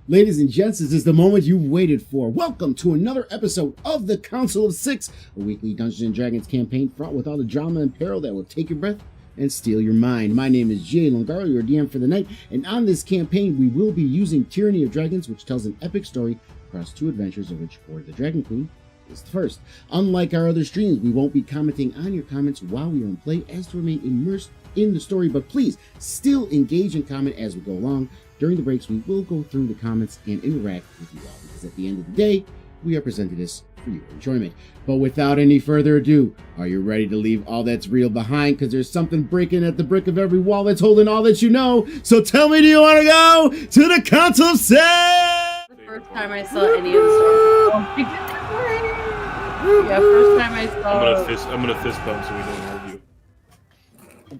Ladies and gents, this is the moment you've waited for. Welcome to another episode of the Council of Six, a weekly Dungeons & Dragons campaign fraught with all the drama and peril that will take your breath and steal your mind. My name is Jay Longaro, your DM for the night, and on this campaign we will be using Tyranny of Dragons, which tells an epic story across two adventures of which Hoard the Dragon Queen is the first. Unlike our other streams, we won't be commenting on your comments while we are in play as to remain immersed in the story, but please still engage and comment as we go along. During the breaks, we will go through the comments and interact with you all, because at the end of the day, we are presenting this for your enjoyment. But without any further ado, are you ready to leave all that's real behind? Because there's something breaking at the brick of every wall that's holding all that you know. So tell me, do you want to go to the Council of Six? The first time I saw any of the stories. Yeah, first time I saw. I'm gonna fist bump so we don't argue.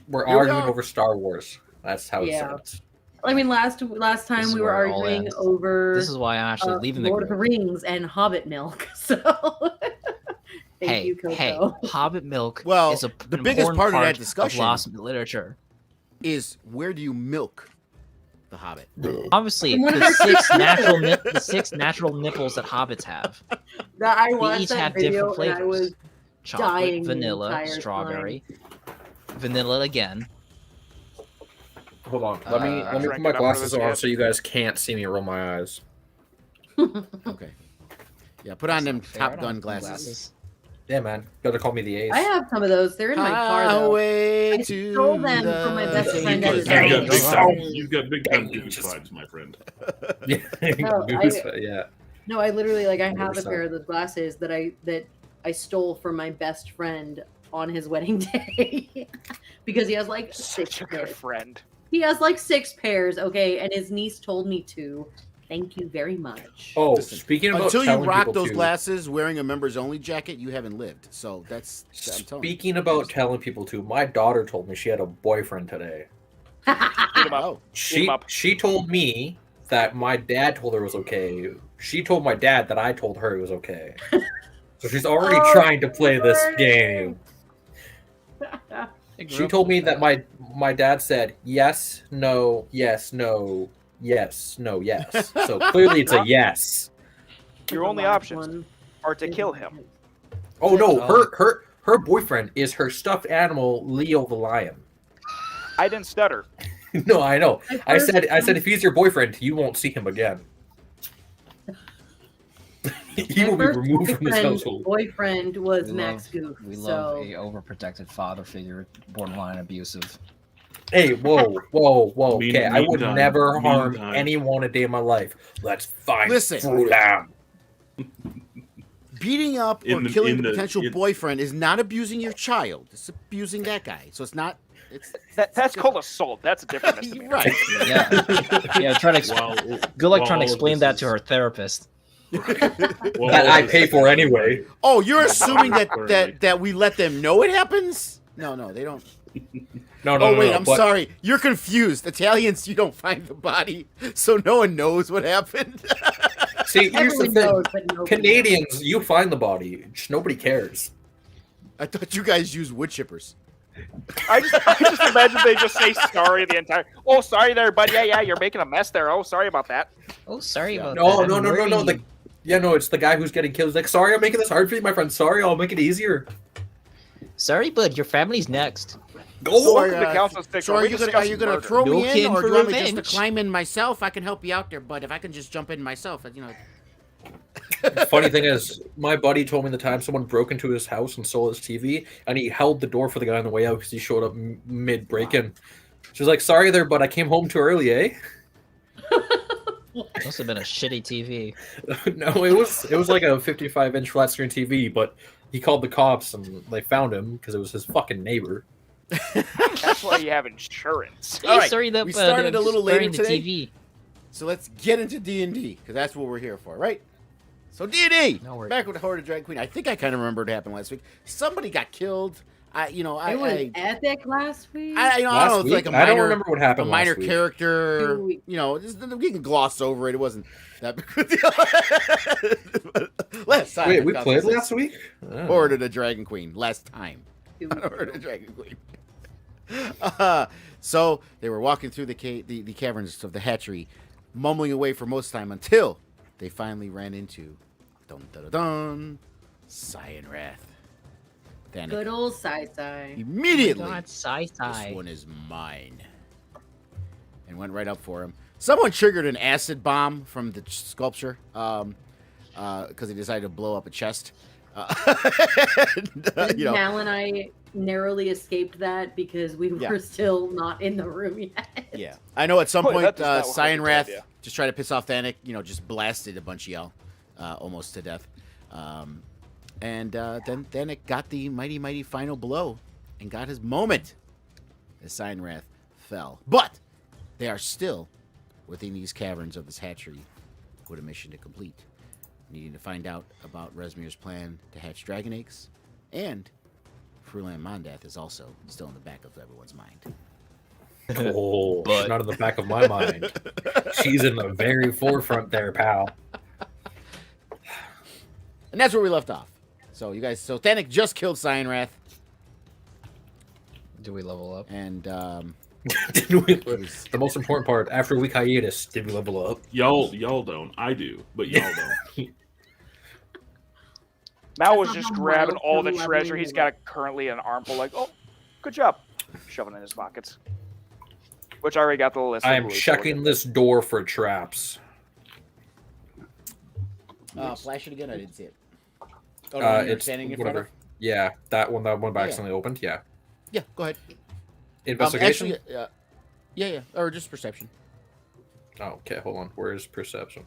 We're arguing over Star Wars. That's how it starts. I mean, last time we were arguing over. This is why I'm actually leaving the Lord of group. the Rings and Hobbit milk. So. Thank you, Coco. Hobbit milk. Well, is the biggest part of that discussion of lost literature is where do you milk the Hobbit? Obviously, the six natural nipples that hobbits have. I They watched each that have video different and I was flavors: chocolate, dying the vanilla, entire strawberry, vanilla again. Hold on. Let me put my glasses on so you guys can't see me roll my eyes. Okay. Yeah, put on them Top Gun glasses. Yeah, man. Gotta call me the Ace. I have some of those. They're in my car though. Highway I to stole them from my best the friend at his You've got big time goose vibes, my friend. Yeah. No, I literally I have a 100%. pair of those glasses that I stole from my best friend on his wedding day because he has Such a good friend. He has 6 pairs, okay, and his niece told me to. Thank you very much. Oh, Listen, speaking about until you telling rock people those to, glasses wearing a members only jacket, you haven't lived. So that's I'm telling you. Speaking about telling people to, my daughter told me she had a boyfriend today. Hit him up. Oh, She told me that my dad told her it was okay. She told my dad that I told her it was okay. So she's already trying to play this game. She told me that my dad said yes, no, yes, no, yes, no, yes. So clearly it's a yes. Your only options are to kill him. Oh no, her boyfriend is her stuffed animal, Leo the lion. I didn't stutter. No, I know. I said if he's your boyfriend, you won't see him again. He will be removed from this household. Boyfriend was Max Goof. We so. love a overprotected father figure, borderline abusive. Hey, whoa. Okay, I would Meantime, never harm anyone a day in my life. Let's find Listen. Faerun. beating up or killing the potential boyfriend is not abusing your child. It's abusing that guy. So it's not. That's called assault. That's a different misdemeanor. Right. Yeah. Try to good luck trying to explain that to her therapist. That I pay for anyway. Oh, you're assuming that we let them know it happens? No, they don't. No. Oh wait, I'm sorry. You're confused. Italians, you don't find the body, so no one knows what happened. See, here's the Everyone thing. knows, but nobody Canadians, you find the body. Just nobody cares. I thought you guys use wood chippers. I just imagine they just say sorry the entire. Oh, sorry there, buddy. Yeah, you're making a mess there. Oh, sorry about that. Oh, sorry about No. that. It's the guy who's getting killed. He's like, sorry, I'm making this hard for you, my friend. Sorry, I'll make it easier. Sorry, bud. Your family's next. Welcome to Council of Six. So are you gonna throw No me in, kin or for do you want me just revenge. to climb in myself? I can help you out there, but if I can just jump in myself, Funny thing is, my buddy told me the time someone broke into his house and stole his TV, and he held the door for the guy on the way out because he showed up mid break-in. She was like, "Sorry there, but I came home too early, eh?" Must have been a shitty TV. No, it was like a 55-inch flat screen TV, but he called the cops and they found him because it was his fucking neighbor. That's why you have insurance. All right, sorry that we started a little later the today. TV. So let's get into D&D, because that's what we're here for, right? So D&D, No, we're- back with the Hoard of Dragon Queen. I think I kind of remember what happened last week. Somebody got killed. It was epic last week. I don't know. It's like a minor, I don't remember what happened. a minor last week. character. 2 weeks. We can gloss over it. It wasn't that big of a deal. Last time. Wait, we played last week? Oh. Hoard of the Dragon Queen. Last time. 2 weeks Hoard of ago. the Dragon Queen. So they were walking through the caverns of the hatchery mumbling away for most time until they finally ran into Cyan Wrath. Good old Sai. Immediately, God, Sai. this one is mine. And went right up for him. Someone triggered an acid bomb from the sculpture because he decided to blow up a chest. Mal and I narrowly escaped that because we were still not in the room yet. Yeah. I know at some Boy, point, that does not look like Cyan a good Wrath idea. just tried to piss off Thanik, just blasted a bunch of y'all almost to death. And then Thanik got the mighty final blow and got his moment as Cyan Wrath fell. But they are still within these caverns of this hatchery with a mission to complete. Needing to find out about Rezmir's plan to hatch dragon eggs, and Frulan Mondath is also still in the back of everyone's mind. Oh, she's not in the back of my mind. She's in the very forefront there, pal. And that's where we left off. So Thanik just killed Cyan Wrath, Do we level up? and The most important part, after a week hiatus, did we level up? Y'all don't. I do, but y'all don't. Mal was That's just not how grabbing all the milestone treasure. leveling He's is. got currently an armful. Like, oh, good job, shoving it in his pockets. Which I already got the list. I of am who he's checking looking. this door for traps. flash it again. I didn't see it. Oh, you're It's standing in whatever. front of? Yeah, that one by Yeah. accidentally opened. Yeah. Yeah, go ahead. Investigation. Actually, yeah, or just perception. Oh, okay, hold on. Where is perception?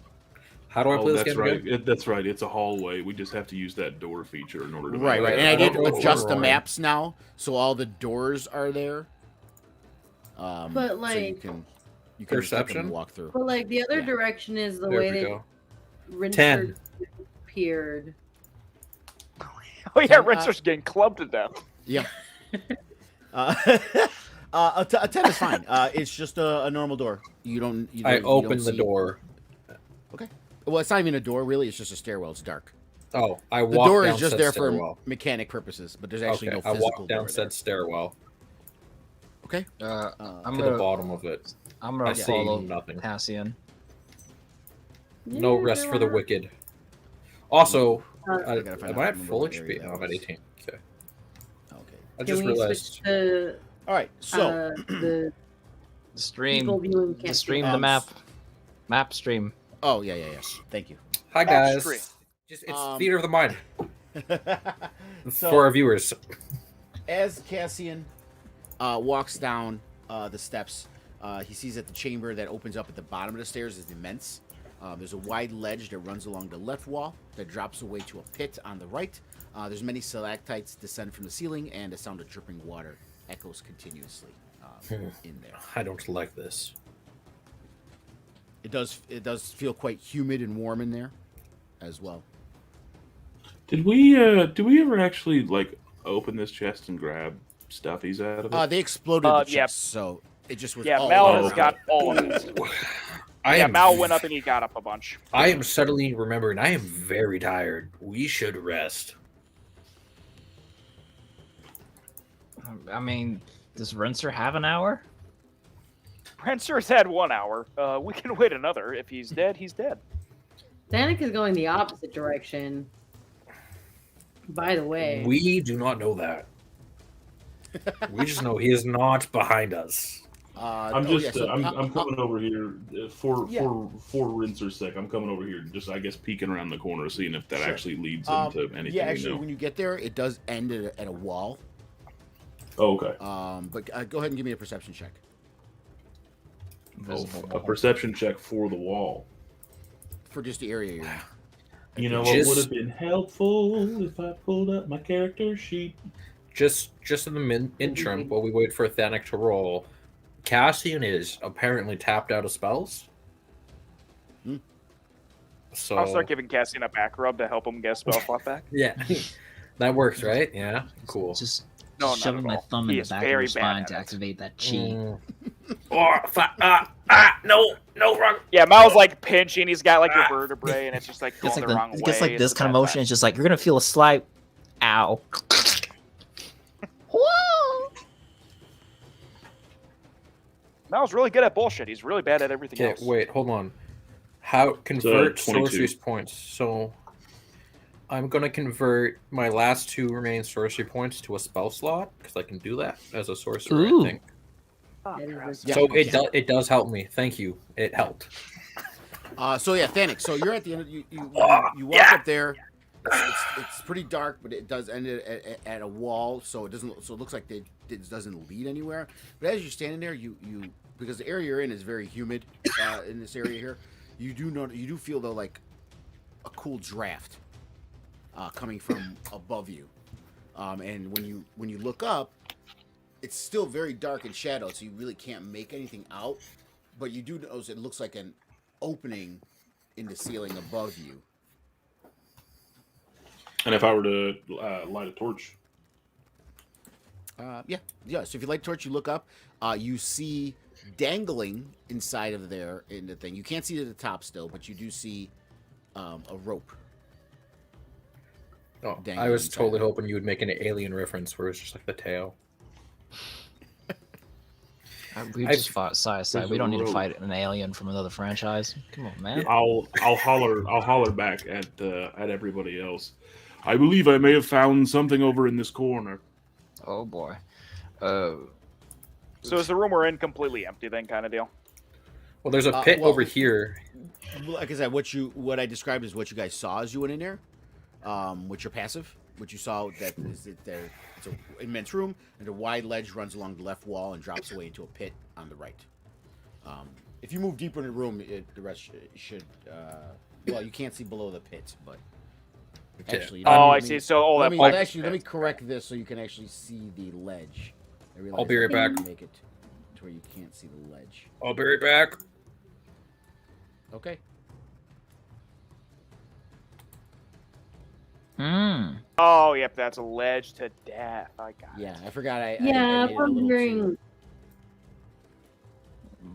How do I play this that's game right. again? That's right. It's a hallway. We just have to use that door feature in order to. Right. make it. And I did don't know adjust the why. maps now, so all the doors are there. But, so you like- can just click them Perception? and walk through. But like the other Yeah. direction is the There way we that go. 10 appeared. Oh yeah, Rensor's getting clubbed to death. Yeah. A 10 is fine. It's just a normal door. You don't. I don't opened the see- door. Okay. Well, it's not even a door, really. It's just a stairwell. It's dark. Oh, I The walked door down is just said there stairwell. for mechanic purposes, but there's actually Okay, no I physical walked down door said there. stairwell Okay. I'm to the gonna bottom of it. I'm I gonna see follow nothing. Cassian. No Yeah, rest there for the are- wicked. Also, I gotta find am I out at full what HP? area No, I'm that at was. 18. Okay. Okay. I Can just we realized. switch to All right. So the The stream. people viewing The can't stream. see The Um, map. Map stream. oh yeah. Thank you. Hi guys. Stream. Just it's Um, theater of the mind So- for our viewers. As Cassian walks down the steps, he sees that the chamber that opens up at the bottom of the stairs is immense. There's a wide ledge that runs along the left wall that drops away to a pit on the right. There's many stalactites descend from the ceiling, and the sound of dripping water echoes continuously in there. I don't like this. It does feel quite humid and warm in there, as well. Did we ever actually open this chest and grab stuffies out of it? They exploded the chest, yeah. so it just was. Yeah, all Mal around has it. got all of it. I Yeah, am, Mal went up and he got up a bunch. I am suddenly remembering I am very tired. We should rest. I mean, does Rinser have an hour? Rensor's had 1 hour. We can wait another. If he's dead, he's dead. Danik is going the opposite direction. By the way, We do not know that. We just know he is not behind us. I'm coming over here for Rinser's sake. I'm coming over here, just I guess peeking around the corner, seeing if that Sure. actually leads into anything. Yeah, we actually, know. when you get there, it does end at a wall. Oh, okay. But go ahead and give me a perception check. A perception check for the wall. For just the area you're in. You know Just- what would have been helpful if I pulled up my character sheet? Just in the interim, while we wait for Thanik to roll, Cassian is apparently tapped out of spells. So I'll start giving Cassian a back rub to help him get a spell slot back. yeah, that works, right? Yeah, cool. Just No, not shoving at my all. thumb He in the is back of very your bad spine at to it. activate that chi. No, wrong. Yeah, Mal's like pinching. He's got like your vertebrae, and it's just like going Gets like the wrong way. it gets like It's this a kind of bad motion. time. It's just like you're gonna feel a slight ow. Whoa! Mal's really good at bullshit. He's really bad at everything Okay, else. wait, hold on. How convert 22. sorcery points? So I'm gonna convert my last 2 remaining sorcery points to a spell slot because I can do that as a sorcerer. Ooh. I think. Oh, That is Christ. Yeah. So it does help me. Thank you. It helped. So yeah, Thanik. So you're at the end. You walk up there. It's pretty dark, but it does end at a wall, so it doesn't. So it looks like it doesn't lead anywhere. But as you're standing there, you because the area you're in is very humid in this area here. You do feel though like a cool draft coming from above you, and when you look up, it's still very dark and shadowed, so you really can't make anything out. But you do notice it looks like an opening in the ceiling above you. And if I were to light a torch, Yeah. So if you light a torch, you look up. You see dangling inside of there in the thing. You can't see to the top still, but you do see a rope. Oh, Dang, I was inside totally there. hoping you would make an alien reference where it's just like the tail. We I've- just fought side to side. There's We a don't need to rope. fight an alien from another franchise. Come on, man. I'll holler back at everybody else. I believe I may have found something over in this corner. Oh boy. So is the room we're in completely empty then, kind of deal? Well, there's a pit well- over here. Like I said, what I described is what you guys saw as you went in there. With your passive, what you saw that is that there. It's an immense room, and a wide ledge runs along the left wall and drops away into a pit on the right. If you move deeper in the room, the rest should. Well, you can't see below the pit, but actually. Oh, let I me- see. So Let that me, black actually, let me pit. correct this so you can actually see the ledge. I realize I'll be right I didn't back. Make it to where you can't see the ledge. I'll be right back. Okay. Hmm. Oh, yep, that's a ledge to death. I got it. Yeah, I forgot. I Yeah, made it a I'm little hearing.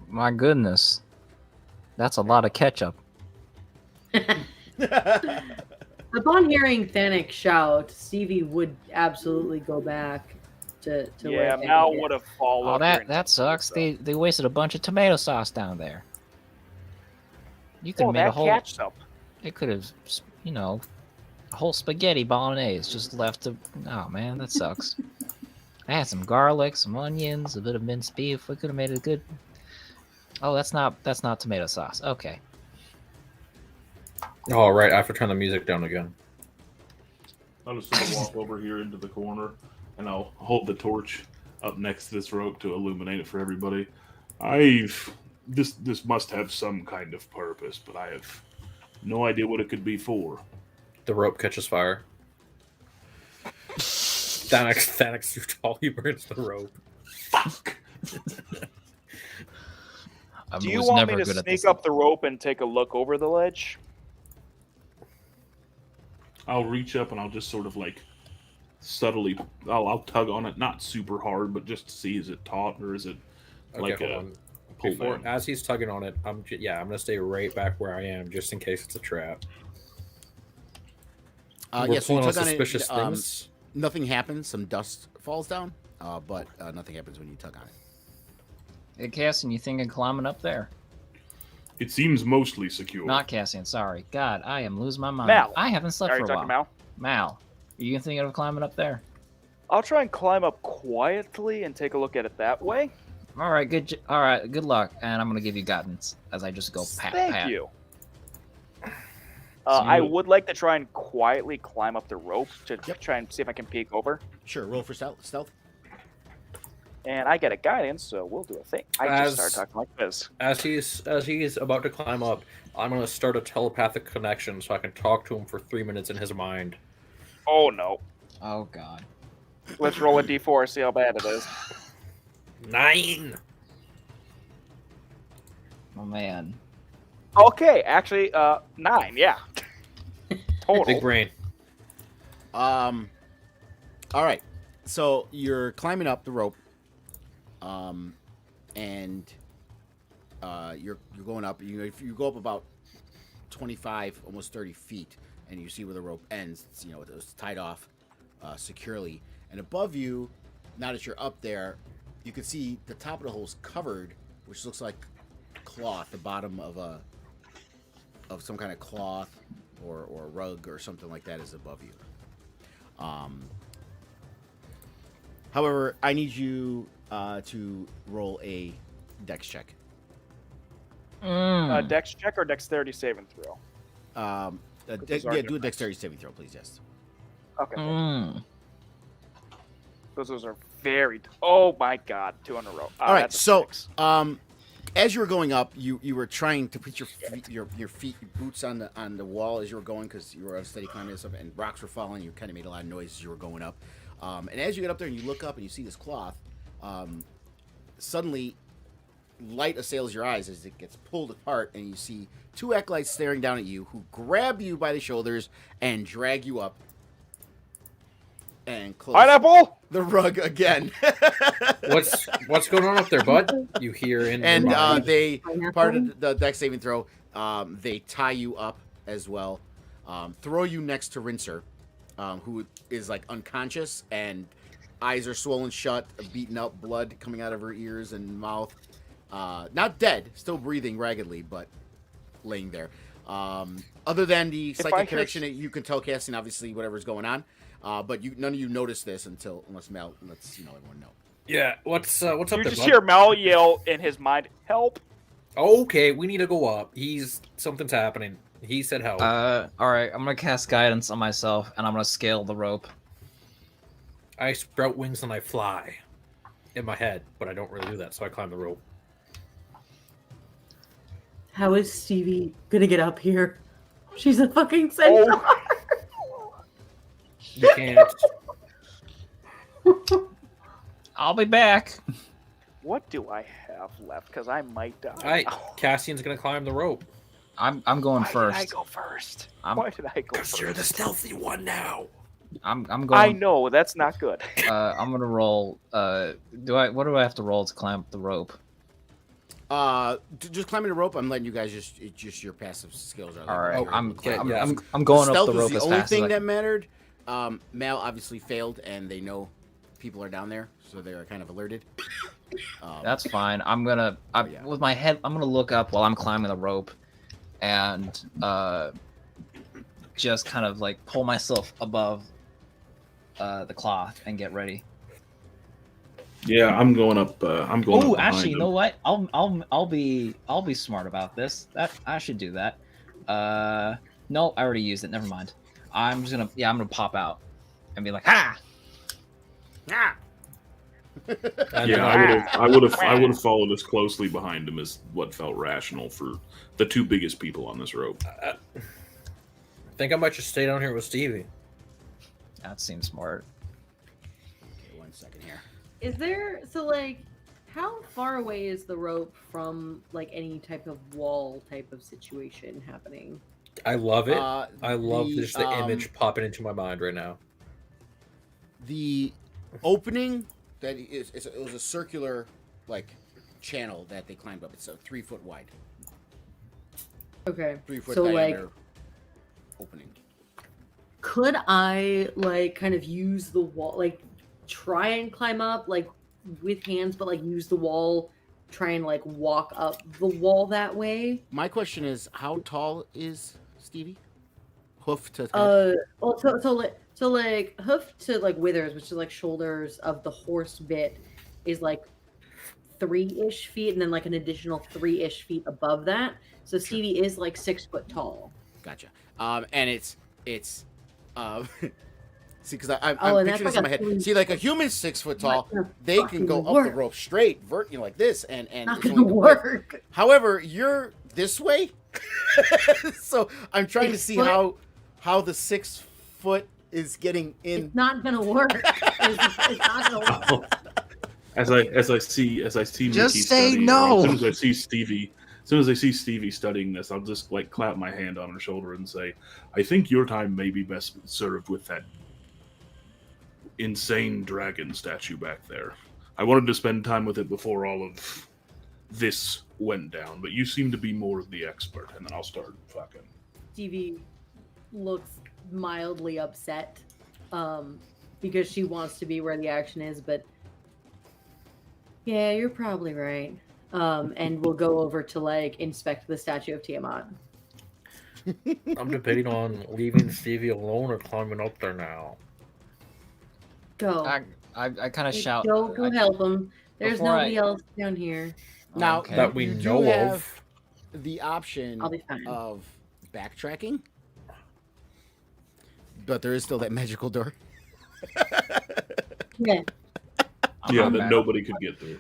My goodness. That's a lot of ketchup. Upon hearing Thanik shout, Stevie would absolutely go back to where Yeah, Thanik Mal is. would have followed. Oh, her that sucks. They wasted a bunch of tomato sauce down there. You could Oh, have made a that whole. ketchup. It could have, a whole spaghetti bolognese just left to. Oh man, that sucks. I had some garlic, some onions, a bit of minced beef. We could have made it good. Oh, that's not tomato sauce. Okay. Oh, right. I have to turn the music down again. I'll just sort of walk over here into the corner, and I'll hold the torch up next to this rope to illuminate it for everybody. This must have some kind of purpose, but I have no idea what it could be for. The rope catches fire. Thanik's too tall. He burns the rope. Fuck! I Do you was want never me to good at sneak this. up the rope and take a look over the ledge? I'll reach up and I'll just sort of like subtly, I'll tug on it, not super hard, but just to see is it taut or is it like hold a on. pull Before, down? as he's tugging on it, I'm gonna stay right back where I am just in case it's a trap. We're Yeah, so you pulling on tug on suspicious it. things. Nothing happens. Some dust falls down, but nothing happens when you tug on it. Hey, Cassian, you thinking climbing up there? It seems mostly secure. Not Cassian, sorry. God, I am losing my mind. Mal. I haven't slept Are for you a talking while. Mal? Mal, are you thinking of climbing up there? I'll try and climb up quietly and take a look at it that way. All right, all right, good luck, and I'm gonna give you guidance as I just go pat. Thank pat. you. So I you- would like to try and quietly climb up the rope to try and see if I can peek over. Sure, roll for stealth. And I get a guidance, so we'll do a thing. I just start talking like this. As he's about to climb up, I'm gonna start a telepathic connection so I can talk to him for 3 minutes in his mind. Oh no. Oh God. Let's roll a d4, see how bad it is. 9. Oh man. Okay, actually, 9, yeah. Total. Big brain. All right. So you're climbing up the rope, and you're going up. If you go up about 25, almost 30 feet, and you see where the rope ends. It's, it was tied off securely, and above you, now that you're up there, you can see the top of the hole is covered which looks like cloth, the bottom of some kind of cloth or rug or something like that is above you. However, I need you to roll a dex check. Dex check or dexterity saving throw? Do a dexterity saving throw, please. Yes. Okay. Those are very. Oh my god, 2 in a row. All right. That's a So, 6. as you were going up, you were trying to put your boots on the wall as you were going because you were on steady climbing and stuff, and rocks were falling. You kind of made a lot of noise as you were going up. And as you get up there and you look up and you see this cloth, suddenly light assails your eyes as it gets pulled apart, and you see 2 acolytes staring down at you who grab you by the shoulders and drag you up and close Pineapple. the rug again. What's going on up there, bud? You hear in And your mind. they part of the dex saving throw. They tie you up as well, throw you next to Rinser, who is like unconscious and eyes are swollen shut, beaten up, blood coming out of her ears and mouth. Not dead, still breathing raggedly, but laying there. Other than the psychic connection, you can tell casting obviously whatever's going on. But none of you notice this unless Mel lets everyone know. Yeah, what's up You there, just bud? hear Mel yell in his mind, "Help!" Okay, we need to go up. Something's happening. He said help. All right, I'm gonna cast guidance on myself, and I'm gonna scale the rope. I sprout wings and I fly in my head, but I don't really do that, so I climb the rope. How is Stevie gonna get up here? She's a fucking centaur. You can't. I'll be back. What do I have left? Because I might die. Alright, Cassian's gonna climb the rope. I'm going Why first. did I go first? I'm- Why did I go Because first? you're the stealthy one now. I'm going. I know that's not good. I'm gonna roll. What do I have to roll to climb up the rope? Just climbing the rope. I'm letting you guys just your passive skills. All right, You're I'm able to climb. yeah. I'm going up Stealth the was rope the as only fast thing as I that can. mattered. Mal obviously failed, and they know people are down there, so they are kind of alerted. That's fine. Yeah. With my head, I'm gonna look up while I'm climbing the rope, and just kind of like pull myself above the cloth and get ready. Yeah, I'm going up. I'm going. Oh, up behind actually, you him. know what? I'll be smart about this. I should do that. No, I already used it. Never mind. I'm gonna pop out and be like, ha! Ah! And Yeah, I would have followed as closely behind him as what felt rational for the 2 biggest people on this rope. I think I might just stay down here with Stevie. That seems smart. Okay, 1 second here. Is there how far away is the rope from like any type of wall type of situation happening? I love it. Uh, I love the, just the image popping into my mind right now. The opening that it was a circular channel that they climbed up. It's 3 foot wide. Okay. 3 foot So diameter opening. could I kind of use the wall, try and climb up with hands, but use the wall, try and walk up the wall that way? My question is, how tall is Stevie? Hoof to head? Well, so hoof to withers, which is shoulders of the horse bit, is 3-ish feet, and then an additional 3-ish feet above that. So Stevie is 6 foot tall. Gotcha. And it's see, because I'm and that's picturing this in my head. three- See, a human's 6 foot tall, Not gonna they can go fucking up the work. rope straight, like this, and Not it's gonna only the width. work. However, you're this way, so I'm trying to 6 see foot? how the 6 foot is getting in. It's not gonna work. It's not gonna work. As I see Just Mickey say studying, no. As soon as I see Stevie studying this, I'll just clap my hand on her shoulder and say, "I think your time may be best served with that insane dragon statue back there. I wanted to spend time with it before all of this went down, but you seem to be more of the expert." And then I'll start fucking. Stevie looks mildly upset because she wants to be where the action is, but yeah, you're probably right. and we'll go over to like inspect the statue of Tiamat. I'm debating on leaving Stevie alone or climbing up there now. Go. I kind of shout. Go I- help him. There's before nobody I- else down here. Now, Okay. That we you do know have of. the option I'll be fine. of backtracking, but there is still that magical door. Yeah. Yeah, I'm that back. nobody could get through.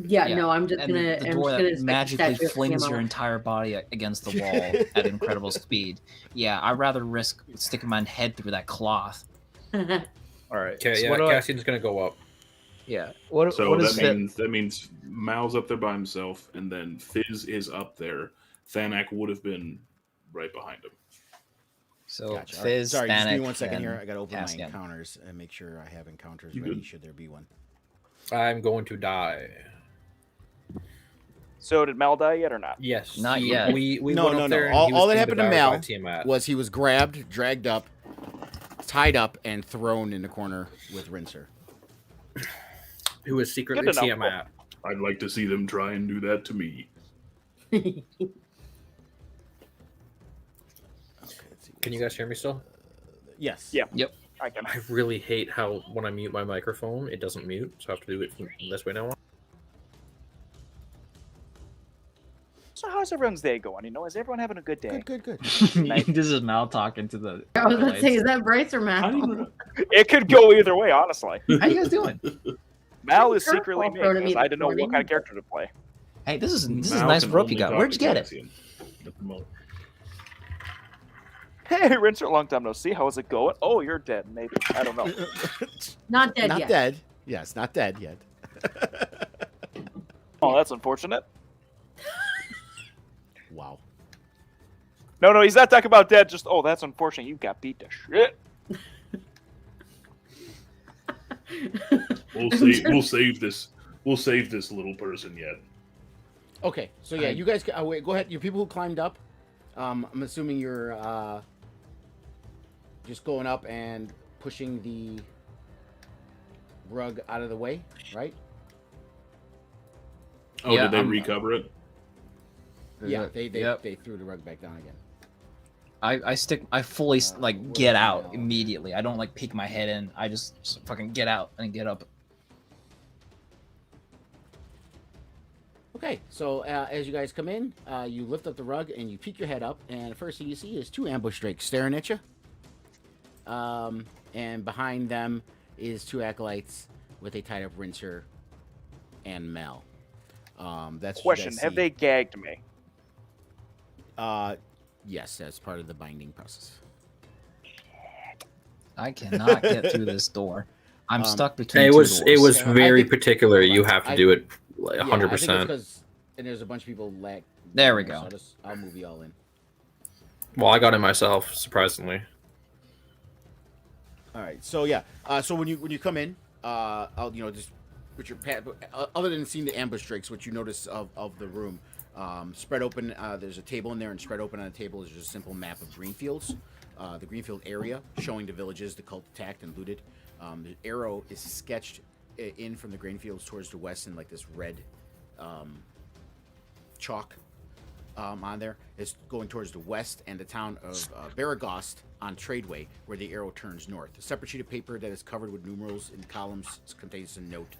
Yeah, Yeah, no, I'm just and gonna. the I'm door just gonna that inspect the magically statue of flings Tiamat. your entire body against the wall at incredible speed. Yeah, I'd rather risk sticking my head through that cloth. All right. Okay, So yeah, what do I- Cassian's gonna go up. Yeah. What So what is that means Mal's up there by himself, and then Fizz is up there. Thanak would have been right behind him. So Gotcha. All right. Fizz, Sorry, just give me Thanak, 1 second and here. I gotta open my Cassian. encounters and make sure I have encounters You ready. good? Should there be one? I'm going to die. So did Mel die yet or not? Yes. Not yet. We No, went no, up no. there and All- he was all that being happened to devoured Mal by Tiamat. Was he was grabbed, dragged up, tied up, and thrown in the corner with Rinser. Who was secretly Good enough. Tiamat. I'd like to see them try and do that to me. Okay, let's see. Can you guys hear me still? Yes. Yeah. Yep. I can. I really hate how when I mute my microphone, it doesn't mute, so I have to do it from this way now. So how's everyone's day going? You know, is everyone having a good day? Good, good, good. This is Mal talking to the. I was about to say, is that Bryce or Matt? It could go either way, honestly. How you guys doing? Mal is Curveball secretly me thrown at me because I this didn't know what morning. kind of character to play. Hey, this is a Mal nice can rope you only got. talk Where'd you to get it? Cassian at the moment. Hey, Rinser, long time no see. How's it going? Oh, you're dead. Maybe. I don't know. Not dead Not yet. dead. Yes, not dead yet. Oh, that's unfortunate. Wow. No, he's not talking about dead. Just, oh, that's unfortunate. You got beat to shit. We'll save this. We'll save this little person yet. Okay, so yeah, you guys. Wait, go ahead. Your people who climbed up. I'm assuming you're just going up and pushing the rug out of the way, right? Oh, Yeah, did they I'm- recover it? Yeah, they Yep. they threw the rug back down again. I fully like get out immediately. I don't like peek my head in. I just fucking get out and get up. Okay, so as you guys come in, you lift up the rug and you peek your head up, and the first thing you see is 2 ambush drakes staring at you. And behind them is 2 acolytes with a tied up Rinser and Mel. That's what you Question: guys have see. they gagged me? Yes, that's part of the binding process. I cannot get through this door. I'm stuck between It two was doors. very I think- particular. You have to do it like Yeah, I think 100%. it's 'cause- and there's a bunch of people lag. There we so go. I'll move you all in. Well, I got it myself, surprisingly. All right. So yeah. So when you come in, I'll just with your pat. Other than seeing the ambush drakes, what you notice of the room, spread open. There's a table in there, and spread open on the table is just a simple map of Greenfields, the Greenfield area, showing the villages the cult attacked and looted. The arrow is sketched in from the Greenfields towards the west in like this red chalk on there. It's going towards the west and the town of Baragost on Tradeway, where the arrow turns north. A separate sheet of paper that is covered with numerals and columns contains a note.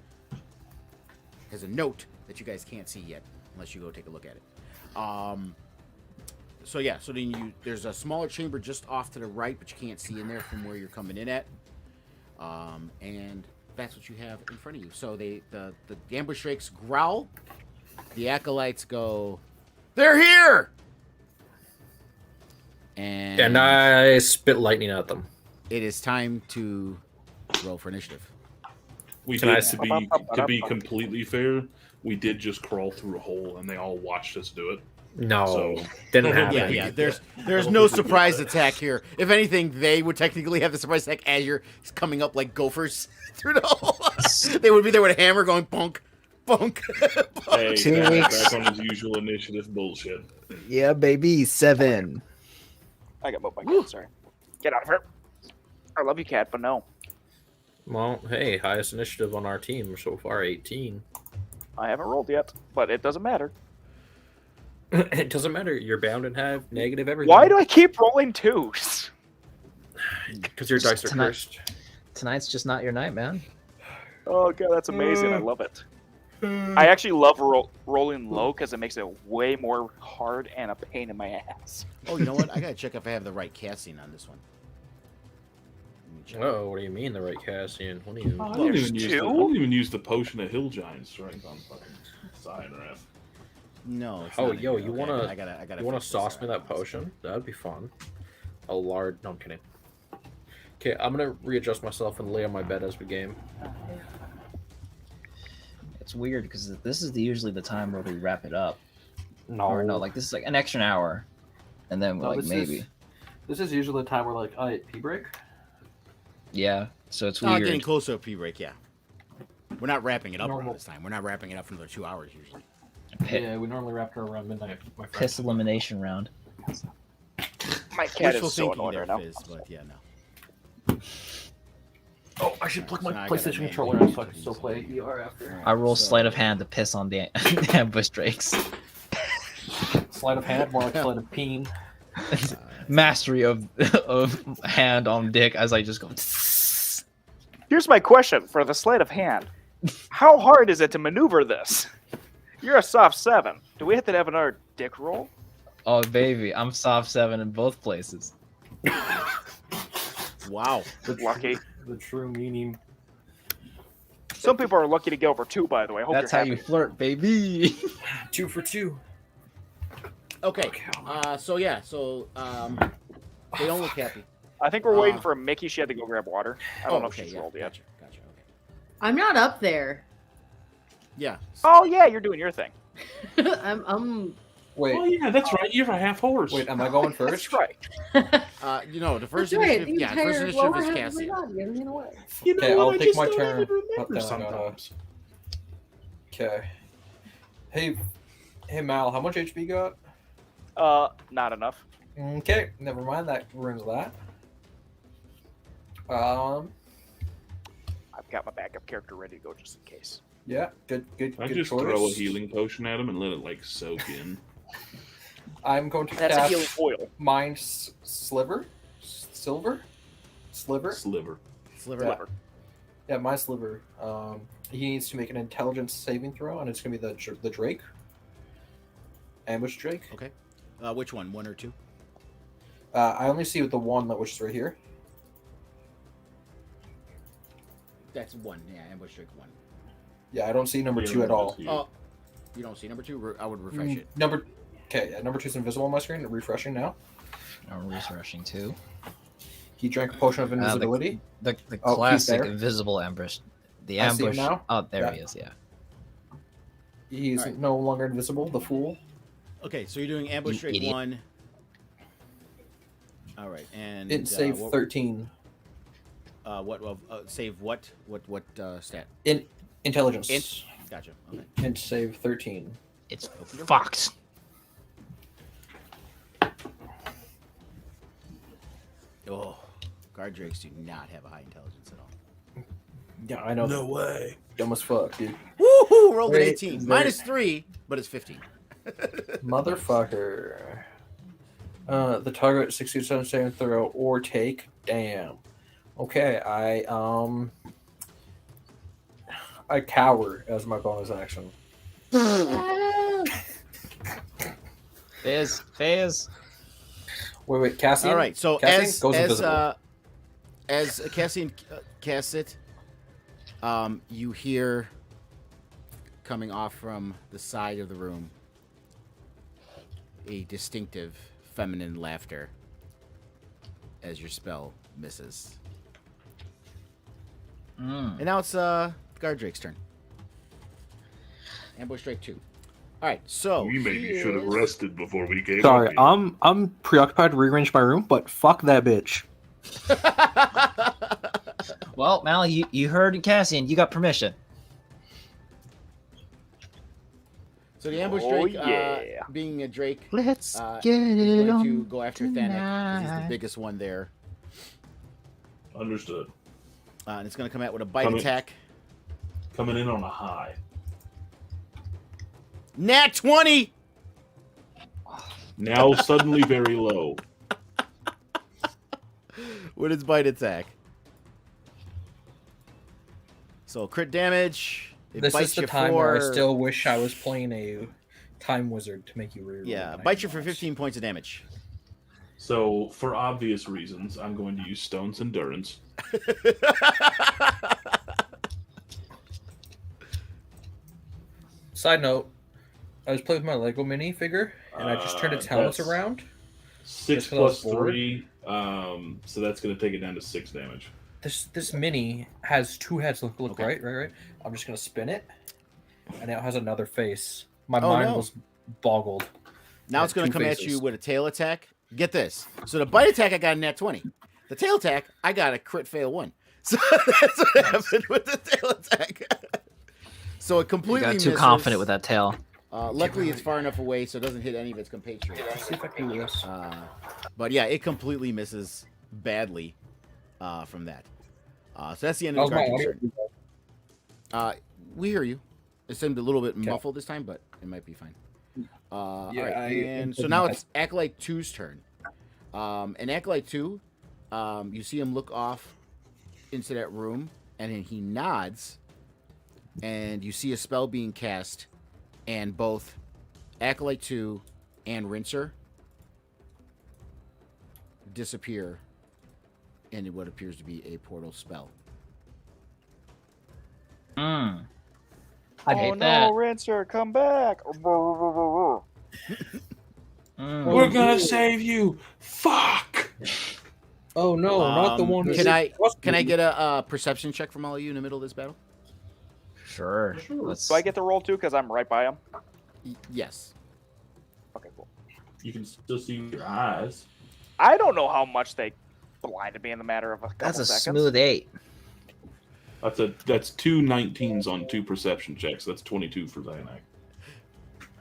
Has a note that you guys can't see yet, unless you go take a look at it. So yeah, so then there's a smaller chamber just off to the right, but you can't see in there from where you're coming in at. And that's what you have in front of you. So the ambush drakes growl. The acolytes go, "They're here!" And I spit lightning at them. It is time to roll for initiative. We Can I- did, to be completely fair, we did just crawl through a hole, and they all watched us do it. No, So- didn't happen. Yeah. There's no surprise attack here. If anything, they would technically have the surprise attack as you're coming up like gophers through the hole. They would be there with a hammer going bonk, bonk. Hey, Two Thanak weeks. back on his usual initiative bullshit. Yeah, baby, 7. I got moved by cat. Sorry. Get out of here. I love you, cat, but no. Well, hey, highest initiative on our team so far, 18. I haven't rolled yet, but it doesn't matter. It doesn't matter. You're bound and have negative everything. Why do I keep rolling 2s? Because your dice are Tonight- cursed. Tonight's just not your night, man. Oh god, that's amazing. I love it. I actually love rolling low because it makes it way more hard and a pain in my ass. Oh, you know what? I gotta check if I have the right casting on this one. Let me check. Oh, what do you mean the right Cassian? What do you? I There's didn't two? even use the potion of Hill Giant strength on fucking side ref. No. It's Oh, not in yo, here. you Okay, wanna- I gotta. You want to fix this. sauce me that potion? That'd be fun. A lard. No, I'm kidding. Okay, I'm gonna readjust myself and lay on my bed as we game. It's weird because this is usually the time where we wrap it up. No, Or no, like this is like an extra hour, and then No, like this maybe. is- This is usually the time where like, pee break. Yeah. So it's No, weird. getting closer to pre-break. Yeah. We're not wrapping it up Normal. around this time. We're not wrapping it up for another 2 hours usually. Pi- we normally wrap her around midnight. My friend. Piss elimination round. My cat Wishful is so thinking annoyed there, right now. Fizz, but yeah, no. Oh, I should plug my Now I gotta PlayStation make controller in so I can still play ER after. I roll So- sleight of hand to piss on the ambush drakes. Sleight of hand, more like sleight of peen. Mastery of hand on dick as I just go. Here's my question for the sleight of hand. How hard is it to maneuver this? You're a soft 7. Do we have to have another dick roll? Oh baby, I'm soft 7 in both places. Wow. Lucky. The true meaning. Some people are lucky to get over 2, by the way. I hope That's you're how happy. you flirt, baby. 2 for 2. Okay. So yeah. So they don't look happy. I think we're waiting for Mickey. She had to go grab water. I don't know if okay, she's yeah, rolled yet. Gotcha. Okay. I'm not up there. Yeah. Oh yeah, you're doing your thing. I'm Wait, Oh yeah, that's right. You're a half horse. wait, am I going first? That's right. You know, the first That's right, initiative. the Yeah, the first entire initiative lower is half of my Cassie. body, get me away. You know Okay, what? I'll I take just my don't turn, even but remember then I'm gonna- sometimes. Okay. Hey Mal, how much HP you got? Not enough. Okay, never mind. That ruins that. I've got my backup character ready to go just in case. Yeah, good I good just choice. throw a healing potion at him and let it like soak in. I'm going to That's a cast healing oil. Mind Sliver? Sliver? Sliver. Sliver. Sliver. Yeah, my Sliver. He needs to make an intelligence saving throw, and it's going to be the Drake. Ambush Drake. Okay. Which one? 1 or 2? I only see with the one that which is right here. That's 1. Yeah, ambush trick 1. Yeah, I don't see number Yeah, 2 at all. that's Oh, you don't see number 2? I would refresh it. Number 2's invisible on my screen. Refreshing now. I'm refreshing too. He drank a potion of invisibility. The Oh, he's classic there. invisible ambush. The I see him ambush. now. Oh, there Yeah. he is. Yeah. He's Alright. no longer invisible. The fool. Okay, so you're doing ambush You trick idiot. 1. All right, and It saved what, 13. Save what? What stat? Intelligence. Int. Gotcha. Okay. Int save 13. It's Okey-doke. fucked. Oh, guard drakes do not have a high intelligence at all. Yeah, I know. No way. Dumb as fuck, dude. Woohoo! Rolled an Very- 18. very- -3, but it's 15. Motherfucker. The target 67 saving throw or take. Damn. Okay, I cower as my bonus action. Fizz. Wait, Cassian. All right, so Cassian goes invisible. as Cassian casts it, you hear coming off from the side of the room a distinctive feminine laughter as your spell misses. And now it's guard drake's turn. Ambush Drake 2. All right, so We maybe should have rested before we came. Sorry, up here. I'm preoccupied to rearrange my room, but fuck that bitch. Well, Mal, you heard Cassian. You got permission. So the ambush Oh, Drake, yeah. being a Drake, Let's is get going to on. go after Thanek. 'Cause he's the tonight. biggest one there. Understood. And it's going to come out with a bite Coming- attack. Coming in on a high. Nat 20. Now suddenly very low. With its bite attack. So crit damage. It This bites is the you time for... where I still wish I was playing a time wizard to make you reroll. Yeah, when I bites do you for this. 15 points of damage. So, for obvious reasons, I'm going to use Stone's Endurance. Side note, I was playing with my Lego mini figure, and I just turned its helmets that's around. 6 Just 'cause I was plus bored. 3, so that's going to take it down to 6 damage. This mini has two heads. Look Okay. right. I'm just gonna spin it, and now it has another face. My Oh, mind no. was boggled. Now Yeah, it's going to two come at faces. you with a tail attack. Get this. So the bite attack, I got a nat 20. The tail attack, I got a crit fail 1. So that's what happened with the tail attack. So it You completely got too misses. confident with that tail. Luckily, it's far enough away, so it doesn't hit any of its compatriots. Let's see if I can do this. But yeah, it completely misses badly from that. So that's the end of How's the my guardian's audio? turn. We hear you. It seemed a little bit muffled this time, but it might be fine. All Yeah, right, and so now it's Acolyte 2's turn. And Acolyte 2, you see him look off into that room, and then he nods, and you see a spell being cast, and both Acolyte 2 and Rinser disappear in what appears to be a portal spell. I Oh hate no, that. Rinser, come back! Mm. We're going to save you! Fuck! Oh no, not the one. who's- Can I get a perception check from all of you in the middle of this battle? Sure. Let's. Do I get the roll too? Because I'm right by him. Yes. Okay, cool. You can still see with your eyes. I don't know how much they blinded me in the matter of a couple That's a seconds. smooth 8. That's 2 19s on 2 perception checks. That's 22 for Zanak.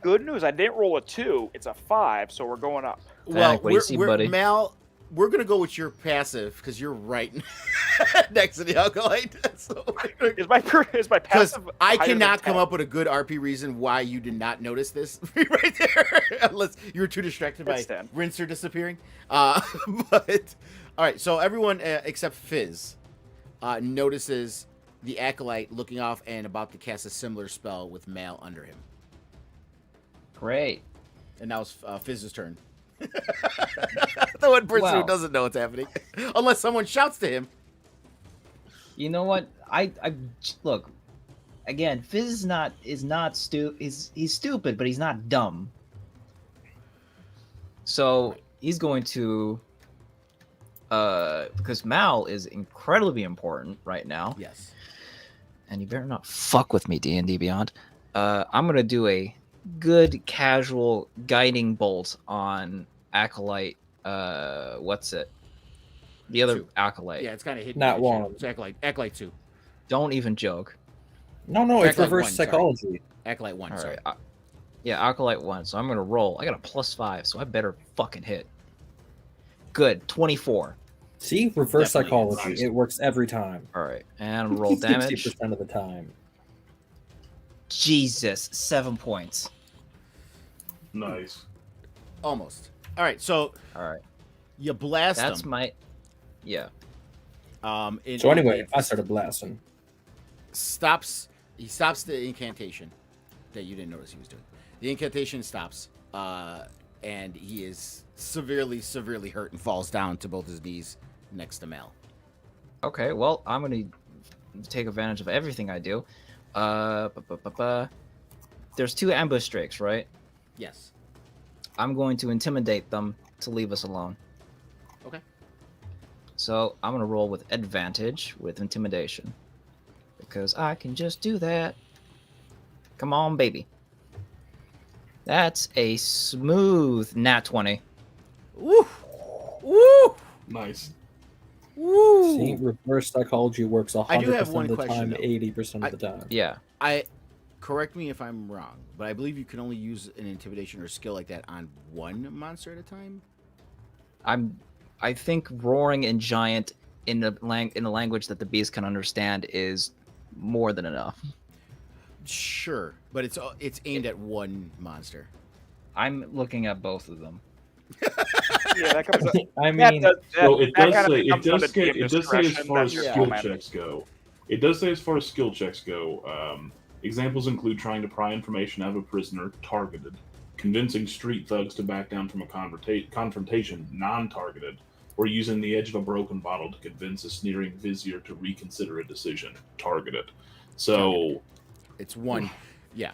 Good news, I didn't roll a 2. It's a 5, so we're going up. Well, what do you see, buddy? Mal, we're gonna go with your passive because you're right next to the Acolyte. So Is my because passive? I higher than cannot come 10? up with a good RP reason why you did not notice this right there, unless you were too distracted by It's 10. Rinser disappearing. But all right, so everyone except Fizz notices the Acolyte looking off and about to cast a similar spell with Mal under him. Great. And now it's Fizz's turn. The one person who Wow. doesn't know what's happening, unless someone shouts to him. You know what? I look. Again, Fizz is not he's stupid, but he's not dumb. So he's going to because Mal is incredibly important right now, Yes. and you better not fuck with me, D&D Beyond. I'm gonna do a good casual guiding bolt on Acolyte. What's it? The other 2. Acolyte. Yeah, it's kind of hidden. Not by one. shadow. It's Acolyte 2. Don't even joke. No, it's Acolyte reverse 1, sorry. psychology. Acolyte 1. All Sorry. right. Yeah, Acolyte 1. So I'm gonna roll. I got a +5, so I better fucking hit. Good. 24. See, reverse Definitely psychology. hits. It works every time. All right, and roll damage. 60% of the time. Jesus, 7 points. Nice. Almost. All right, so All right, you blast that's him. my. Yeah. So anyway, I started blasting. He stops the incantation that you didn't notice he was doing. The incantation stops, and he is severely hurt and falls down to both his knees next to Mal. Okay. Well, I'm gonna take advantage of everything I do. There's 2 ambush drakes, right? Yes. I'm going to intimidate them to leave us alone. Okay. So I'm gonna roll with advantage with intimidation because I can just do that. Come on, baby. That's a smooth nat 20. Woo! Woo! Nice. Woo! See, reverse psychology works 100% I do have one of the question, time, though. 80% of the time. Yeah. Correct me if I'm wrong, but I believe you can only use an intimidation or skill like that on one monster at a time. I think roaring and giant in a language that the beast can understand is more than enough. Sure, but it's aimed at one monster. I'm looking at both of them. Yeah, that comes. I That mean, does, So it that does kind of say becomes down to DM it does say as discretion, far as that's your skill comment. checks go. It does say as far as skill checks go. Examples include trying to pry information out of a prisoner targeted, convincing street thugs to back down from a confrontation non-targeted, or using the edge of a broken bottle to convince a sneering vizier to reconsider a decision targeted. So It's one. Yeah.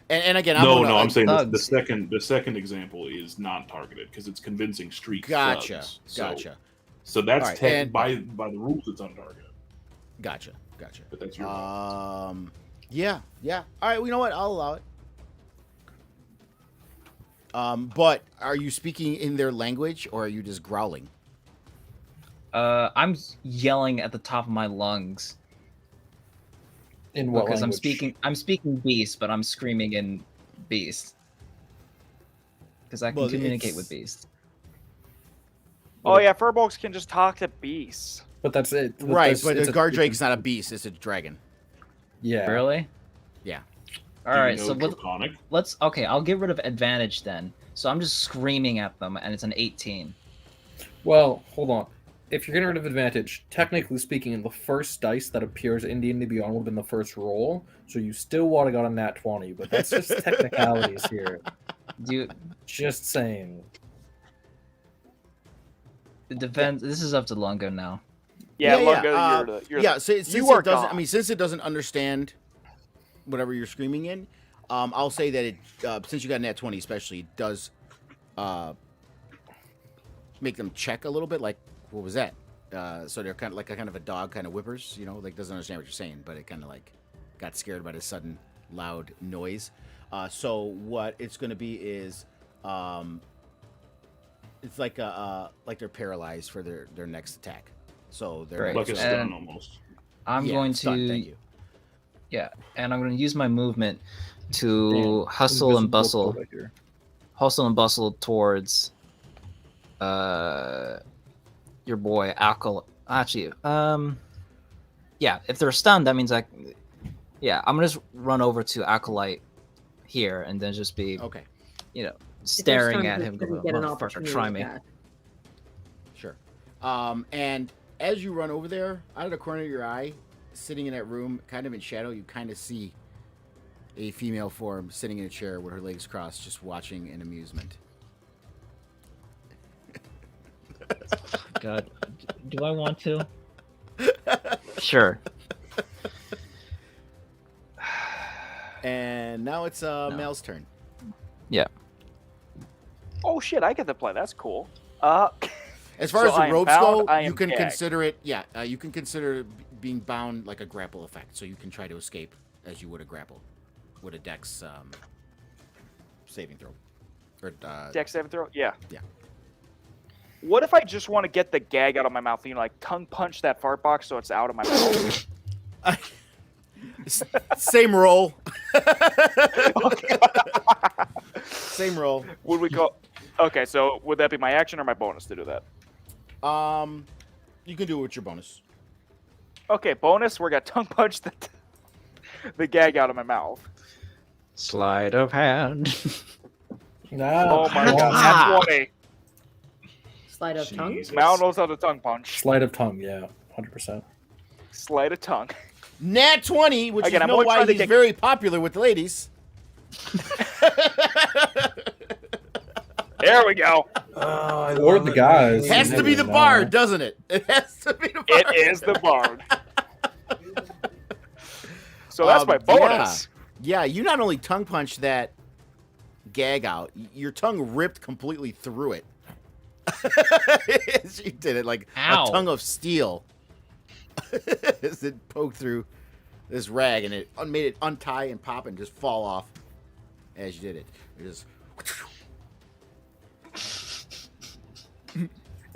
And again, I'm saying the thugs. second example is non-targeted because it's convincing street Gotcha. thugs. Gotcha. So that's All right, by the rules it's untargeted. Gotcha. But that's your Yeah. All right, well, you know what? I'll allow it. But are you speaking in their language or are you just growling? I'm yelling at the top of my lungs In what because language? I'm speaking beast, but I'm screaming in beast because I can Well, communicate it's- with beast. Oh yeah, furbolgs can just talk to beasts. But that's it. Right, but the guard drake's not a beast; it's a dragon. Yeah. Really? Yeah. All right, so draconic. I'll get rid of advantage then. So I'm just screaming at them, and it's an 18. Well, hold on. If you're getting rid of advantage, technically speaking, the first dice that appears in D&D Beyond would have been the first roll, so you still would have got a nat 20, but that's just technicalities here. Just saying. It depends. This is up to Lungo now. Yeah, Yeah. Lungo, you're Since you are it doesn't, gone. I mean, since it doesn't understand whatever you're screaming in, I'll say that it, since you got nat 20, especially, it does make them check a little bit. Like, what was that? So they're kind of like a dog, kind of whippers, like doesn't understand what you're saying, but it kind of like got scared by the sudden loud noise. So what it's going to be is, it's like they're paralyzed for their next attack. So they're Right. Like a And- stun almost. I'm Yeah, going stun, to thank you. Yeah, and I'm going to use my movement to Damn, hustle and invisible bustle, quota here. towards your boy Alkal. Actually, yeah, if they're stunned, that means I'm gonna just run over to Acolyte here and then just be, Okay, staring at him. Get Going, an motherfucker, opportunity try to me. attack. sure. And as you run over there, out of the corner of your eye, sitting in that room, kind of in shadow, you kind of see a female form sitting in a chair with her legs crossed, just watching in amusement. God, do I want to? Sure. And now it's Mel's turn. Yeah. Oh shit, I get to play. That's cool. As far So as the I am ropes bound, go, I you am can gagged. consider it. Yeah, you can consider being bound like a grapple effect, so you can try to escape as you would a grapple, with a dex saving throw. Or Dex saving throw. Yeah. Yeah. What if I just want to get the gag out of my mouth? Like tongue punch that fart box so it's out of my mouth. same roll. Same roll. Would we go? Okay, so would that be my action or my bonus to do that? You can do it with your bonus. Okay, bonus. We're gonna tongue punch the gag out of my mouth. Sleight of hand. Oh my god, that's 20. Sleight of tongue. Jesus. Mal knows how to tongue punch. Sleight of tongue, yeah, 100%. Sleight of tongue. Nat 20, which Again, you I'm know only why trying to he's get- very popular with the ladies. There we go. Or the guys. Has to be the bard, doesn't it? It has to be the bard. It is the bard. So that's my bonus. Yeah, you not only tongue punched that gag out, your tongue ripped completely through it. She did it like Ow. a tongue of steel. As it poked through this rag and it made it untie and pop and just fall off as you did it. It just.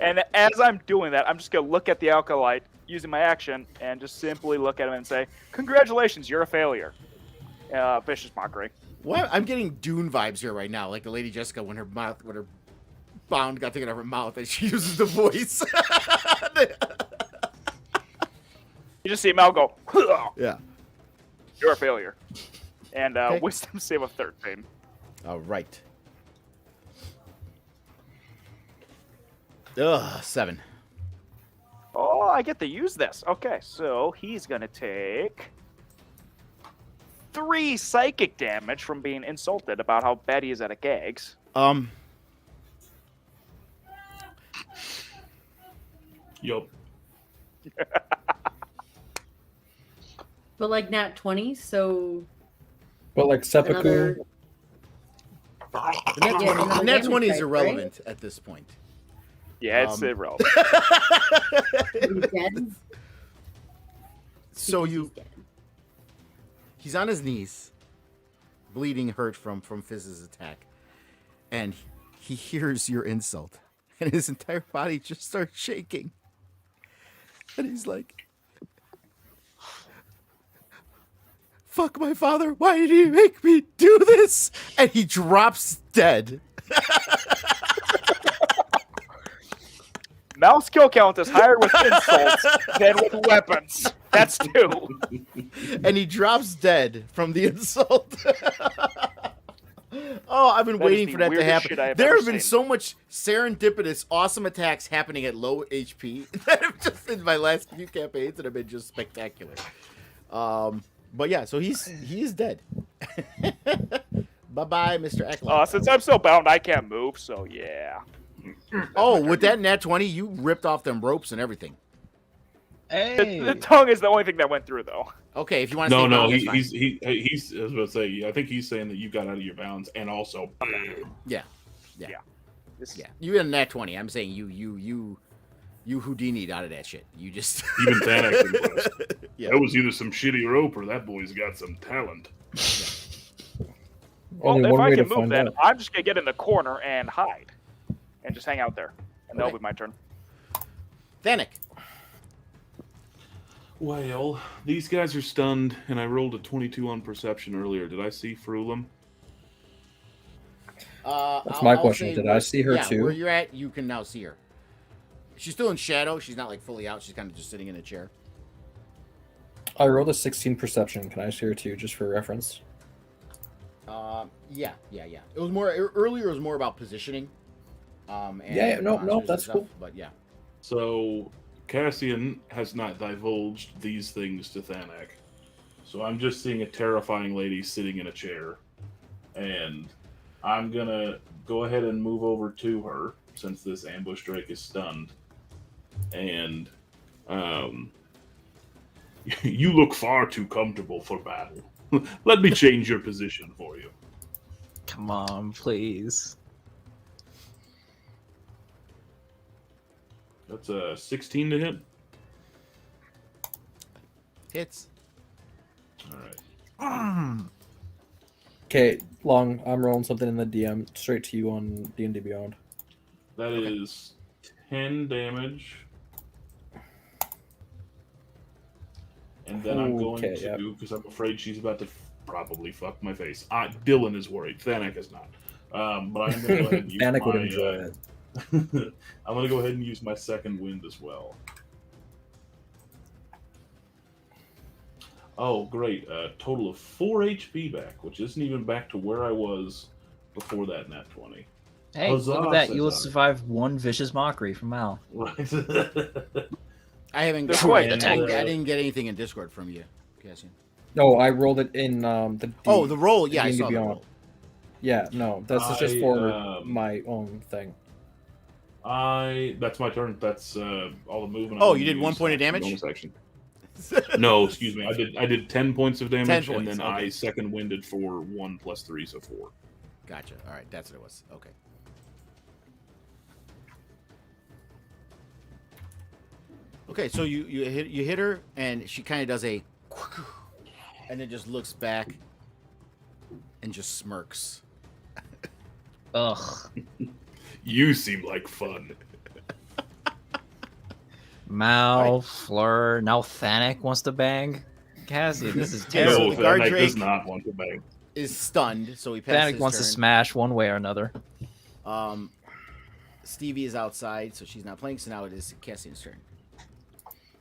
And as I'm doing that, I'm just gonna look at the Alkalite using my action and just simply look at him and say, "Congratulations, you're a failure." Vicious mockery. What? I'm getting Dune vibes here right now, like the Lady Jessica when her bound got taken out of her mouth and she uses the voice. You just see Mal go, Yeah. "You're a failure." And Okay. wisdom save of 13. All right. Ugh, 7. Oh, I get to use this. Okay, so he's going to take 3 psychic damage from being insulted about how bad he is at gags. Yup. But like nat 20, so But like seppuku. another. The net, Yeah, another net damage 20 is type, irrelevant at this point. Yeah, it's irrelevant. He's dead. So He's dead. he's on his knees, bleeding hurt from Fizz's attack, and he hears your insult, and his entire body just starts shaking. And he's like, fuck my father, why did he make me do this? And he drops dead. Mal's kill count is higher with insults than with weapons. That's 2. And he drops dead from the insult. Oh, I've been That is waiting the for that to weirdest happen. shit I have There ever have been seen. so much serendipitous, awesome attacks happening at low HP that have just in my last few campaigns that have been just spectacular. But yeah, so he is dead. Bye bye, Mr. Eklund. Since I'm so bound, I can't move, so yeah. Oh, with that nat 20, you ripped off them ropes and everything. Hey. The tongue is the only thing that went through, though. Okay, if you want to No, stay no, bound, that's fine. he's. I was about to say. I think he's saying that you got out of your bounds, and also. Yeah. This Yeah, you had a nat 20. I'm saying you Houdini'd out of that shit. You just Even Thanak impressed. Yeah. That was either some shitty rope or that boy's got some talent. Well, Only if one I way to can move, find then out. I'm just gonna get in the corner and hide, and just hang out there, and that'll Okay. be my turn. Thanik. Well, these guys are stunned, and I rolled a 22 on perception earlier. Did I see Frulum? That's my question. say Did I see her too? Where you're at, you can now see her. She's still in shadow. She's not like fully out. She's kind of just sitting in a chair. I rolled a 16 perception. Can I see her too, just for reference? Yeah. It was more earlier. It was more about positioning. And Yeah, no, monsters and that's stuff, cool. But yeah. So, Cassian has not divulged these things to Thanak. So I'm just seeing a terrifying lady sitting in a chair. And I'm gonna go ahead and move over to her, since this ambush drake is stunned. And, you look far too comfortable for battle. Let me change your position for you. Come on, please. That's a 16 to hit. Hits. All right. Okay, Long, I'm rolling something in the DM straight to you on D&D Beyond. That is 10 damage. And then I'm going Okay, to, yep. because I'm afraid she's about to probably fuck my face. Dylan is worried. Thanak is not. But I'm going to go ahead and use Thanak would my, enjoy it. I'm going to go ahead and use my second wind as well. Oh, great. Total of 4 HP back, which isn't even back to where I was before that nat 20. Hey, Huzzah, look at that. says You will I. survive one vicious mockery from Mal. Right. I haven't. They're I quite didn't get anything in Discord from you, Cassian. No, I rolled it in the. Oh, the roll. Yeah, I D&D saw the Beyond. roll. Yeah, no, this is just I, for my own thing. That's my turn. That's all the movement. Oh, I'm you gonna did 1 use. point of damage? Bonus action. No, excuse me. I did 10 points of damage, 10 and points, then okay. I second winded for 1 + 3, so 4. Gotcha. All right, that's what it was. Okay. Okay, so you hit her, and she kind of does a, and then just looks back, and just smirks. Ugh. You seem like fun. Mal, Fleur, now Thanak wants to bang. Cassie, this is Yeah, No, so terrible. the guard Thanak does drake- not want to bang. Is stunned, so he passes Thanak his wants to turn. smash one way or another. Stevie is outside, so she's not playing. So now it is Cassian's turn.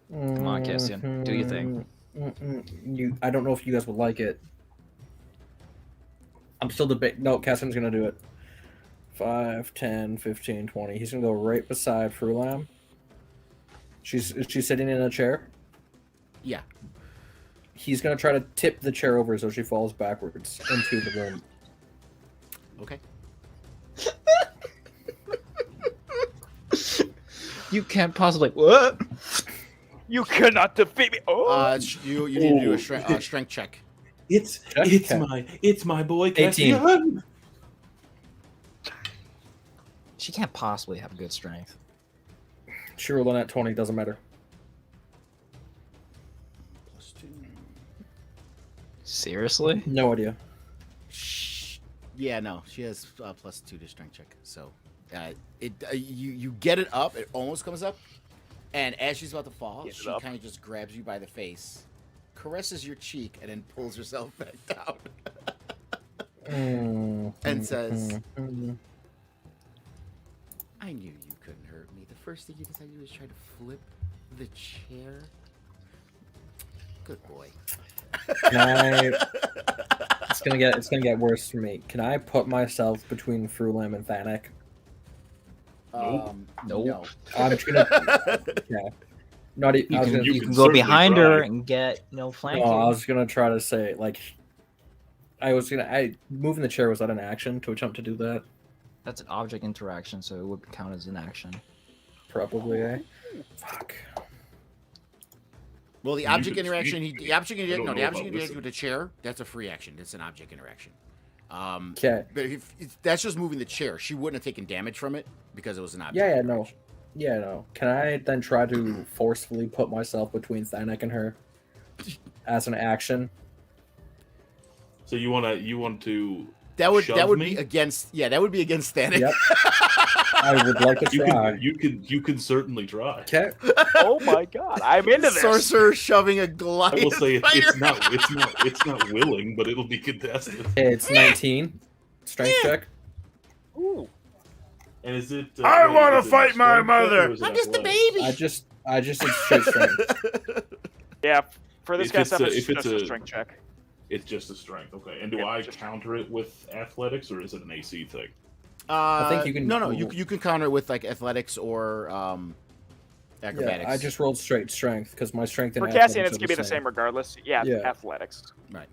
Come on, Cassian, do your thing. I don't know if you guys would like it. I'm still debating. No, Cassian's gonna do it. 5, 10, 15, 20. He's gonna go right beside Frulam. Is she sitting in a chair? Yeah. He's gonna try to tip the chair over so she falls backwards into the room. Okay. You can't possibly. What? You cannot defeat me. Oh, You need to do a strength check. It's my boy 18. Cassian. She can't possibly have good strength. She rolled on that 20. Doesn't matter. +2. Seriously? No idea. Yeah, no, she has +2 to strength check. So, you get it up. It almost comes up, and as she's about to fall, Get it she up. kind of just grabs you by the face, caresses your cheek, and then pulls herself back down, and says, "I knew you couldn't hurt me. The first thing you decided to do was try to flip the chair. Good boy." Can I? It's gonna get worse for me. Can I put myself between Frulam and Thanek? Nope. No. I'm just gonna. Yeah. Not. You can, you you can can go certainly behind try. her and get No, flanked. I was gonna try to say like. Moving the chair, was that an action to attempt to do that? That's an object interaction, so it would count as an action. Probably. Fuck. Well, the You object could- interaction, you- the object I don't interaction, know the object about interaction this. with the chair, that's a free action. That's an object interaction. Okay. But if that's just moving the chair. She wouldn't have taken damage from it because it was an object. Yeah, no. interaction. Yeah, no. Can I then try to forcefully put myself between Thanek and her as an action? So you want to? That would Shove be me? against. Yeah, that would be against Thanek. Yep. I would like to try. You can certainly try. Okay. oh my god, I'm into this. Sorcerer shoving a I Goliath. will say fighter. it's not willing, but it'll be contested. Okay, it's 19. Strength check. Ooh. And is it? I wait, wanna is it fight my strength check or mother. is it I'm just a athletics? baby. I just did straight strength. Yeah, for this If kind of it's stuff, a- it's if it's just a a- strength check. It's just a strength, okay. And do Yeah, I just- counter it with athletics, or is it an AC thing? I think you can- No, you can counter it with like athletics or acrobatics. Yeah, I just rolled straight strength because my strength and For Cassian, athletics it's are gonna be the same regardless. Yeah, Yeah. athletics. Right.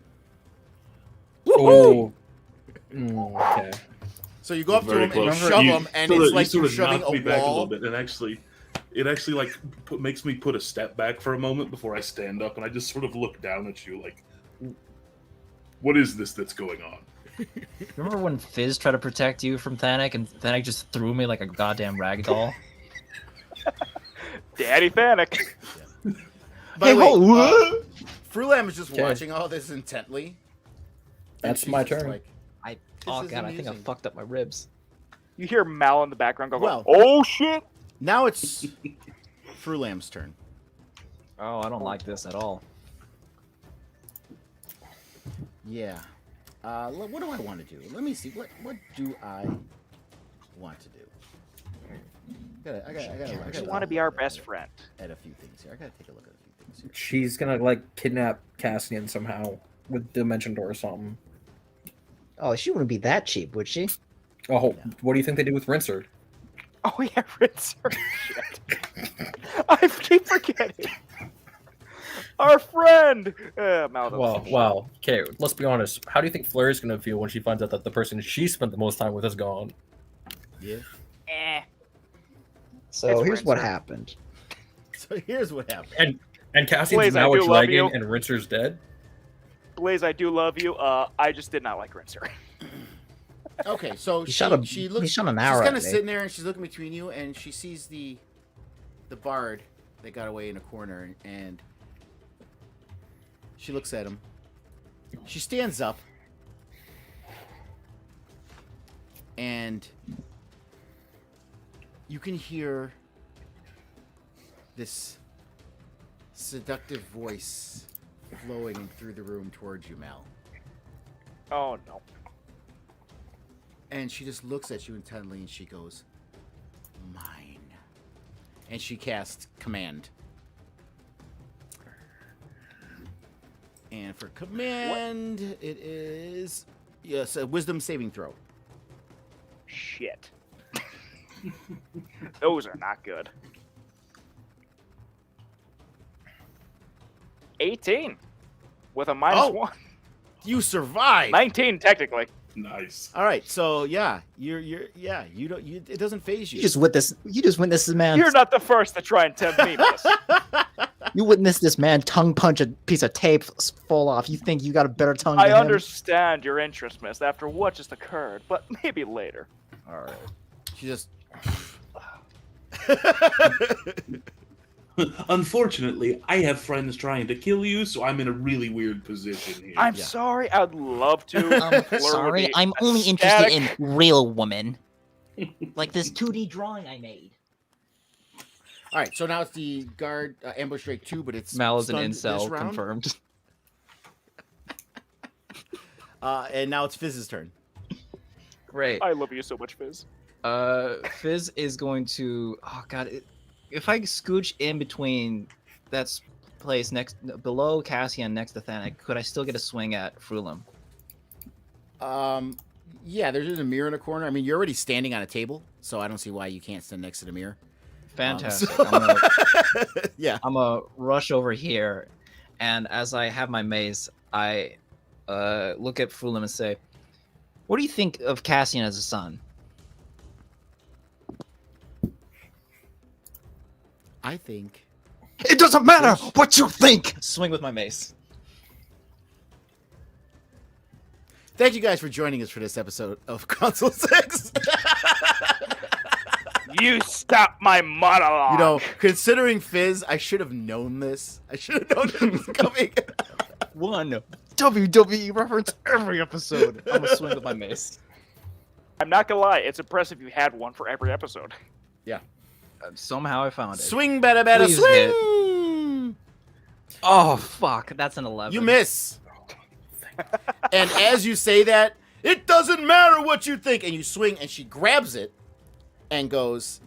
Oh. Okay. So you go up to Very him close. and you shove You him, and sorta- it's you like sorta you're shoving knocked me a back a little wall. bit, and it actually like makes me put a step back for a moment before I stand up, and I just sort of look down at you like, what is this that's going on? Remember when Fizz tried to protect you from Thanek, and Thanek just threw me like a goddamn ragdoll? Daddy Thanek. By the hold- way, Frulam is just Okay. watching all this intently. and That's she's my just turn. Like, Oh is god, I think I amusing. fucked up my ribs. You hear Mal in the background go, Well- "Oh shit!" now it's Frulam's turn. Oh, I don't like this at all. Yeah. What do I want to do? Let me see. What do I want to do? I I just gotta want to be our best friend. at a few things here. I gotta take a look at a few things here. She's gonna like kidnap Cassian somehow with Dimension Door or something. Oh, she wouldn't be that cheap, would she? Oh, what do you think they did with Rincer? Oh yeah, Rincer. Shit. I keep forgetting. Our friend. Mal doesn't Well, know shit. wow. Okay, let's be honest. How do you think Flair's gonna feel when she finds out that the person she spent the most time with is gone? Yeah. Eh. So It's here's what Rincer. happened. So here's what happened. And Cassian's Blaze, I now a do love dragon, you. and Rincer's dead. Blaze, I do love you. I just did not like Rincer. Okay, so He she shot a- she he looks. shot an She's arrow kind at of me. sitting there, and she's looking between you, and she sees the bard that got away in a corner, and she looks at him. She stands up, and you can hear this seductive voice flowing through the room towards you, Mal. Oh no. And she just looks at you intently, and she goes, "Mine." And she casts command. And for command, it is Yes, a wisdom saving throw. Shit. Those are not good. 18 with a -1. You survive. 19 technically. Nice. All right, so yeah, it doesn't phase you. You just witnessed this man. You're not the first to try and tempt me, miss. You witnessed this man tongue punch a piece of tape fall off. You think you got a better tongue I than him? understand your interest, miss, after what just occurred, but maybe later. All right. She just. Unfortunately, I have friends trying to kill you, so I'm in a really weird position here. I'm sorry. I'd love to. flirt with Sorry, the I'm only interested ecstatic- in real women. Like this 2D drawing I made. All right, so now it's the guard ambush rate 2, but it's Mal is an stunned this incel, round. confirmed. And now it's Fizz's turn. Great. I love you so much, Fizz. Fizz is going to. Oh god, if I scooch in between that place next below Cassian next to Thanek, could I still get a swing at Frulam? Yeah, there's a mirror in a corner. I mean, you're already standing on a table, so I don't see why you can't stand next to the mirror. Fantastic. Yeah. I'm gonna rush over here, and as I have my mace, I look at Frulam and say, "What do you think of Cassian as a son?" I think It doesn't matter what you think. Swing with my mace. Thank you guys for joining us for this episode of Console 6. You stop my monologue. You know, considering Fizz, I should have known this. I should have known this was coming. One WWE reference every episode. I'm gonna swing with my mace. I'm not gonna lie. It's impressive you had one for every episode. Yeah. Somehow I found it. Swing, better, Please hit. swing. Oh fuck, that's an 11. You miss. And as you say that, it doesn't matter what you think. And you swing, and she grabs it and goes,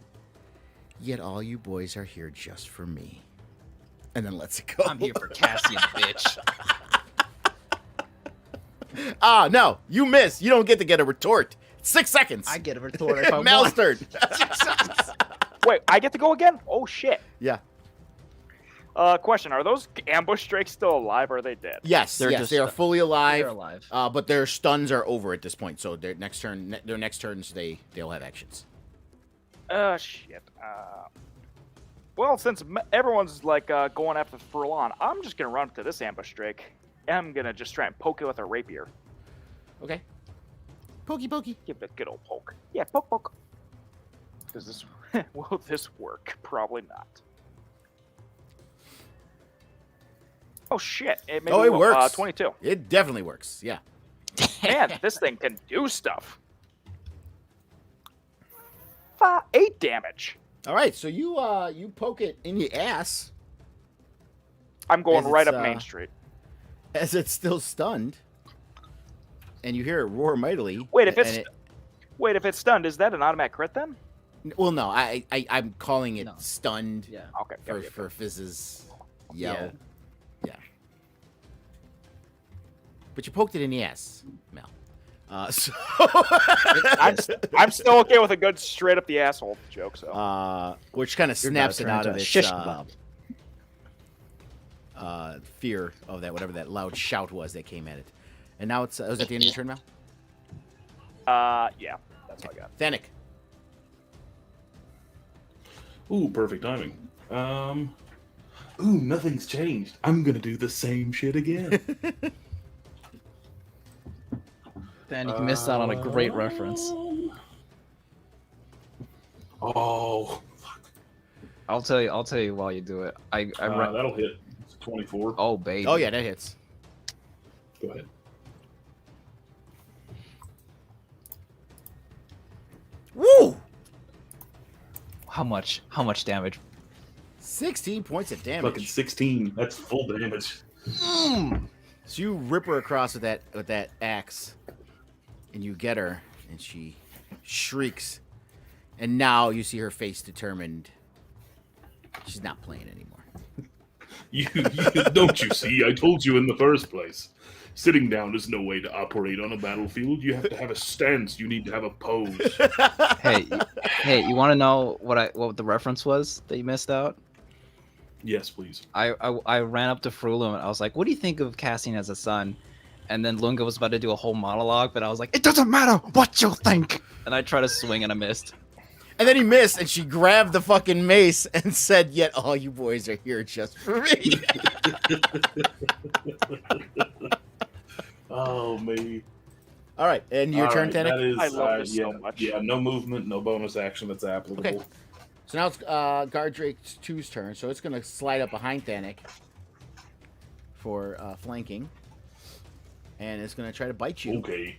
"Yet all you boys are here just for me." And then lets it go. I'm here for Cassian, bitch. No, you miss. You don't get to get a retort. 6 seconds. I get a retort if I Mal's want. turn. Wait, I get to go again? Oh shit. Yeah. Question: are those ambush drakes still alive, or are they dead? Yes, They're yes, just- they are fully alive. They're alive. But their stuns are over at this point, so their next turns, they'll have actions. Shit. Well, since everyone's like going after Faerun, I'm just gonna run up to this ambush drake. I'm gonna just try and poke it with a rapier. Okay. Pokey, pokey. Give it a good old poke. Yeah, poke, poke. Does this will this work? Probably not. Oh shit! It maybe It will. works. 22. It definitely works. Yeah. Man, this thing can do stuff. 8 damage. All right, so you poke it in the ass I'm going As right it's, up Main Street. as it's still stunned, and you hear it roar mightily. Wait, if and it's stunned, is that an automatic crit then? well, no, I'm calling it No. stunned Yeah. Okay. got it. for Fizz's yell. Yeah. Yeah. But you poked it in the ass, Mel. So I'm still okay with a good straight up the asshole joke. So which kind of You're snaps gonna it turn out into of a its shish kebab. fear of that, whatever that loud shout was that came at it. And now it's was that the end of your turn, Mel? yeah, that's all I got. Thanik. Ooh, perfect timing. Ooh, nothing's changed. I'm gonna do the same shit again. Dan, you missed out on a great reference. Oh, fuck. I'll tell you while you do it. That'll hit. It's 24. Oh baby. Oh yeah, that hits. Go ahead. Woo! How much damage? 16 points of Fucking damage. 16. That's full damage. So you rip her across with that axe, and you get her, and she shrieks. And now you see her face determined. She's not playing anymore. You don't you see? I told you in the first place. Sitting down is no way to operate on a battlefield. You have to have a stance. You need to have a pose. Hey, you want to know what the reference was that you missed out? Yes, please. I ran up to Frulum and I was like, "What do you think of Cassian as a son?" And then Lunga was about to do a whole monologue, but I was like, "It doesn't matter what you think." And I tried to swing and I missed. And then he missed, and she grabbed the fucking mace and said, "Yet all you boys are here just for me." Oh, me. All right, and your turn, That Tannic? is, I love this yeah, so much. Yeah, no movement, no bonus action that's applicable. Okay. So now it's Guard Drake 2's turn, so it's going to slide up behind Thanik for flanking. And it's going to try to bite you. Okay.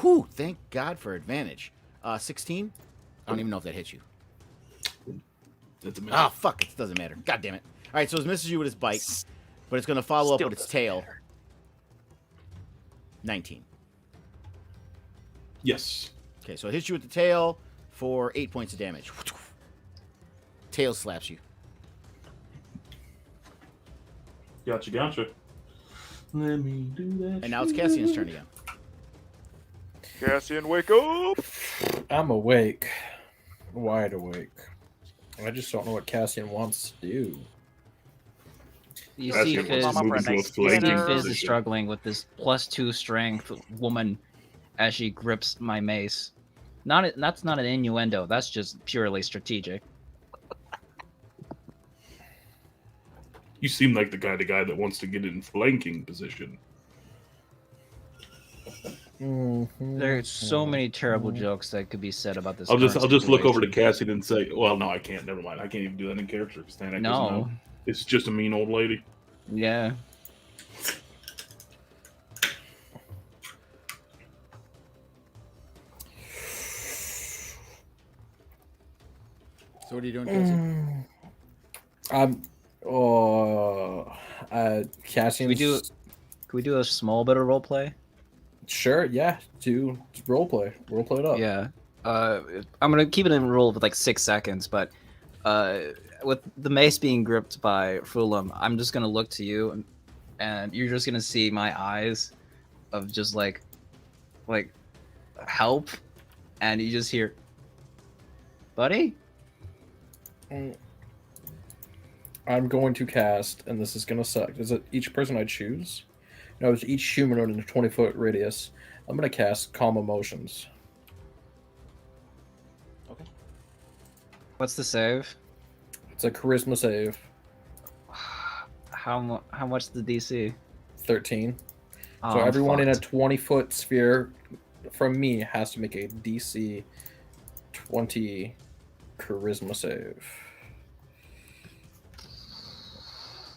Whew, thank God for advantage. 16? I don't even know if that hits you. That's a miss. Ah, fuck, it doesn't matter. God damn it. All right, so it misses you with his bite, but it's going to follow Still up with its doesn't tail. matter. 19. Yes. Okay, so it hits you with the tail for 8 points of damage. Tail slaps you. Gotcha. Let me do that. And now it's Cassian's turn again. Cassian, wake up! I'm awake. Wide awake. I just don't know what Cassian wants to do. You That's see your Fizz, mama for a moving to a nice flanking dinner. Fizz is position. struggling with this +2 strength woman as she grips my mace. That's not an innuendo. That's just purely strategic. You seem like the guy that wants to get in flanking position. There's so many terrible jokes that could be said about this. I'll just current look over to situation. Cassian and say, well, no, I can't. Never mind. I can't even do that in character. Because Tanak doesn't No. know. It's just a mean old lady. Yeah. So what are you doing, Cassian? Cassian. Can we do a small bit of role play? Sure, yeah. Do roleplay. Roleplay it up. Yeah. I'm gonna keep it in rule with like 6 seconds, but with the mace being gripped by Fulham, I'm just gonna look to you, and you're just gonna see my eyes of just like help, and you just hear, buddy. I'm going to cast, and this is going to suck. Is it each person I choose? No, it's each humanoid in a 20-foot radius. I'm going to cast Calm Emotions. Okay. What's the save? It's a charisma save. How much the DC? 13. Oh, So I'm everyone in a fucked. 20-foot sphere from me has to make a DC 20 charisma save.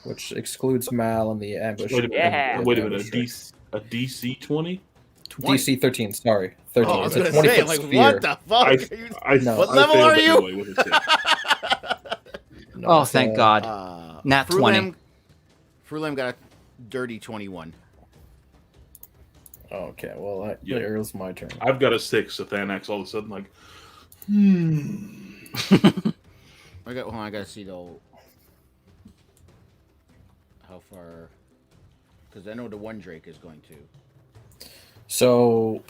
Which excludes Mal and the ambush. Wait a minute. Yeah. Wait a minute. Ambush. A DC 20? DC 13, sorry. 13. Oh, I was It's a going to say, 20-foot I'm like, sphere. what the fuck? I- Are you- No. What I level failed are you? anyway with a 10. No, Oh, it's, thank God. Nat 20. Frulam got a dirty 21. Okay, well, Yeah. it was my turn. I've got a 6, so Thanax all of a sudden like, Hold on, I gotta see though how far, because I know the one Drake is going to. So,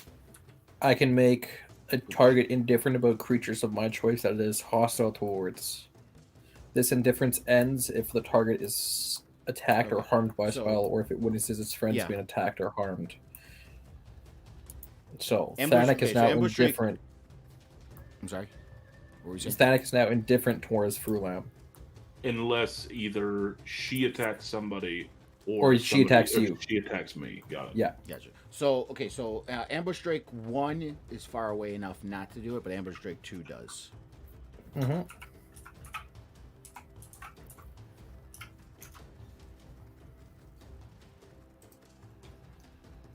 I can make a target indifferent about creatures of my choice that it is hostile towards. This indifference ends if the target is attacked or Okay, harmed by a so- spell, or if it witnesses its friends Yeah. being attacked or harmed. So, Ambush- Thanak okay, is so now ambush Drake- indifferent. I'm sorry. What were you saying? Thanak is now indifferent towards Frulam. unless either she attacks somebody Or she somebody- attacks or you. She attacks me. Got it. Yeah. Gotcha. So okay, so Ambush Drake 1 is far away enough not to do it, but Ambush Drake 2 does. Mm-hmm.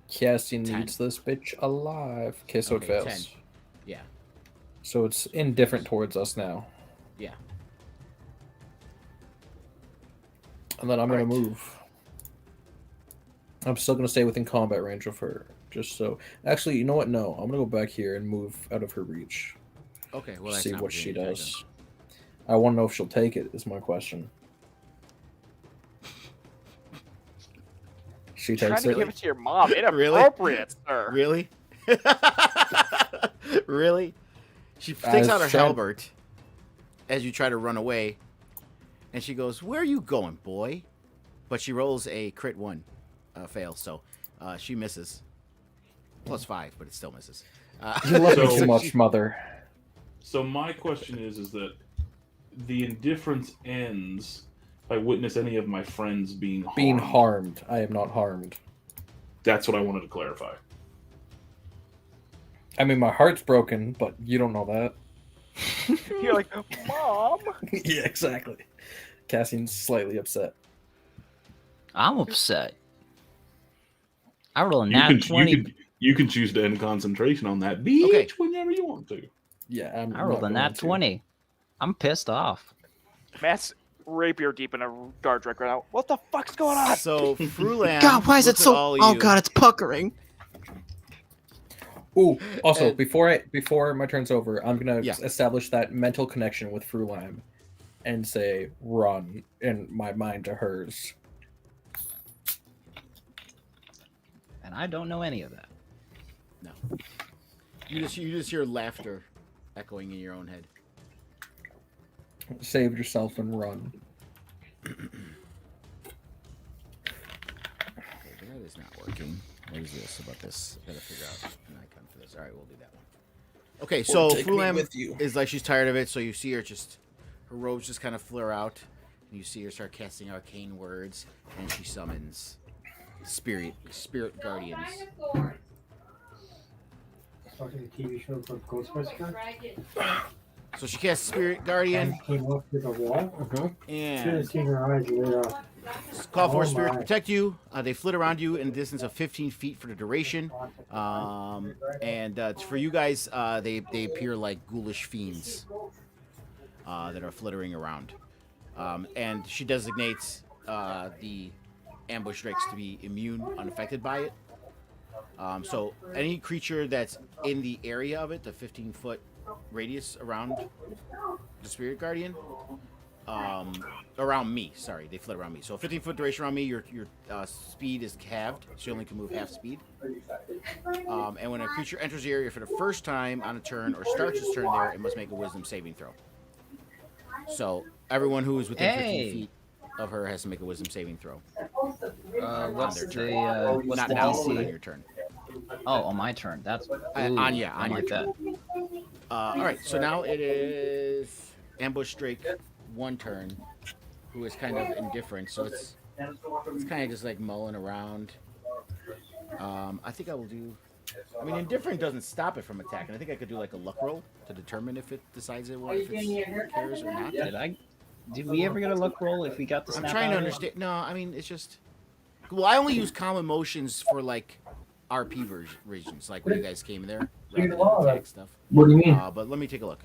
Cassian 10. needs this bitch alive. Okay, so Okay, it fails. 10. Yeah. So it's indifferent towards us now. Yeah. And then I'm going Alright. to move. I'm still going to stay within combat range of her. Just so. Actually, you know what? No, I'm gonna go back here and move out of her reach. Okay, well, that's See an what she opportunity attack does. I want to know if she'll take it. Is my question. She Trying takes to it. give it to your mom. Really? Inappropriate, then. sir. Really? Really? She takes out her Shad- halberd as you try to run away, and she goes, "Where are you going, boy?" But she rolls a crit 1, fail, so she misses. +5, but it still misses. You love me So- too much, mother. So my question is that the indifference ends if I witness any of my friends being harmed. Being harmed. I am not harmed. That's what I wanted to clarify. I mean, my heart's broken, but you don't know that. You're like, Mom. Yeah, exactly. Cassian's slightly upset. I'm upset. I roll a You nat can, 20. you can choose to end concentration on that beach Okay. whenever you want to. Yeah, I'm I rolled a not nat going to. 20. I'm pissed off. Matt's rapier deep in a guard drink right now. What the fuck's going on? So Frulan, God, why is it looks at so? all Oh you. God, it's puckering. Ooh, also, And- before my turn's over, I'm gonna Yeah. establish that mental connection with Frulan and say run in my mind to hers. And I don't know any of that. No. You just hear laughter echoing in your own head. Save yourself and run. Okay, that is not working. What is this about this? I gotta figure out an icon for this. All right, we'll do that one. Okay, so take me Frulan with you. is like she's tired of it, so you see her just her robes just kind of flare out, and you see her start casting arcane words, and she summons spirit guardians. Watching a TV show called Ghostbusters. So she casts spirit guardian And came up to the wall. Should and have seen her eyes lit up. call for Oh spirit to my. protect you. They flit around you in a distance of 15 feet for the duration. And for you guys, they appear like ghoulish fiends that are flittering around. And she designates the ambush drakes to be immune, unaffected by it. So any creature that's in the area of it, the 15-foot radius around the spirit guardian, around me. Sorry, they flit around me. So 15-foot duration around me. Your speed is halved, so you only can move half speed. And when a creature enters the area for the first time on a turn or starts its turn there, it must make a Wisdom saving throw. So everyone who is within 15 feet of her has to make a Wisdom saving throw. What's their the turn. what's Not the now, DC? but on your turn. Oh, on my turn. That's On I your like turn. that. All right, so now it is Ambush Drake one turn, who is kind of indifferent. So it's kind of just like mulling around. I think I will do. I mean, indifferent doesn't stop it from attacking. I think I could do like a luck roll to determine if it decides if it cares or not. Did we ever get a luck roll if we got the I'm snap trying to out of it? understand. No, I mean it's just. Well, I only use calm emotions for like RP regions, like when you guys came there, rather than attack stuff. What do you mean? But let me take a look.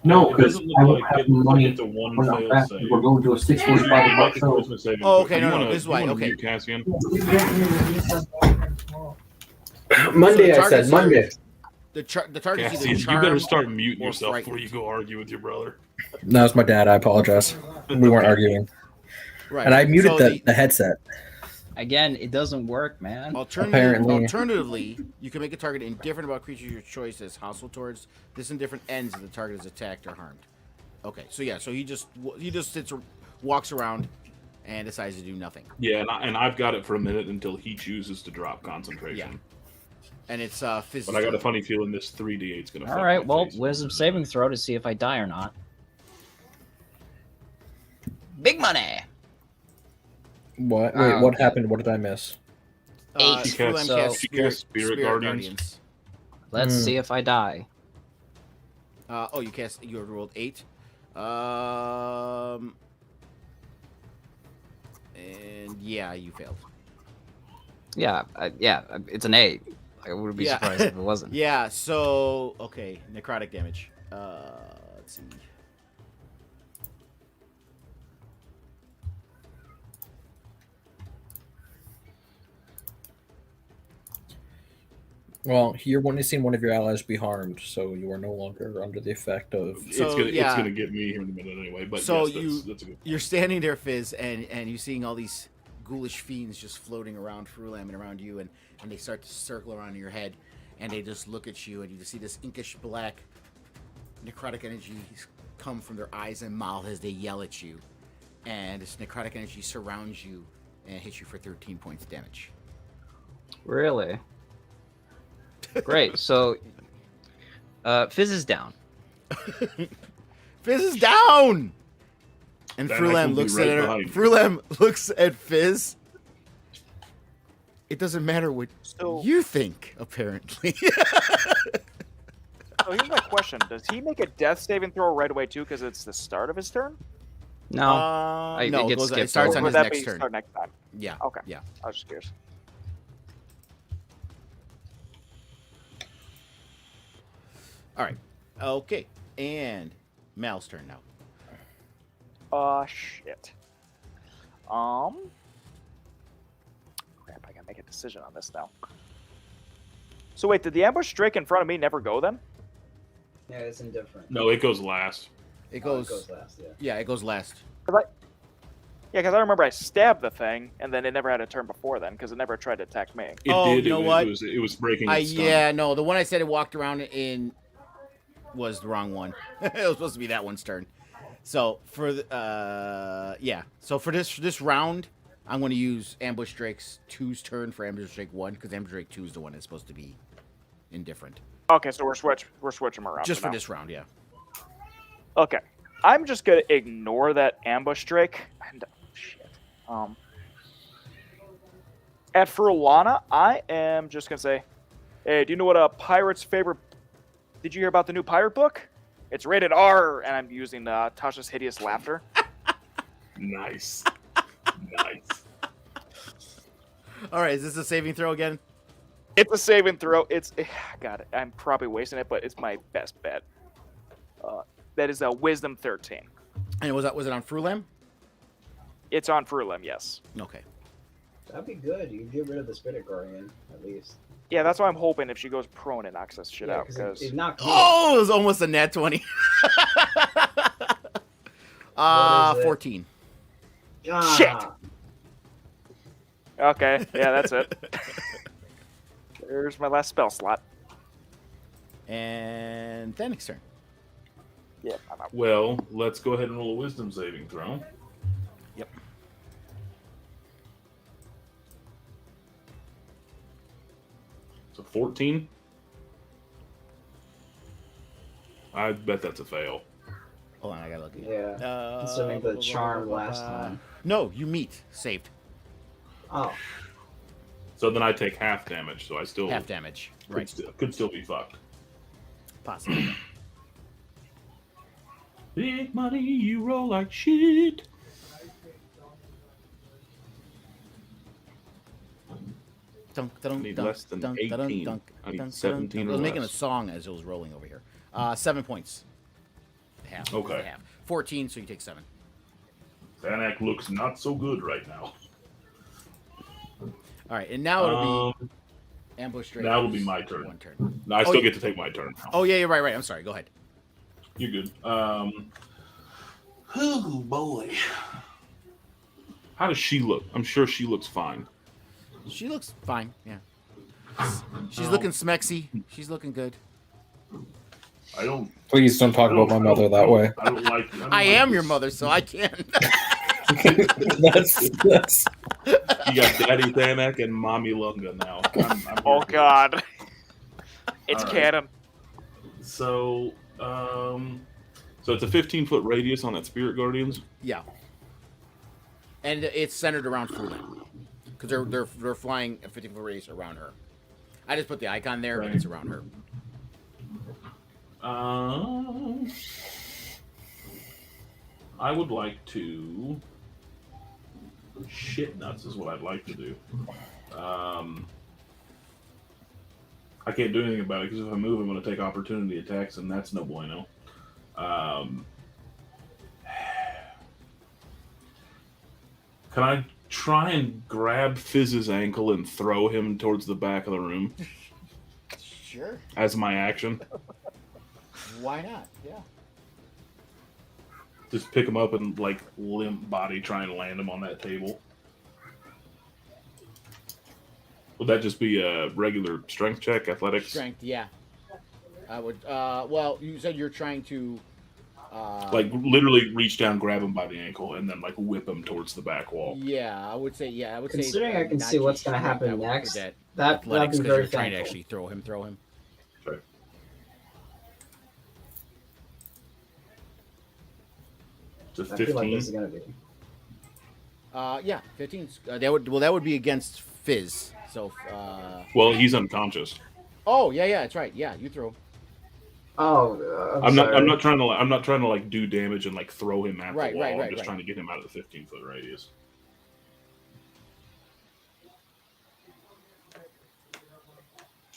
No, It because doesn't I look won't like have it. money It's a one when I'm fail back. save. We're going to a 6:45 buck show. Christmas saving Oh, throw. okay, You no, no, wanna- this is why, you wanna okay. mute Cassian? Monday, So the I said targets are- Monday. The target's Cassian, either you better charmed start muting or yourself before frightened. you go argue with your brother. No, it's my dad. I apologize. We weren't arguing. Right. And I muted So the headset. Again, it doesn't work, man. Apparently. Alternatively, you can make a target indifferent about creatures your choice as hostile towards. This indifferent ends if the target is attacked or harmed. Okay, so yeah, so he just sits, walks around, and decides to do nothing. Yeah, and I've got it for a minute until he chooses to drop concentration. And it's But physical. I got a funny feeling this 3d8 is going to. All right, well, wisdom saving throw to see if I die or not. Big money. What? Wait, what happened? What did I miss? Eight. She cast- So- she cast Spirit Guardians. Let's Hmm. see if I die. You rolled 8. And yeah, you failed. Yeah, it's an 8. I would be Yeah. surprised if it wasn't. Yeah, so okay, necrotic damage. Let's see. Well, you're witnessing one of your allies be harmed, so you are no longer under the effect of. So, it's yeah. gonna get me here in a minute anyway. But So yes, that's a good. you're standing there, Fizz, and you're seeing all these ghoulish fiends just floating around Frulam and around you, and they start to circle around your head, and they just look at you, and you just see this inkish black necrotic energy come from their eyes and mouth as they yell at you, and this necrotic energy surrounds you and hits you for 13 points of damage. Really? Great. So, Fizz is down. Fizz is down. And That Frulam will be looks right at her. behind you. Frulam looks at Fizz. It doesn't matter what So- you think, apparently. So here's my question: does he make a death saving throw right away too? Because it's the start of his turn. No. It no, gets it skipped starts over. on Would his that next be turn. start next time? Yeah. Okay. Yeah. I was just curious. All right. Okay. And Mal's turn now. Shit. Crap, I gotta make a decision on this now. So wait, did the ambush drake in front of me never go then? Yeah, it's indifferent. No, it goes last. It Oh, goes. last, yeah. Yeah, it goes last. Yeah, because I remember I stabbed the thing, and then it never had a turn before then, because it never tried to attack me. It Oh, did. you know it, what? It was breaking. Its stun. Yeah, no, the one I said it walked around in was the wrong one. It was supposed to be that one's turn. So for the, yeah. So for this round, I'm going to use Ambush Drake's 2's turn for Ambush Drake 1, because Ambush Drake 2 is the one that's supposed to be indifferent. Okay, so we're switching them around. Just for now. this round, yeah. Okay, I'm just gonna ignore that ambush drake. And shit. At Furlana, I am just gonna say, hey, do you know what a pirate's favorite? Did you hear about the new pirate book? It's rated R, and I'm using Tasha's hideous laughter. Nice. Nice. All right, is this a saving throw again? It's a saving throw. It's God, I'm probably wasting it, but it's my best bet. That is a Wisdom 13. And was it on Frulam? It's on Frulam, yes. Okay. That'd be good. You get rid of the Spirit Guardian, at least. Yeah, that's why I'm hoping if she goes prone, it knocks this shit Yeah, out. Because it knocked me Oh, it was almost a nat 20. What is it? 14. Ah, Shit. Okay, yeah, that's it. There's my last spell slot. And Thanic's turn. Yeah, I'm out. Well, let's go ahead and roll a wisdom saving throw. Yep. So 14. I bet that's a fail. Hold on, I gotta look at Yeah. Considering the charm last time. No, you meet. Saved. Oh. So then I take half damage, so I still Half damage. could, Right. could still be fucked. Possibly. Big money, you roll like shit. Dunk, I dunk, need dunk, less than dunk, 18. dunk, I need dunk, 17 dunk. or I was making a less. song as it was rolling over here. 7 points. Half. Okay. Half. 14, so you take 7. Vanak looks not so good right now. All right, and now it'll be ambush Drake. Now it'll be my turn. One turn. No, I Oh, still yeah. get to take my turn now. Oh yeah, you're right. I'm sorry. Go ahead. You're good. Oh boy. How does she look? I'm sure she looks fine. She looks fine. Yeah. She's Oh. looking smexy. She's looking good. I don't. Please don't talk about my mother that way. I don't like. I am your mother, so I can. that's. You got Daddy Thanak and Mommy Lunga now. I'm Oh here for God, it's All right. canon. this. So it's a 15-foot radius on that Spirit Guardians. Yeah. And it's centered around Frulam. Because they're flying a 50-foot radius around her. I just put the icon there, but it's around her. I would like to. Shit nuts is what I'd like to do. I can't do anything about it because if I move, I'm going to take opportunity attacks, and that's no bueno. Can I try and grab Fizz's ankle and throw him towards the back of the room? Sure. as my action. Why not? Yeah. Just pick him up and like limp body, try and land him on that table. Would that just be a regular strength check, athletics? Strength, yeah. I would. Well, you said you're trying to. Like literally reach down, grab him by the ankle, and then like whip him towards the back wall. Yeah, I would say. Yeah, I would Considering say. I can see what's going to happen next, that'd be Athletics, because very you're trying to thankful. actually throw him. Okay. Just I feel like 15. this is going to be. Yeah, 15. That would be against Fizz. So. Well, he's unconscious. Oh yeah, that's right. Yeah, you throw. Oh, I'm not trying to like do damage and like throw him at the wall. I'm just trying to get him out of the 15-foot radius.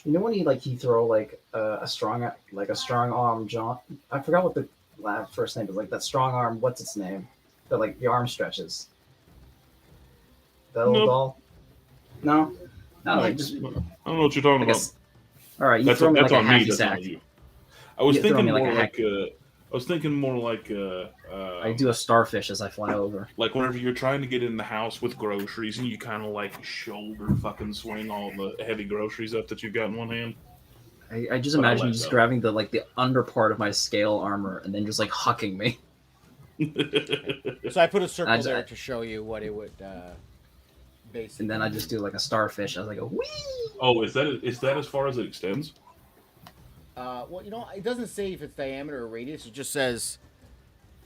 You know when he throw like a strong arm jump? I forgot what the first name is. Like that strong arm. What's its name? That like the arm stretches. That little doll. No. Like just. I don't know what you're talking about. All right, you throw me like a hacky That's sack. on you. I was thinking more like I do a starfish as I fly over. Like whenever you're trying to get in the house with groceries and you kind of like shoulder fucking swing all the heavy groceries up that you've got in one hand. I just imagine you just grabbing the under part of my scale armor and then just like hucking me. So I put a circle there to show you what it would basically. And then I just do like a starfish as I go whee. Oh, is that as far as it extends? Well, it doesn't say if it's diameter or radius. It just says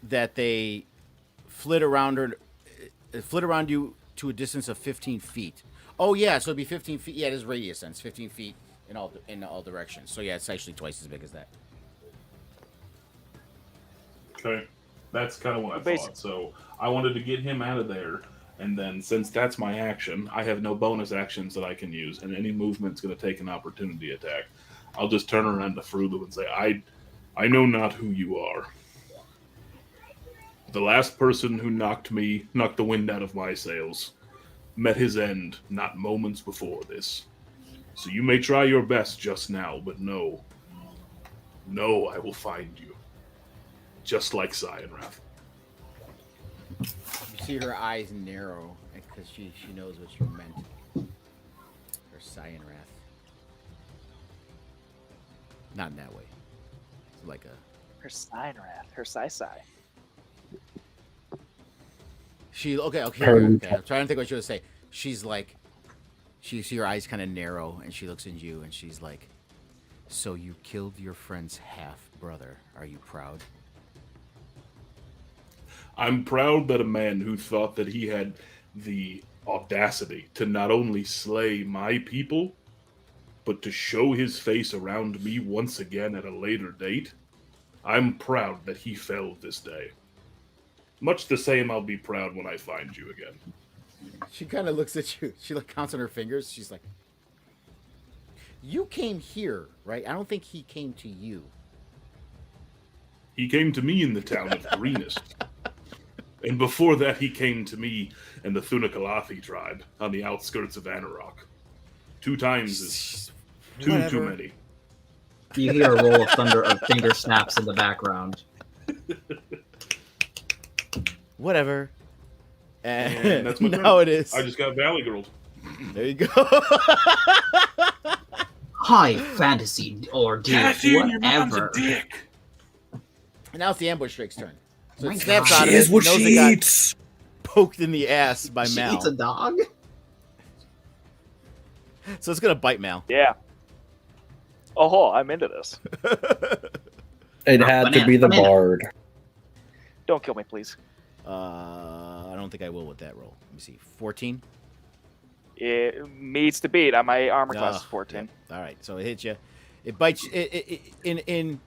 that they flit around you to a distance of 15 feet. Oh yeah, so it'd be 15 feet. Yeah, it is radius then. It's 15 feet in all directions. So yeah, it's actually twice as big as that. Okay, that's kind of what I thought. So I wanted to get him out of there, and then since that's my action, I have no bonus actions that I can use, and any movement's going to take an opportunity attack. I'll just turn around to Frulu and say, I know not who you are. The last person who knocked the wind out of my sails, met his end not moments before this. So you may try your best just now, but no, I will find you. Just like Cyanrath. You see her eyes narrow because she knows what you meant. Her Cyanrath. Not in that way. It's like a... Her Cyanrath. Her Sai. Okay. I'm trying to think what she would say. She's like... You see her eyes kind of narrow, and she looks at you, and she's like, so you killed your friend's half-brother. Are you proud? I'm proud that a man who thought that he had the audacity to not only slay my people, but to show his face around me once again at a later date, I'm proud that he fell this day. Much the same I'll be proud when I find you again. She kind of looks at you. She like counts on her fingers. She's like, you came here, right? I don't think he came to you. He came to me in the town of Greenest. And before that, he came to me and the Thunakalathi tribe on the outskirts of Anarok. 2 times is too many. You hear a roll of thunder of finger snaps in the background. Whatever. And that's my now it is. I just got Valley Girled. There you go. High fantasy or whatever. And now it's the ambush Drake's turn. So My it snaps God. out of She it. is what knows she it got eats. poked in the ass by She Mal. eats a dog? So it's gonna bite Mal. Yeah. Oh, I'm into this. It had to be the bard. Don't kill me, please. I don't think I will with that roll. Let me see. 14. It meets the beat. My armor class is 14. All right, so it hits you. It bites in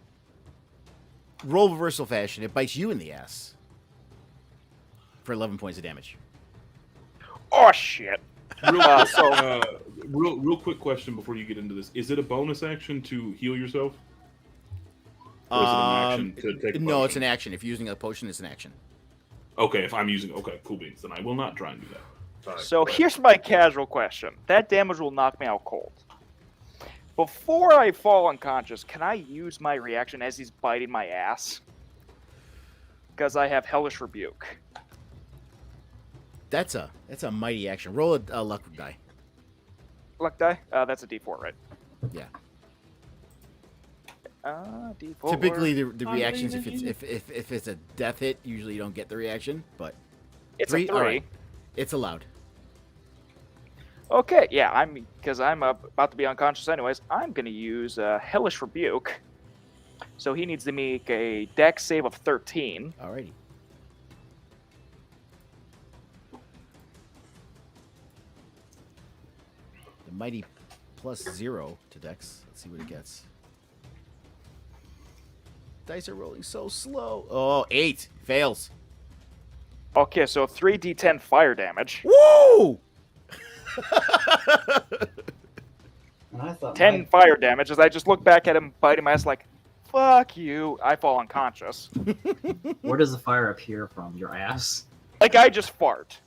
roll reversal fashion. It bites you in the ass for 11 points of damage. Oh shit! Real quick question before you get into this: is it a bonus action to heal yourself? Or is it an action to take a no, potion? it's an action. If you're using a potion, it's an action. Okay, if I'm using cool beans, then I will not try and do that. Sorry. So here's my casual question: that damage will knock me out cold, Before I fall unconscious, can I use my reaction as he's biting my ass? Because I have Hellish Rebuke. That's a mighty action. Roll a luck die. Luck die? That's a D4, right? Yeah. D4. Typically, the reactions if it's a death hit, usually you don't get the reaction, but It's a 3. All right. It's allowed. Okay, yeah, because I'm about to be unconscious anyways. I'm gonna use Hellish Rebuke. So he needs to make a Dex save of 13. Alrighty. The mighty +0 to Dex. Let's see what it gets. Dice are rolling so slow. Oh, 8 fails. Okay, so 3d10 fire damage. Woo! And I thought 10 fire damage as I just look back at him biting my ass like, fuck you. I fall unconscious. Where does the fire appear from? Your ass? Like I just fart.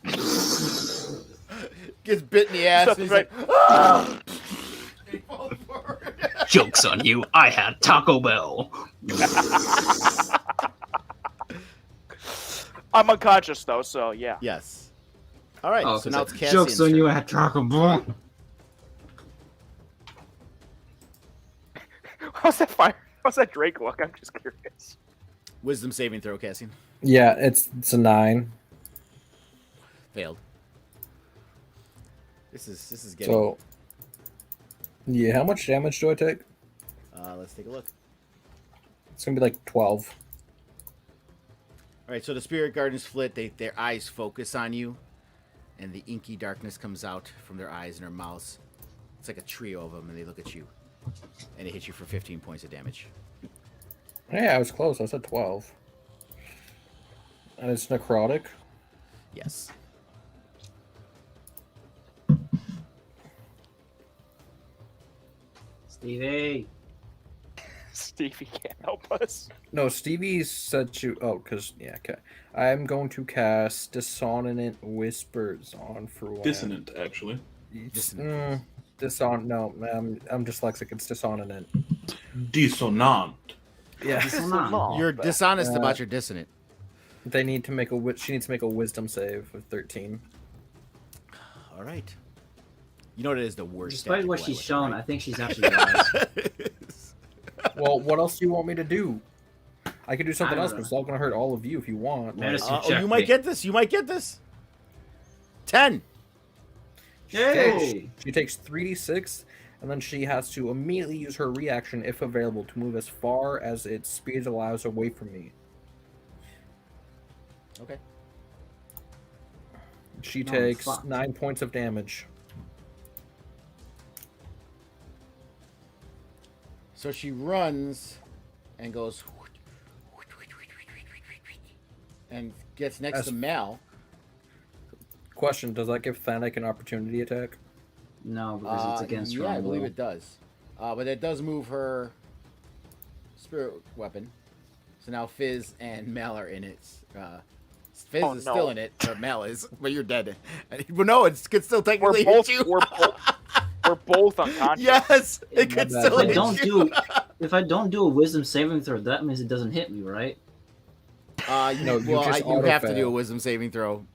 Gets bit in the ass. That's And he's right. like, ah! He falls forward. Joke's on you. I had Taco Bell. I'm unconscious though, so yeah. Yes. All right. Oh, so now it's Cassian's Joke's on turn. you. I had Taco Bell. How's that fire? How's that Drake look? I'm just curious. Wisdom saving throw, Cassian. Yeah, it's a 9. Failed. This is getting. So, yeah, how much damage do I take? Let's take a look. It's gonna be like 12. All right, so the spirit gardens flit. Their eyes focus on you, and the inky darkness comes out from their eyes and their mouths. It's like a trio of them, and they look at you, and it hits you for 15 points of damage. Yeah, I was close. I said 12. And it's necrotic. Yes. Stevie. Stevie can't help us. No, Stevie said to. Oh, because yeah, okay. I'm going to cast Dissonant Whispers on Faerun. Dissonant, actually. Dissonant. No, I'm dyslexic. It's dissonant. Dissonant. Yeah, You're dishonest about your dissonant. they need to make a. She needs to make a Wisdom save of 13. All right. You know what it is the worst. Despite stat what to she's play shown, with, I think she's actually wise. Well, what else do you want me to do? I could do something I else, don't but it's all gonna hurt all of you if you want. Medicine right? check You might me. get this. You might get this. 10. Yay! She takes 3d6, and then she has to immediately use her reaction, if available, to move as far as its speed allows away from me. Okay. She No, takes fuck. 9 points of damage. So she runs and goes and gets next to Mal. Question, does that give Thanik an opportunity attack? No, because it's against Yeah, I strong believe will. it does. But it does move her spirit weapon. So now Fizz and Mal are in it. Fizz is no. still in it, or Mal is, but you're dead. Well, no, it could still We're technically both hit you. we're both unconscious. Yes, it could bad. still If I hit don't you. if I don't do a wisdom saving throw, that means it doesn't hit me, right? No, you Well, just you have to do auto-fail. a wisdom saving throw,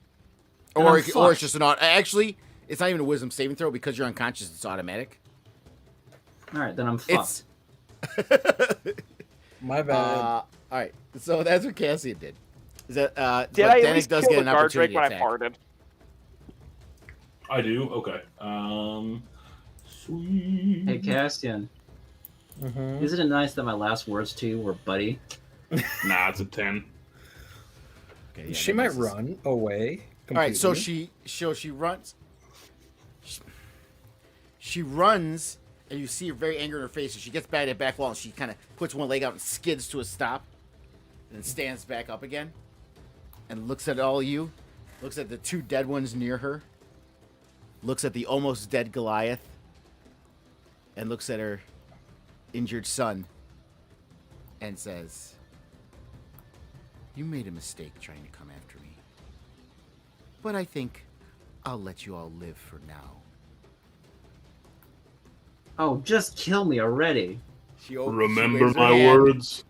Then or I'm it's fucked. just an auto. Actually, it's not even a wisdom saving throw because you're unconscious. It's automatic. All right, then I'm fucked. It's My bad. all right. So that's what Cassian did. Is that Did but I at Danik least does kill get the an guard Drake opportunity when I attack. farted? I do? Okay. Sweet. Hey, Castian, Mhm. isn't it nice that my last words to you were buddy? Nah, it's a 10. Okay, yeah, She that might misses. run away. All right, so completely. she runs. She runs, and you see her very angry in her face. And she gets back to the back wall, and she kind of puts one leg out and skids to a stop, and then stands back up again, and looks at all you, looks at the two dead ones near her, looks at the almost dead Goliath, and looks at her injured son, and says, "You made a mistake trying to come after me. But I think I'll let you all live for now." Oh, just kill me already. She Remember waves her my hand. words.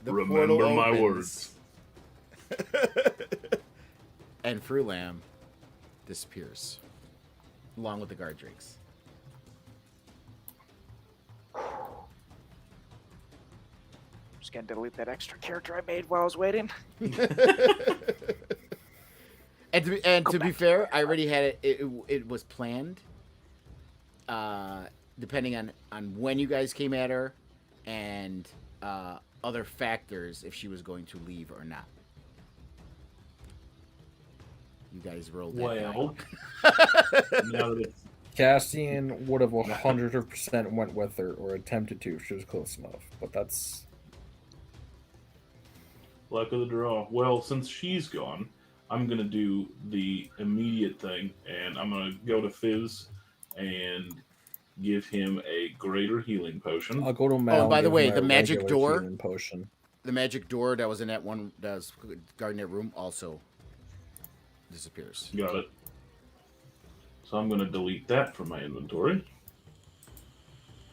The Remember portal my opens. words. And Frulam disappears, along with the guard drakes. Just gonna delete that extra character I made while I was waiting. And to be fair, I already had it. It was planned. Depending on when you guys came at her, and other factors, if she was going to leave or not. You guys rolled that. Well, now that it's Cassian would have 100% went with her or attempted to if she was close enough. But that's luck of the draw. Well, since she's gone, I'm gonna do the immediate thing, and I'm gonna go to Fizz and give him a greater healing potion. I'll go to Mal. Oh, by the give way, him the a magic regular door. healing potion. The magic door that was in that one that was guarding that room also disappears. Got it. So I'm gonna delete that from my inventory.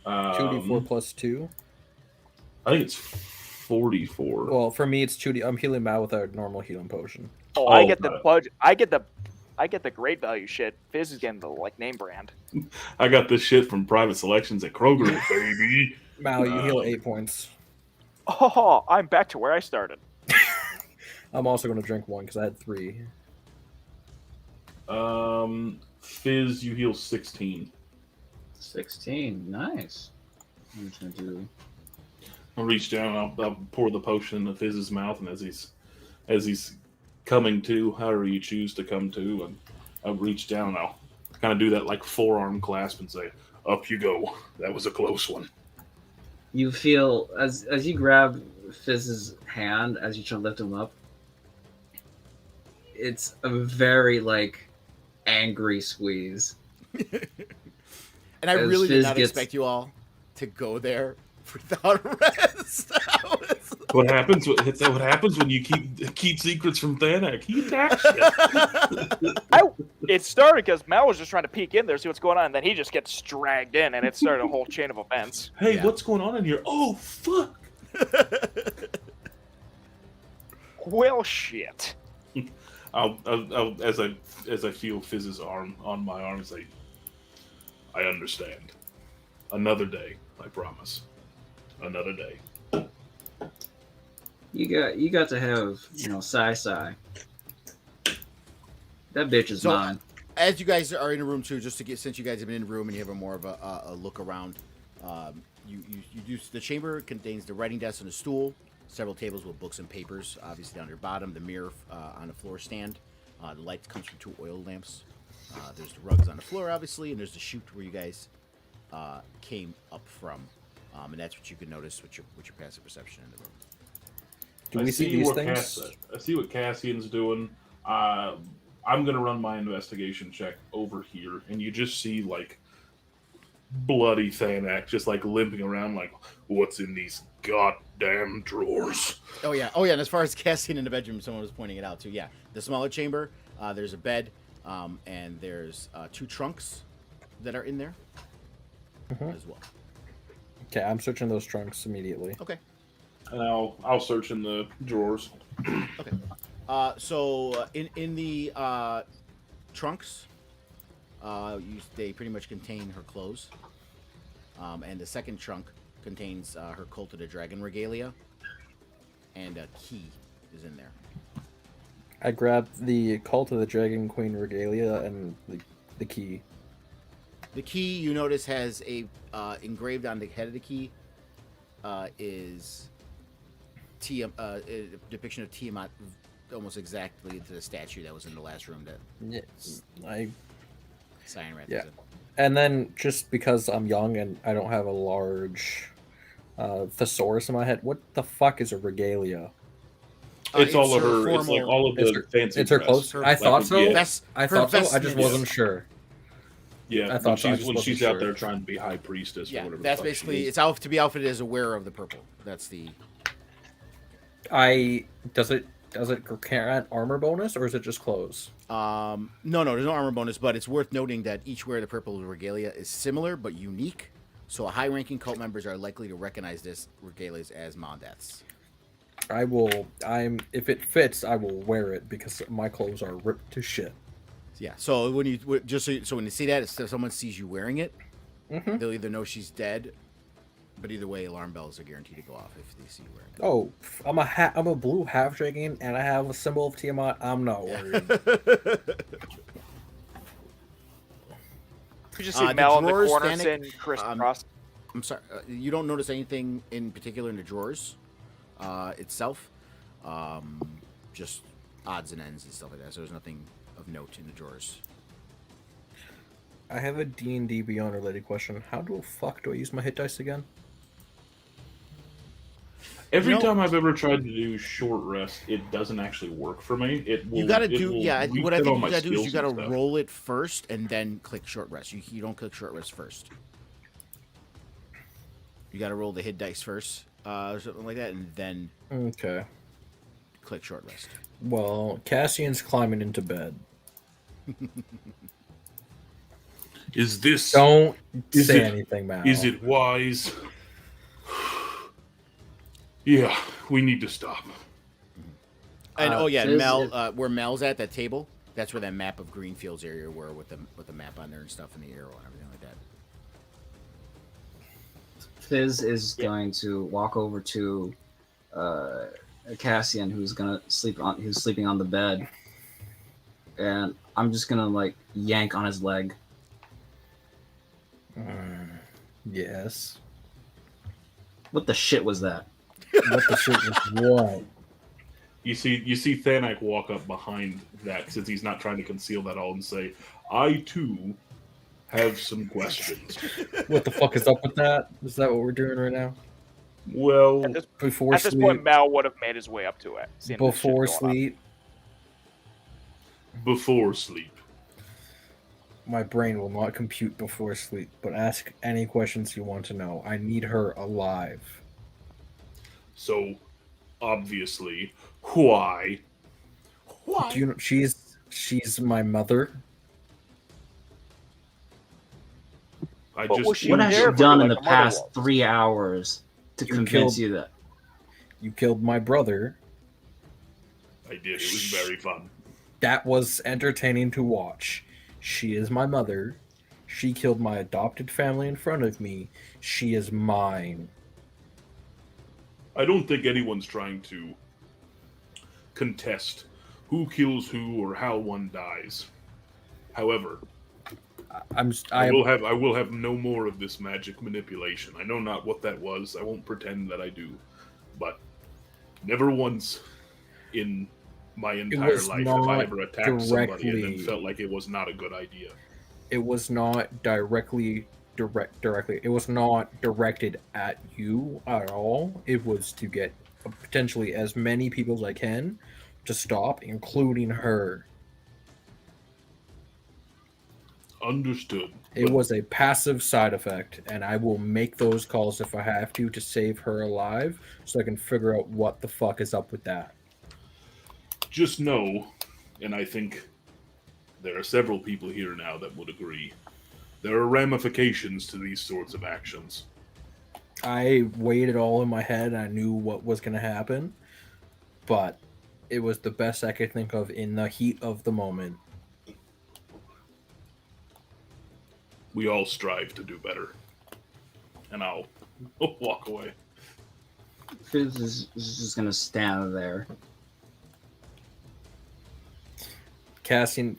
2d4 plus 2. I think it's 44. Well, for me, it's 2d. I'm healing Mal with a normal healing potion. Oh, I get got the it. budget. I get the great value shit. Fizz is getting the like name brand. I got this shit from private selections at Kroger, baby. Mal, you heal 8 points. Oh, I'm back to where I started. I'm also going to drink 1 because I had 3. Fizz, you heal 16. 16. Nice. I'm just gonna do. I'll reach down. I'll pour the potion into Fizz's mouth, and as he's coming to, however you choose to come to, and I'll reach down. I'll kind of do that like forearm clasp and say, "Up you go." That was a close one. You feel as you grab Fizz's hand as you try to lift him up. It's a very like angry squeeze. And I As really did Fizz not gets- expect you all to go there without rest. What happens? What happens when you keep secrets from Thanak? He attacks you. It started because Mal was just trying to peek in there, see what's going on, and then he just gets dragged in, and it started a whole chain of events. Hey, Yeah. what's going on in here? Oh, fuck! Well, shit. I'll as I feel Fizz's arm on my arm, say, "I understand. Another day, I promise. Another day." You got to have Sai. That bitch is So, mine. As you guys are in a room too, just to get since you guys have been in the room and you have a more of a look around, you do the chamber contains the writing desk and a stool, several tables with books and papers, obviously down your bottom, the mirror on the floor stand, the light comes from 2 oil lamps. There's the rugs on the floor, obviously, and there's the chute where you guys came up from, and that's what you can notice with your passive perception in the room. Do we see these what things? I see what Cassian's doing. I'm gonna run my investigation check over here, and you just see like bloody Thanak just like limping around, like, what's in these goddamn drawers? Oh yeah. And as far as Cassian in the bedroom, someone was pointing it out too. Yeah, the smaller chamber. There's a bed, and there's 2 trunks that are in there as well. Okay, I'm searching those trunks immediately. Okay. And I'll search in the drawers. Okay. So in the trunks, they pretty much contain her clothes, and the second trunk contains her Cult of the Dragon regalia, and a key is in there. I grabbed the Cult of the Dragon Queen regalia and the key. The key, you notice, has a engraved on the head of the key is a depiction of Tiamat, almost exactly to the statue that was in the last room that Cyan Wrath is in. And then just because I'm young and I don't have a large thesaurus in my head, what the fuck is a regalia? It's all of her. It's like all of the fancy. It's her dress. clothes. I thought so. Yeah. I thought so. I just wasn't sure. Yeah, I thought so. I when just she's, wasn't out sure. there trying to be high priestess or Yeah, whatever. that's the fuck basically she is. it's out to be outfitted as a wearer of the purple. That's the. Does it grant armor bonus or is it just clothes? No, there's no armor bonus, but it's worth noting that each wearer of the purple regalia is similar but unique. So high-ranking cult members are likely to recognize this regales as Mondaths. I will. If it fits, I will wear it because my clothes are ripped to shit. Yeah. So when you when you see that, if someone sees you wearing it, Mm-hmm. they'll either know she's dead, but either way, alarm bells are guaranteed to go off if they see you wearing it. Oh, I'm a blue half dragon, and I have a symbol of Tiamat. I'm not worried. You just see the Mel in the drawers, corner Danik, saying crisscross. I'm sorry. You don't notice anything in particular in the drawers itself. Just odds and ends and stuff like that. So there's nothing of note in the drawers. I have a D&D Beyond related question. How the fuck do I use my hit dice again? Every time I've ever tried to do short rest, it doesn't actually work for me. It will, You gotta it do, will yeah. What I refit think all you my gotta do is you skills and gotta stuff. roll it first and then click short rest. You don't click short rest first. You gotta roll the hit dice first, or something like that, and then Okay. click short rest. Well, Cassian's climbing into bed. Is this... Don't is say it- anything, Mal. Is it wise? Yeah, we need to stop. And oh yeah, Fizz, Mel, where Mel's at that table, that's where that map of Greenfields area were with the map on there and stuff and the arrow and everything like that. Fizz is going to walk over to Cassian, who's sleeping on the bed, and I'm just gonna like yank on his leg. Yes. What the shit was that? What the shit was what? You see Thanak walk up behind that since he's not trying to conceal that all and say, "I too have some questions." What the fuck is up with that? Is that what we're doing right now? Well, At this Before At this sleep. point, Mal would have made his way up to it. seeing this shit Before going on. sleep. before sleep. My brain will not compute before sleep, but ask any questions you want to know. I need her alive. So, obviously, why? Do you know she's my mother? I But just was she What has there she for done you in like the a mother past was? 3 hours to You convince killed- you that? You killed my brother. I did. It was very fun. That was entertaining to watch. She is my mother. She killed my adopted family in front of me. She is mine. I don't think anyone's trying to contest who kills who or how one dies. However, I will have no more of this magic manipulation. I know not what that was. I won't pretend that I do. But never once in my entire was life have I not ever attacked somebody and then directly- felt like it was not a good idea. It was not directly. It was not directed at you at all. It was to get potentially as many people as I can to stop, including her. Understood. It was a passive side effect, and I will make those calls if I have to save her alive, so I can figure out what the fuck is up with that. Just know, and I think there are several people here now that would agree, there are ramifications to these sorts of actions. I weighed it all in my head, and I knew what was going to happen, but it was the best I could think of in the heat of the moment. We all strive to do better. And I'll walk away. Fizz is just gonna stand there. Cassian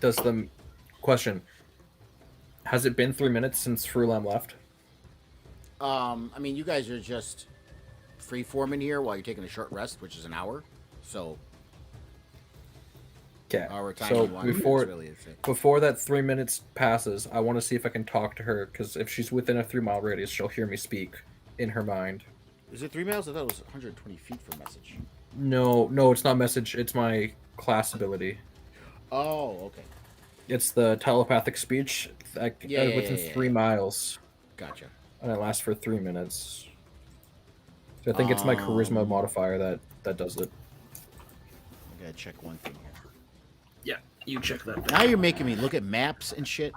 does the question. Has it been 3 minutes since Frulam left? I mean, you guys are just free-forming here while you're taking a short rest, which is an hour. So, Okay. hour time So you want, before really is it. before that 3 minutes passes, I want to see if I can talk to her, because if she's within a 3 mile radius, she'll hear me speak in her mind. Is it 3 miles? I thought it was 120 feet for message. No, it's not message. It's my class ability. Oh, okay. It's the telepathic speech Yeah, within 3 miles, Gotcha. and it lasts for 3 minutes. So I think it's my charisma modifier that does it. I gotta check one thing here. Yeah, you check that. Now you're making me look at maps and shit.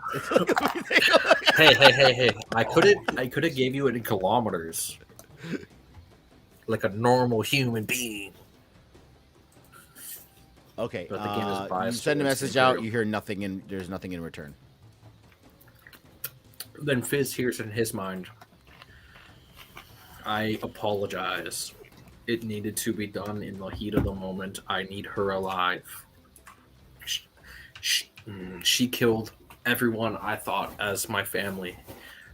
Hey! I could have gave you it in kilometers, like a normal human being. Okay. But the game is You biased send a towards message the out. Imperial. You hear nothing, and there's nothing in return. Then Fizz hears in his mind, I apologize. It needed to be done in the heat of the moment. I need her alive. She killed everyone I thought as my family.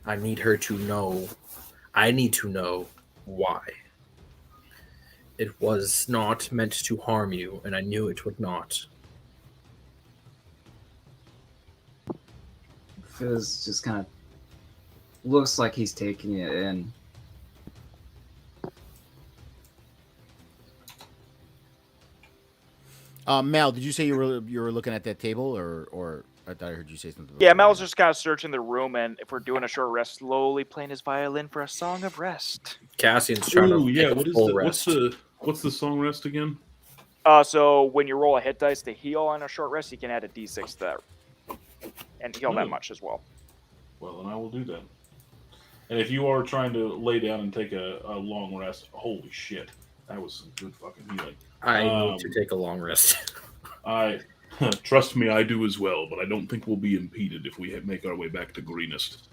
I need her to know. I need to know why. It was not meant to harm you, and I knew it would not. Fizz just kind of looks like he's taking it in. Mal, did you say you were looking at that table, or I thought I heard you say something? Yeah, Mel's just kind of searching the room, and if we're doing a short rest, slowly playing his violin for a song of rest. Cassian's trying Ooh, to yeah. take What a is full the rest. what's the song rest again? So when you roll a hit dice to heal on a short rest, you can add a d6 to that, and heal that much as well. Well, then I will do that. And if you are trying to lay down and take a long rest, holy shit, that was some good fucking healing. I need to take a long rest. Trust me, I do as well, but I don't think we'll be impeded if we make our way back to Greenest.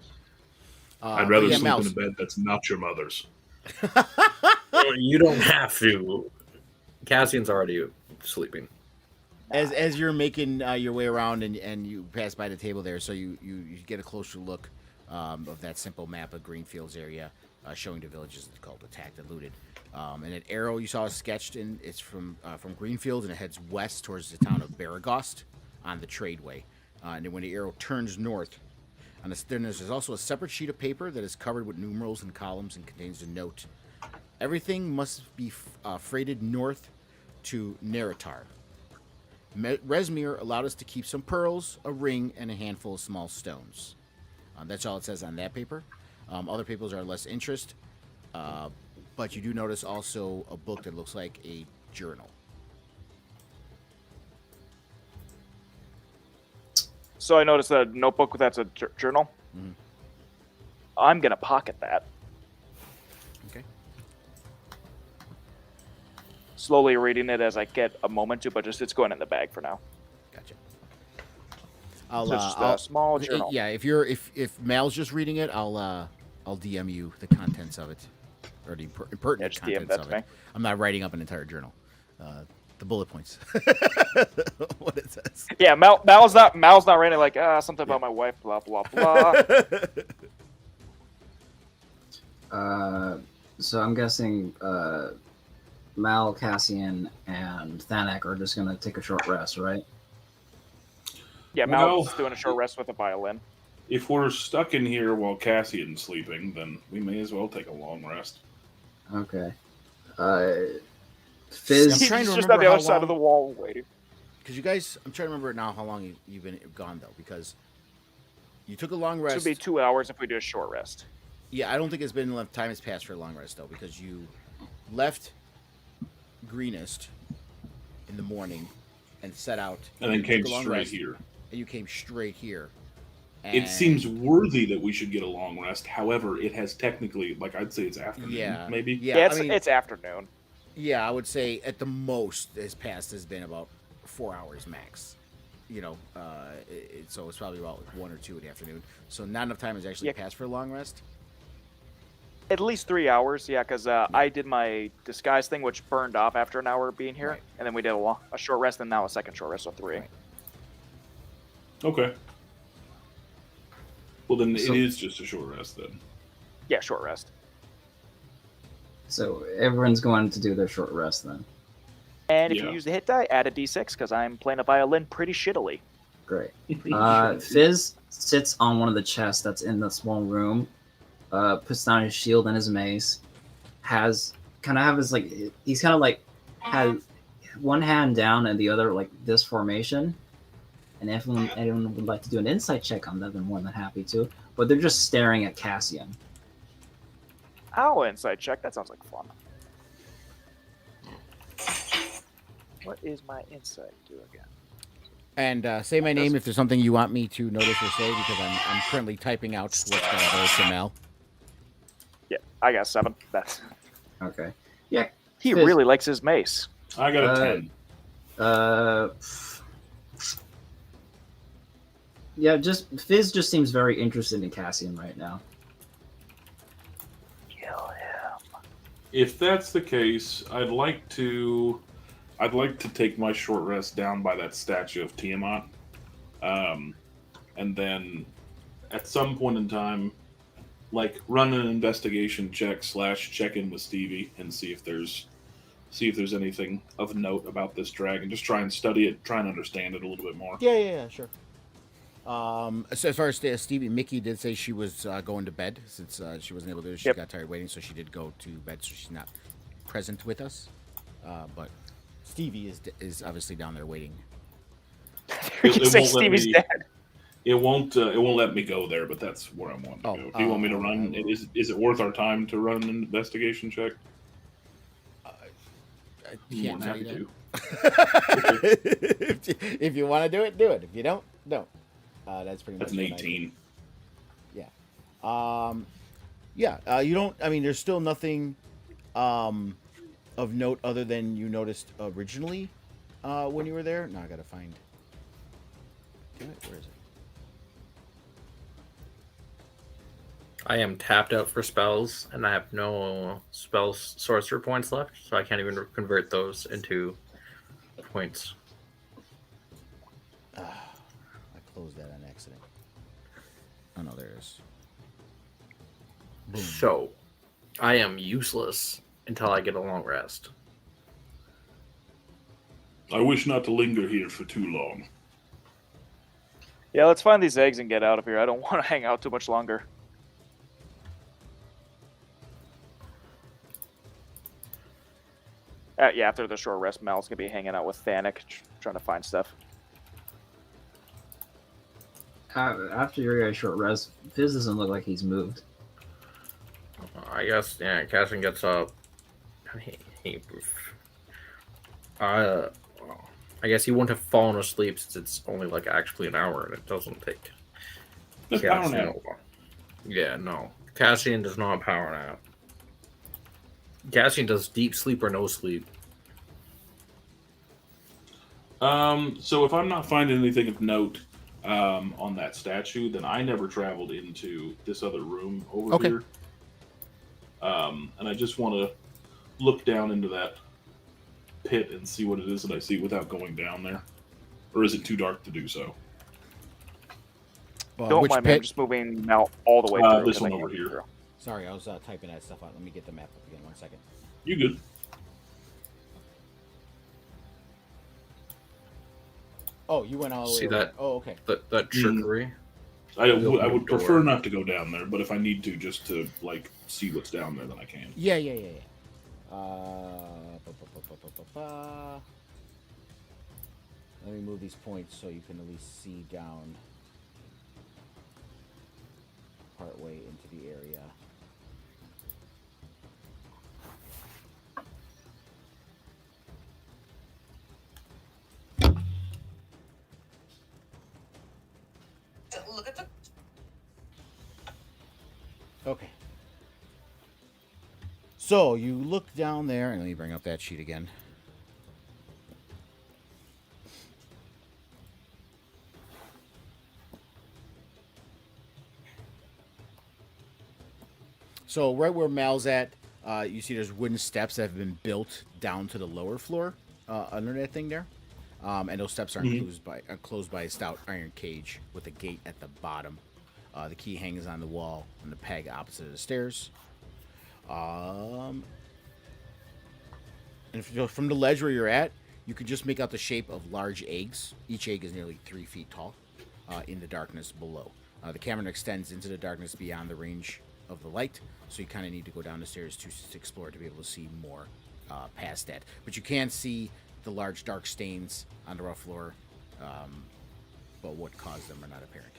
I'd rather sleep Mouse. in a bed that's not your mother's. You don't have to. Cassian's already sleeping. As you're making your way around and you pass by the table there, so you get a closer look of that simple map of Greenfields area, showing the villages that's called attacked and looted. And an arrow you saw sketched in, it's from Greenfield, and it heads west towards the town of Baragost on the Tradeway. And then when the arrow turns north, then there's also a separate sheet of paper that is covered with numerals and columns and contains a note. Everything must be freighted north to Neratar. Resmir allowed us to keep some pearls, a ring, and a handful of small stones. That's all it says on that paper. Other papers are less interest, but you do notice also a book that looks like a journal. So I noticed a notebook that's a journal. Mhm. I'm gonna pocket that. Okay. Slowly reading it as I get a moment to, but it's going in the bag for now. Gotcha. So it's just a small journal. Yeah, if Mal's just reading it, I'll DM you the contents of it, or the pertinent just DM contents that of to it. me. I'm not writing up an entire journal. The bullet points. What it says. Yeah, Mal's not writing like something about my wife, blah blah blah. So I'm guessing Mal, Cassian, and Thanak are just gonna take a short rest, right? Yeah, Well- Mal's doing a short rest with a violin. If we're stuck in here while Cassian's sleeping, then we may as well take a long rest. Okay. I'm Fizz. trying to He's just remember on the how other side long- of the wall waiting. Because you guys, I'm trying to remember now how long you've been gone, though, because you took a long rest. Should be 2 hours if we do a short rest. Yeah, I don't think it's been enough time has passed for a long rest, though, because you left Greenest in the morning and set out. And then you came took a long straight rest, here. And you came straight here. It And- seems worthy that we should get a long rest. However, it has technically, like, I'd say it's afternoon, Yeah. maybe? Yeah, it's, I mean, it's afternoon. yeah, I would say at the most has been about 4 hours max. You know, so it's probably about 1 or 2 in the afternoon. So not enough time has actually passed for a long rest. At least 3 hours, yeah, because I did my disguise thing, which burned off after an hour of being here, Right. and then we did a short rest, and now a second short rest, so 3. Right. Okay. Well, then So- it is just a short rest, then. Yeah, short rest. So everyone's going to do their short rest then. And if Yeah. you use the hit die, add a d6, because I'm playing a violin pretty shittily. Great. Fizz sits on one of the chests that's in the small room, puts down his shield and his mace, has he's kind of like has one hand down and the other like this formation. And if anyone would like to do an insight check on that, they're more than happy to. But they're just staring at Cassian. Ow, insight check. That sounds like fun. What is my insight do again? And say my name if there's something you want me to notice or say, because I'm currently typing out what's going to go to Mel. Yeah, I got 7. That's Okay. Yeah. he Fizz. really likes his mace. I got a 10. Yeah, Fizz just seems very interested in Cassian right now. Kill him. If that's the case, I'd like to take my short rest down by that statue of Tiamat, and then at some point in time, like run an investigation check / check in with Stevie and see if there's anything of note about this dragon. Just try and study it, try and understand it a little bit more. Yeah, sure. So as far as Stevie, Mickey did say she was going to bed since she wasn't able to. She got tired waiting, so she did go to bed. So she's not present with us. But Stevie is obviously down there waiting. You say Stevie's dead. It won't let me go there, but that's where I want to go. Do you want me to run? Is it worth our time to run an investigation check? I can't tell you that. If you want to do it, do it. If you don't, don't. That's pretty much. That's an 18. Yeah. You don't. I mean, there's still nothing of note other than you noticed originally when you were there. Now I gotta find. Damn it, where is it? I am tapped out for spells, and I have no spell sorcerer points left, so I can't even convert those into points. I closed that on accident. Oh no, there it is. Boom. So, I am useless until I get a long rest. I wish not to linger here for too long. Yeah, let's find these eggs and get out of here. I don't want to hang out too much longer. Yeah, after the short rest, Mel's going to be hanging out with Thanik, trying to find stuff. After your guys' short rest, Fizz doesn't look like he's moved. I guess, yeah, Cassian gets up. I guess he wouldn't have fallen asleep since it's only like actually an hour and it doesn't take. That's power nap. Yeah, no. Cassian does not power nap. Cassian does deep sleep or no sleep. So if I'm not finding anything of note on that statue, then I never traveled into this other room over here. And I just want to look down into that pit and see what it is that I see without going down there. Or is it too dark to do so? Don't mind me, I'm just moving Mel all the way through. This one over here. Through. Sorry, I was typing that stuff out. Let me get the map up again. 1 second. You good? Oh, you went all the way. See over. that? Oh, okay. That trickery. I would prefer not to go down there, but if I need to, just to like see what's down there, then I can. Yeah. Let me move these points so you can at least see down partway into the area. Okay. So you look down there, and let me bring up that sheet again. So right where Mal's at, you see there's wooden steps that have been built down to the lower floor under that thing there. And those steps are closed by a stout iron cage with a gate at the bottom. The key hangs on the wall on the peg opposite of the stairs. And from the ledge where you're at, you can just make out the shape of large eggs. Each egg is nearly 3 feet tall in the darkness below. The cavern extends into the darkness beyond the range of the light, so you kind of need to go down the stairs to explore to be able to see more past that. But you can see the large dark stains on the rough floor, but what caused them are not apparent.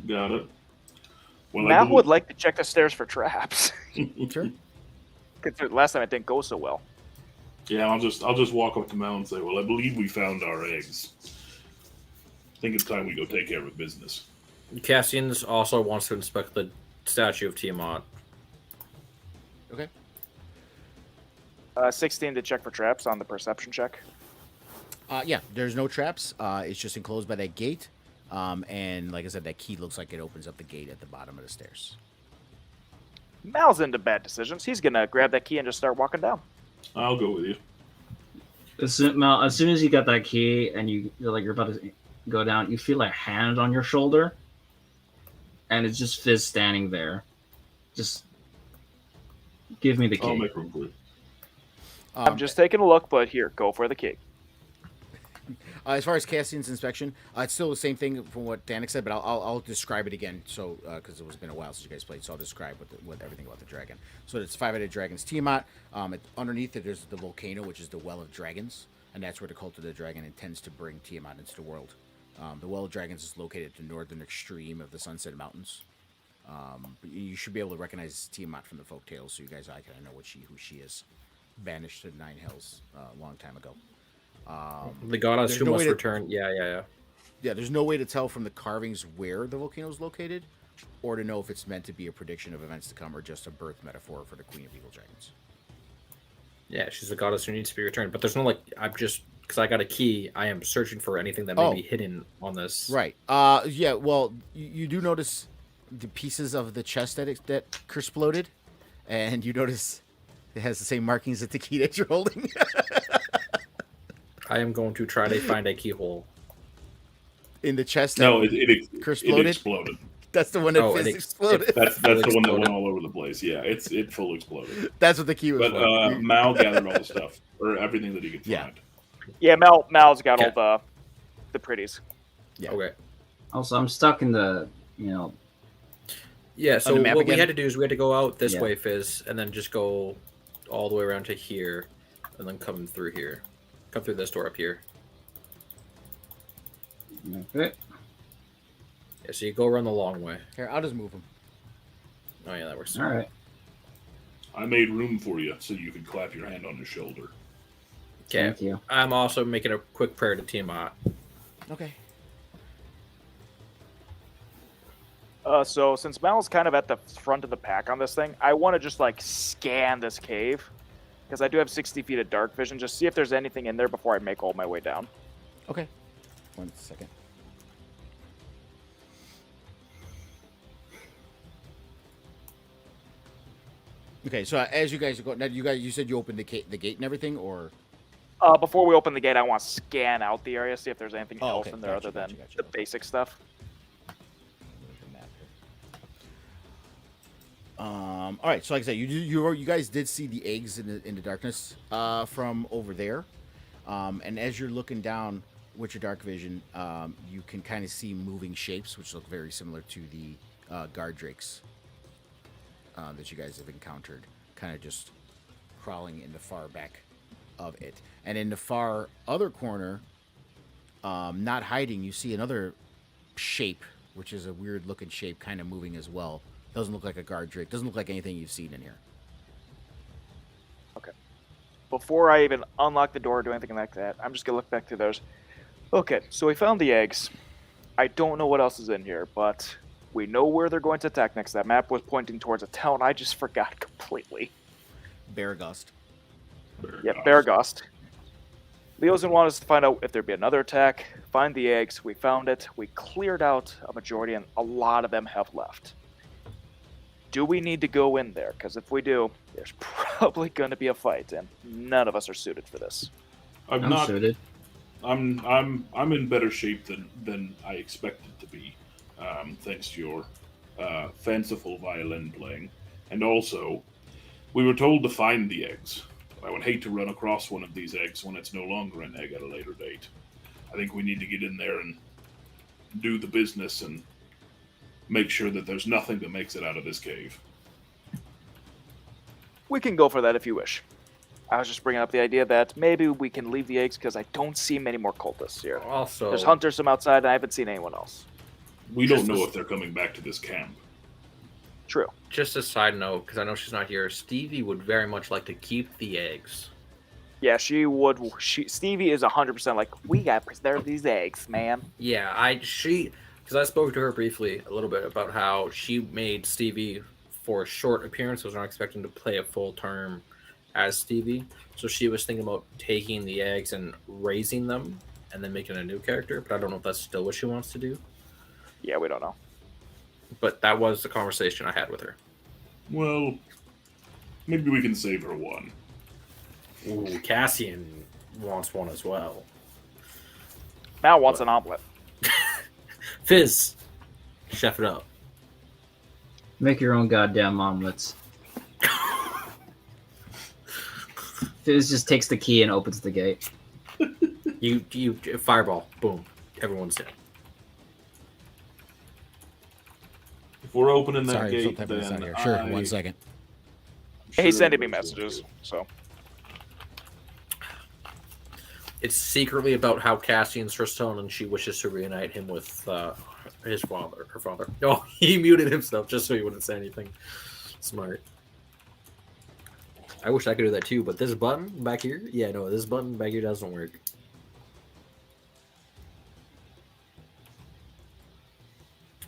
Got it. Well, Mal would like to check the stairs for traps. Sure. Because last time it didn't go so well. Yeah, I'll just walk up to Mel and say, "Well, I believe we found our eggs. I think it's time we go take care of business." Cassian's also wants to inspect the statue of Tiamat. Okay. 16 to check for traps on the perception check. Yeah, there's no traps. It's just enclosed by that gate. And like I said, that key looks like it opens up the gate at the bottom of the stairs. Mal's into bad decisions. He's gonna grab that key and just start walking down. I'll go with you. As soon as you got that key and you're about to go down, you feel a hand on your shoulder, and it's just Fizz standing there. Just give me the key. I'll make room for you. I'm just taking a look, but here, go for the key. As far as Cassian's inspection, it's still the same thing from what Danik said, but I'll describe it again. So, because it's been a while since you guys played, so I'll describe what everything about the dragon. So it's 5-headed dragon's Tiamat. Underneath it, there's the volcano, which is the Well of Dragons, and that's where the cult of the dragon intends to bring Tiamat into the world. The Well of Dragons is located at the northern extreme of the Sunset Mountains. But you should be able to recognize Tiamat from the folktales, so you guys kind of know who she is. Banished to the Nine Hells a long time ago. The goddess who no must way to- return. Yeah. Yeah, there's no way to tell from the carvings where the volcano is located, or to know if it's meant to be a prediction of events to come or just a birth metaphor for the Queen of Evil Dragons. Yeah, she's the goddess who needs to be returned. But there's no I'm just because I got a key. I am searching for anything that may be hidden on this. Right. Yeah. Well, you do notice the pieces of the chest that exploded, and you notice it has the same markings as the key that you're holding. I am going to try to find a keyhole. In the chest? No, it exploded. That's the one that Fizz exploded. That's the one that went all over the place. Yeah, it full exploded. That's what the key was But for. Mal gathered all the stuff, or everything that he could find. Yeah, Mal's got all the pretties. Yeah. Okay. Also, I'm stuck in the Yeah, so On the map what we again? had to do is we had to go out this Yeah. way, Fizz, and then just go all the way around to here, and then come through here. Come through this door up here. Okay. Yeah, so you go around the long way. Here, I'll just move him. Oh yeah, that works. All right. I made room for you so you could clap your hand on his shoulder. Okay. Thank you. I'm also making a quick prayer to Tiamat. Okay. So since Mal's kind of at the front of the pack on this thing, I want to just scan this cave because I do have 60 feet of dark vision. Just see if there's anything in there before I make all my way down. Okay. 1 second. Okay, so as you guys go now, you said you opened the gate and everything, or Before we open the gate, I want to scan out the area, see if there's anything else okay. in there Gotcha, other than gotcha. the basic stuff. all right. So like I said, you guys did see the eggs in the darkness from over there, and as you're looking down with your dark vision, you can kind of see moving shapes, which look very similar to the guard drakes that you guys have encountered, kind of just crawling in the far back of it. And in the far other corner, not hiding, you see another shape, which is a weird looking shape, kind of moving as well. Doesn't look like a guard drake. Doesn't look like anything you've seen in here. Okay. Before I even unlock the door or do anything like that, I'm just going to look back through those. Okay, so we found the eggs. I don't know what else is in here, but we know where they're going to attack next. That map was pointing towards a town I just forgot completely. Baragust. Yep, Baragust. Leosin wanted us to find out if there'd be another attack, find the eggs. We found it. We cleared out a majority, and a lot of them have left. Do we need to go in there? Because if we do, there's probably going to be a fight, and none of us are suited for this. I'm I'm not. suited. I'm in better shape than I expected to be, thanks to your fanciful violin playing, and also we were told to find the eggs. I would hate to run across one of these eggs when it's no longer an egg at a later date. I think we need to get in there and do the business and make sure that there's nothing that makes it out of this cave. We can go for that if you wish. I was just bringing up the idea that maybe we can leave the eggs because I don't see many more cultists here. Also, There's hunters from outside, and I haven't seen anyone else. We don't know if they're coming back to this camp. True. just a side note, because I know she's not here, Stevie would very much like to keep the eggs. Yeah, she would. Stevie is 100% like, we got to preserve these eggs, man. Yeah, because I spoke to her briefly a little bit about how she made Stevie for a short appearance. Was not expecting to play a full term as Stevie, so she was thinking about taking the eggs and raising them and then making a new character. But I don't know if that's still what she wants to do. Yeah, we don't know. But that was the conversation I had with her. Well, maybe we can save her one. Ooh, Cassian wants one as well. Mal wants an omelet. Fizz, chef it up. Make your own goddamn omelets. Fizz just takes the key and opens the gate. You fireball, boom, everyone's in. If we're opening that Sorry, gate, something then here. Sure, 1 second. He's sending me messages, so. It's secretly about how Cassian's her son, and she wishes to reunite him with her father. No, he muted himself just so he wouldn't say anything. Smart. I wish I could do that too, but this button back here, yeah, no, this button back here doesn't work.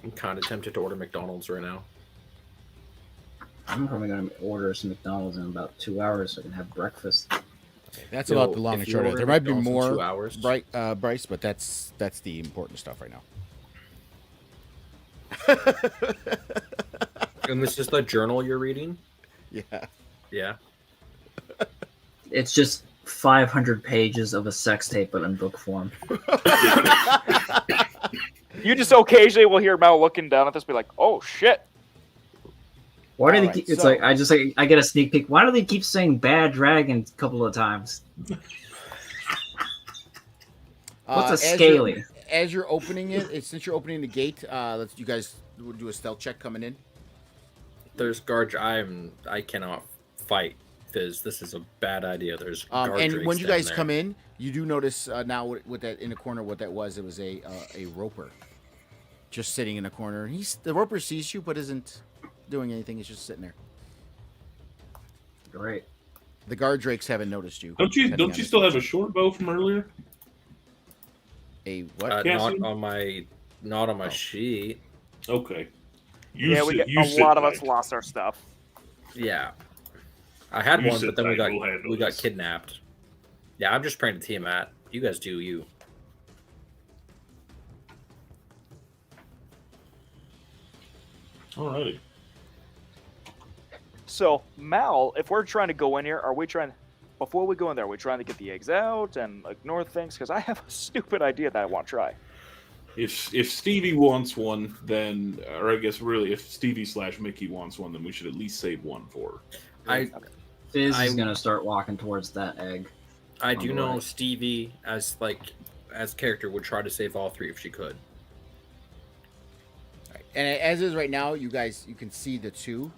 I'm kind of tempted to order McDonald's right now. I'm probably going to order some McDonald's in about 2 hours so I can have breakfast. Okay, that's about the long and short of it. There might be more, 2 hours. Bryce, but that's the important stuff right now. And this is the journal you're reading? Yeah. Yeah. It's just 500 pages of a sex tape, but in book form. You just occasionally will hear Mal looking down at this, be like, "Oh shit!" Why do they Alright, keep? It's so- like I get a sneak peek. Why do they keep saying "bad dragon" a couple of times? What's a scaly? As you're opening it, since you're opening the gate, you guys do a stealth check coming in. There's guard. I cannot fight Fizz. This is a bad idea. There's guard And drakes when you down guys there. come in, you do notice now with that in the corner what that was. It was a roper, just sitting in a corner. The roper sees you but isn't doing anything. He's just sitting there. Great. The guard drakes haven't noticed you. Don't you still have a short bow from earlier? A what? Not on my sheet. Okay. Yeah, a lot of us lost our stuff. Yeah, I had You one, sit but then we tight, we'll handle got this. kidnapped. Yeah, I'm just praying to Tiamat. You guys do you. Alrighty. So, Mal, if we're trying to go in here, before we go in there, are we trying to get the eggs out and ignore things? Because I have a stupid idea that I want to try. If Stevie wants one, then, or I guess really, if Stevie/Mickey wants one, then we should at least save one for her. Fizz is gonna start walking towards that egg. I on do the know right. Stevie as character would try to save all three if she could. Right. And as is right now, you can see the two.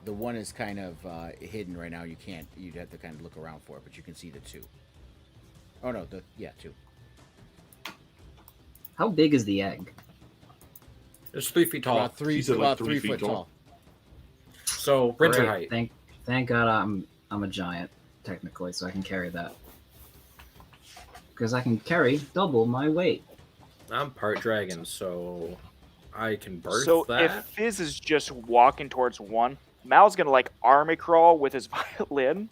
The one is kind of hidden right now. You'd have to kind of look around for it, but you can see the two. Oh no, two. How big is the egg? It's 3 feet tall. About three foot tall. So Rinter Great. height. Thank God I'm a giant technically, so I can carry that. Because I can carry double my weight. I'm part dragon, so I can birth So that. if Fizz is just walking towards one, Mal's gonna army crawl with his violin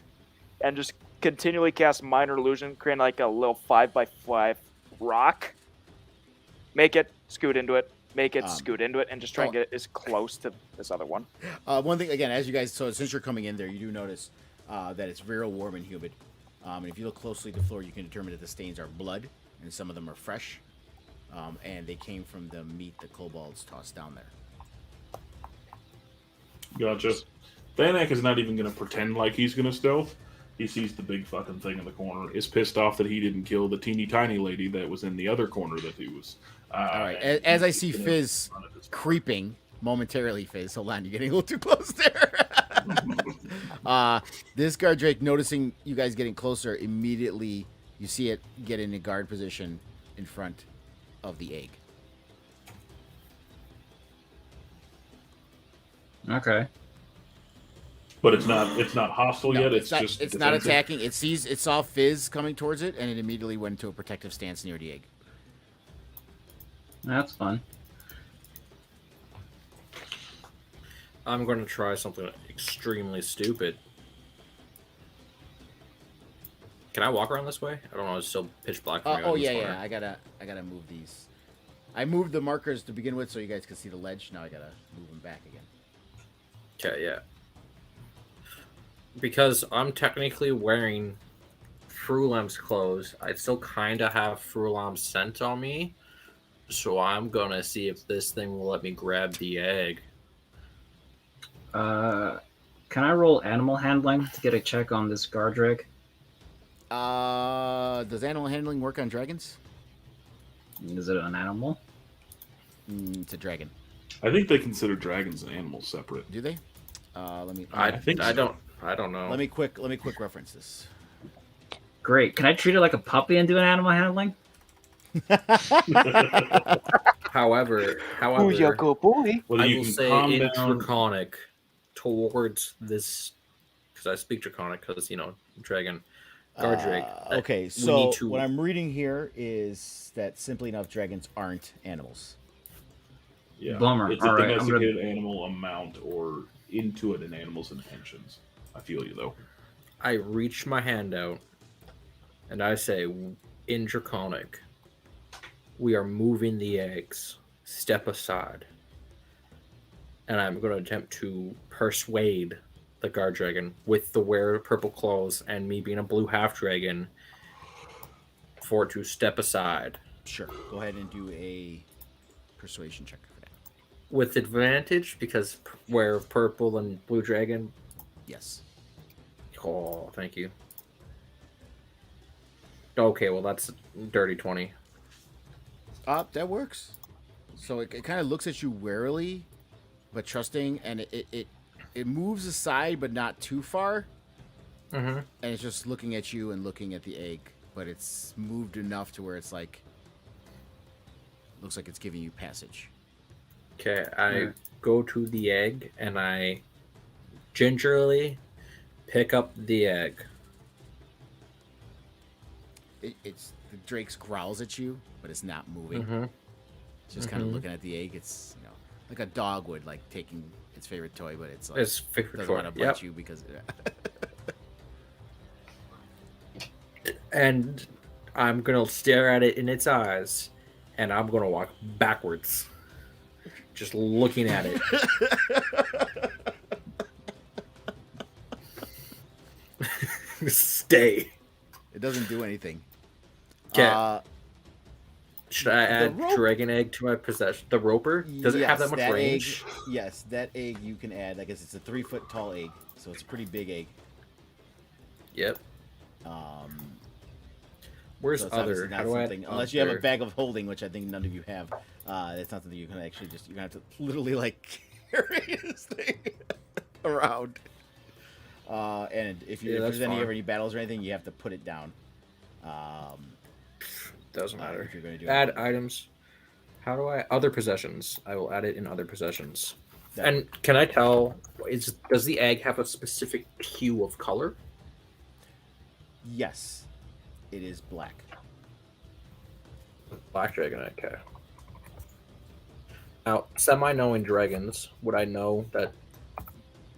and just continually cast minor illusion, creating a little 5x5 rock. Make it, scoot into it, make it, scoot into it, and just try and get it as close to this other one. One thing again, as you guys, so since you're coming in there, you do notice that it's real warm and humid. And if you look closely at the floor, you can determine that the stains are blood, and some of them are fresh, and they came from the meat the kobolds tossed down there. Gotcha. Thanak is not even going to pretend like he's going to stealth. He sees the big fucking thing in the corner, is pissed off that he didn't kill the teeny tiny lady that was in the other corner that he was. All right. As I see Fizz creeping momentarily, Fizz, hold on, you're getting a little too close there. This guard drake, noticing you guys getting closer, immediately you see it get in a guard position in front of the egg. Okay. But it's not hostile No, yet. it's not, just it's not defensive. attacking. It saw Fizz coming towards it, and it immediately went into a protective stance near the egg. That's fun. I'm going to try something extremely stupid. Can I walk around this way? I don't know. It's still pitch black for me. Oh on this yeah, corner. yeah. I gotta move these. I moved the markers to begin with, so you guys could see the ledge. Now I gotta move them back again. Okay, yeah. Because I'm technically wearing Frulam's clothes, I still kind of have Frulam's scent on me. So I'm going to see if this thing will let me grab the egg. Can I roll animal handling to get a check on this guard rig? Does animal handling work on dragons? Is it an animal? It's a dragon. I think they consider dragons and animals separate. Do they? Let me. I think I so. don't know. Let me quick reference this. Great. Can I treat it like a puppy and do an animal handling? However, Who's your good boy? Whether I you will can say calm in down. Draconic towards this, because I speak Draconic, because, dragon, guard rig. Okay, we so need to- what I'm reading here is that simply enough, dragons aren't animals. Yeah. Bummer. It's a All right, I'm domesticated animal amount or into it in animals' intentions. I feel you though. I reach my hand out and I say, in Draconic, we are moving the eggs. Step aside. And I'm going to attempt to persuade the guard dragon with the wearer of purple clothes and me being a blue half dragon for it to step aside. Sure. Go ahead and do a persuasion check for that. With advantage, because wearer of purple and blue dragon. Yes. Oh, thank you. Okay, well, that's a dirty 20. That works. So it kind of looks at you warily, but trusting, and it moves aside, but not too far. Mm-hmm. And it's just looking at you and looking at the egg, but it's moved enough to where it's like, looks like it's giving you passage. Okay, I go to the egg and I gingerly pick up the egg. It's the Drake's growls at you, but it's not moving. Mm-hmm. It's just kind of looking at the egg. It's like a dog would like taking its favorite toy, but it's like Its favorite doesn't toy, want to bite yep. you because. And I'm gonna stare at it in its eyes, and I'm gonna walk backwards, just looking at it. Stay. It doesn't do anything. Okay. Should I the add rope- dragon egg to my possession? The roper? Does it have that much range? Egg, yes, that egg you can add. I guess it's a 3-foot tall egg, so it's a pretty big egg. Yep. Where's So it's other? obviously How not do I? something- unless you have a bag of holding, which I think none of you have. It's not something you can actually just. You're gonna have to literally like carry this thing around. And if that's there's fine. any battles or anything, you have to put it down. Doesn't matter. If you're gonna do Add anything. items. How do I? Other possessions. I will add it in other possessions. That- And can I tell? Does the egg have a specific hue of color? Yes, it is black. Black dragon egg. Okay. Now, semi-knowing dragons, would I know that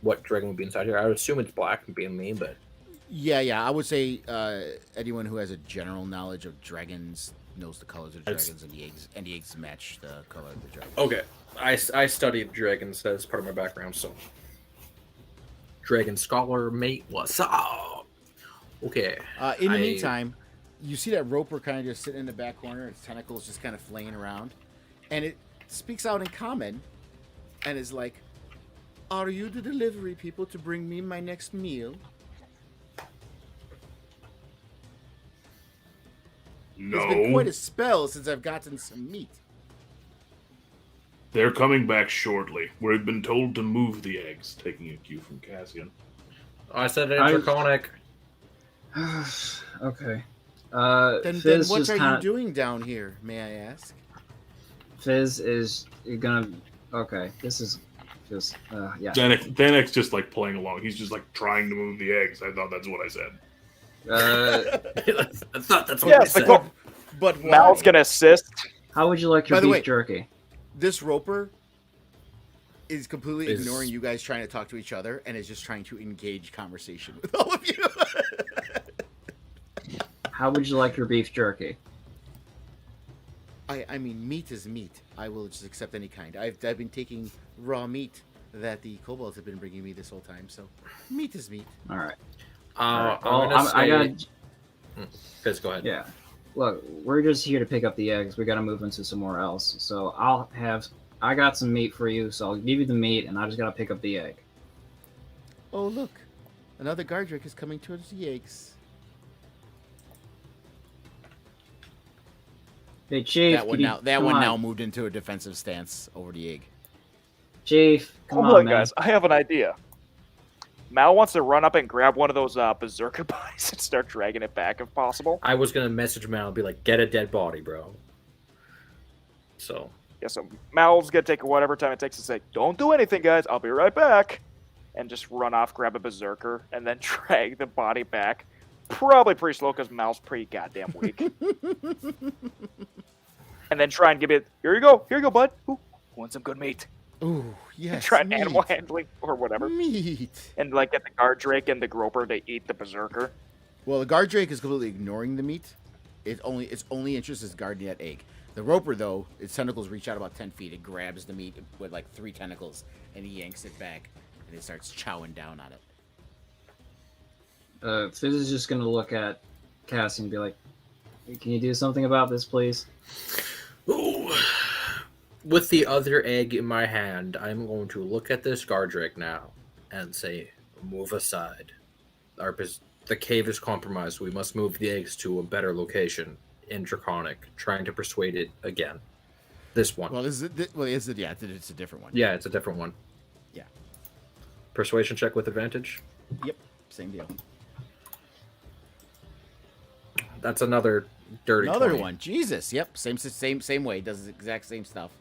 what dragon would be inside here? I would assume it's black, being me, but Yeah. I would say anyone who has a general knowledge of dragons knows the colors of It's- dragons, and the eggs match the color of the dragon. okay. I studied dragons as part of my background, so dragon scholar mate, what's up? Okay. In the I- meantime, you see that roper kind of just sitting in the back corner. Its tentacles just kind of flaying around, and it speaks out in common, and is like, "Are you the delivery people to bring me my next meal?" It's been quite No, a spell since I've gotten some meat. they're coming back shortly. We've been told to move the eggs, taking a cue from Cassian. I said it in I- draconic. Okay. Then Fizz what just are kinda, you doing down here, may I ask? Fizz is gonna. Okay, this is Just yeah. Thanik's just like playing along. He's just like trying to move the eggs. I thought that's what I said. I thought that's what Yeah, I it's like, said. well, But Mal's why? gonna assist. How would you like your By the beef way- jerky? This roper is completely Is- ignoring you guys trying to talk to each other and is just trying to engage conversation with all of you. How would you like your beef jerky? I mean, meat is meat. I will just accept any kind. I've been taking raw meat that the kobolds have been bringing me this whole time, so meat is meat. All right. I'm Well, gonna I say... got. Fizz, go ahead. Yeah. Look, we're just here to pick up the eggs. We got to move into somewhere else. So I got some meat for you. So I'll give you the meat, and I just got to pick up the egg. Oh, look. Another Gardrick is coming towards the eggs. Hey, Chief. That one now moved into a defensive stance over the egg. Chief, come Hold on, on, man. guys. I have an idea. Mal wants to run up and grab one of those berserker bodies and start dragging it back if possible. I was gonna message Mal and be like, "Get a dead body, bro." So Yeah, so Mal's gonna take whatever time it takes to say, "Don't do anything, guys. I'll be right back," and just run off, grab a berserker, and then drag the body back. Probably pretty slow because Mal's pretty goddamn weak. And then try and give it. Here you go, bud. Ooh, want some good meat? Ooh, yes. Try meat. animal handling or whatever, Meat. and like get the guard drake and the groper to eat the berserker. Well, the Gardrake is completely ignoring the meat. Its only interest is guarding that egg. The Roper, though, its tentacles reach out about 10 feet. It grabs the meat with like 3 tentacles, and he yanks it back, and it starts chowing down on it. Fizz is just gonna look at Cassie and be like, "Can you do something about this, please?" Ooh. With the other egg in my hand, I'm going to look at this Gardrick now and say, "Move aside. The cave is compromised. We must move the eggs to a better location." In Draconic, trying to persuade it again. This one. Well, it's a different one. Yeah, it's a different one. Yeah. Persuasion check with advantage. Yep, same deal. That's another dirty. Another 20. one. Jesus. Yep. Same way. Does the exact same stuff.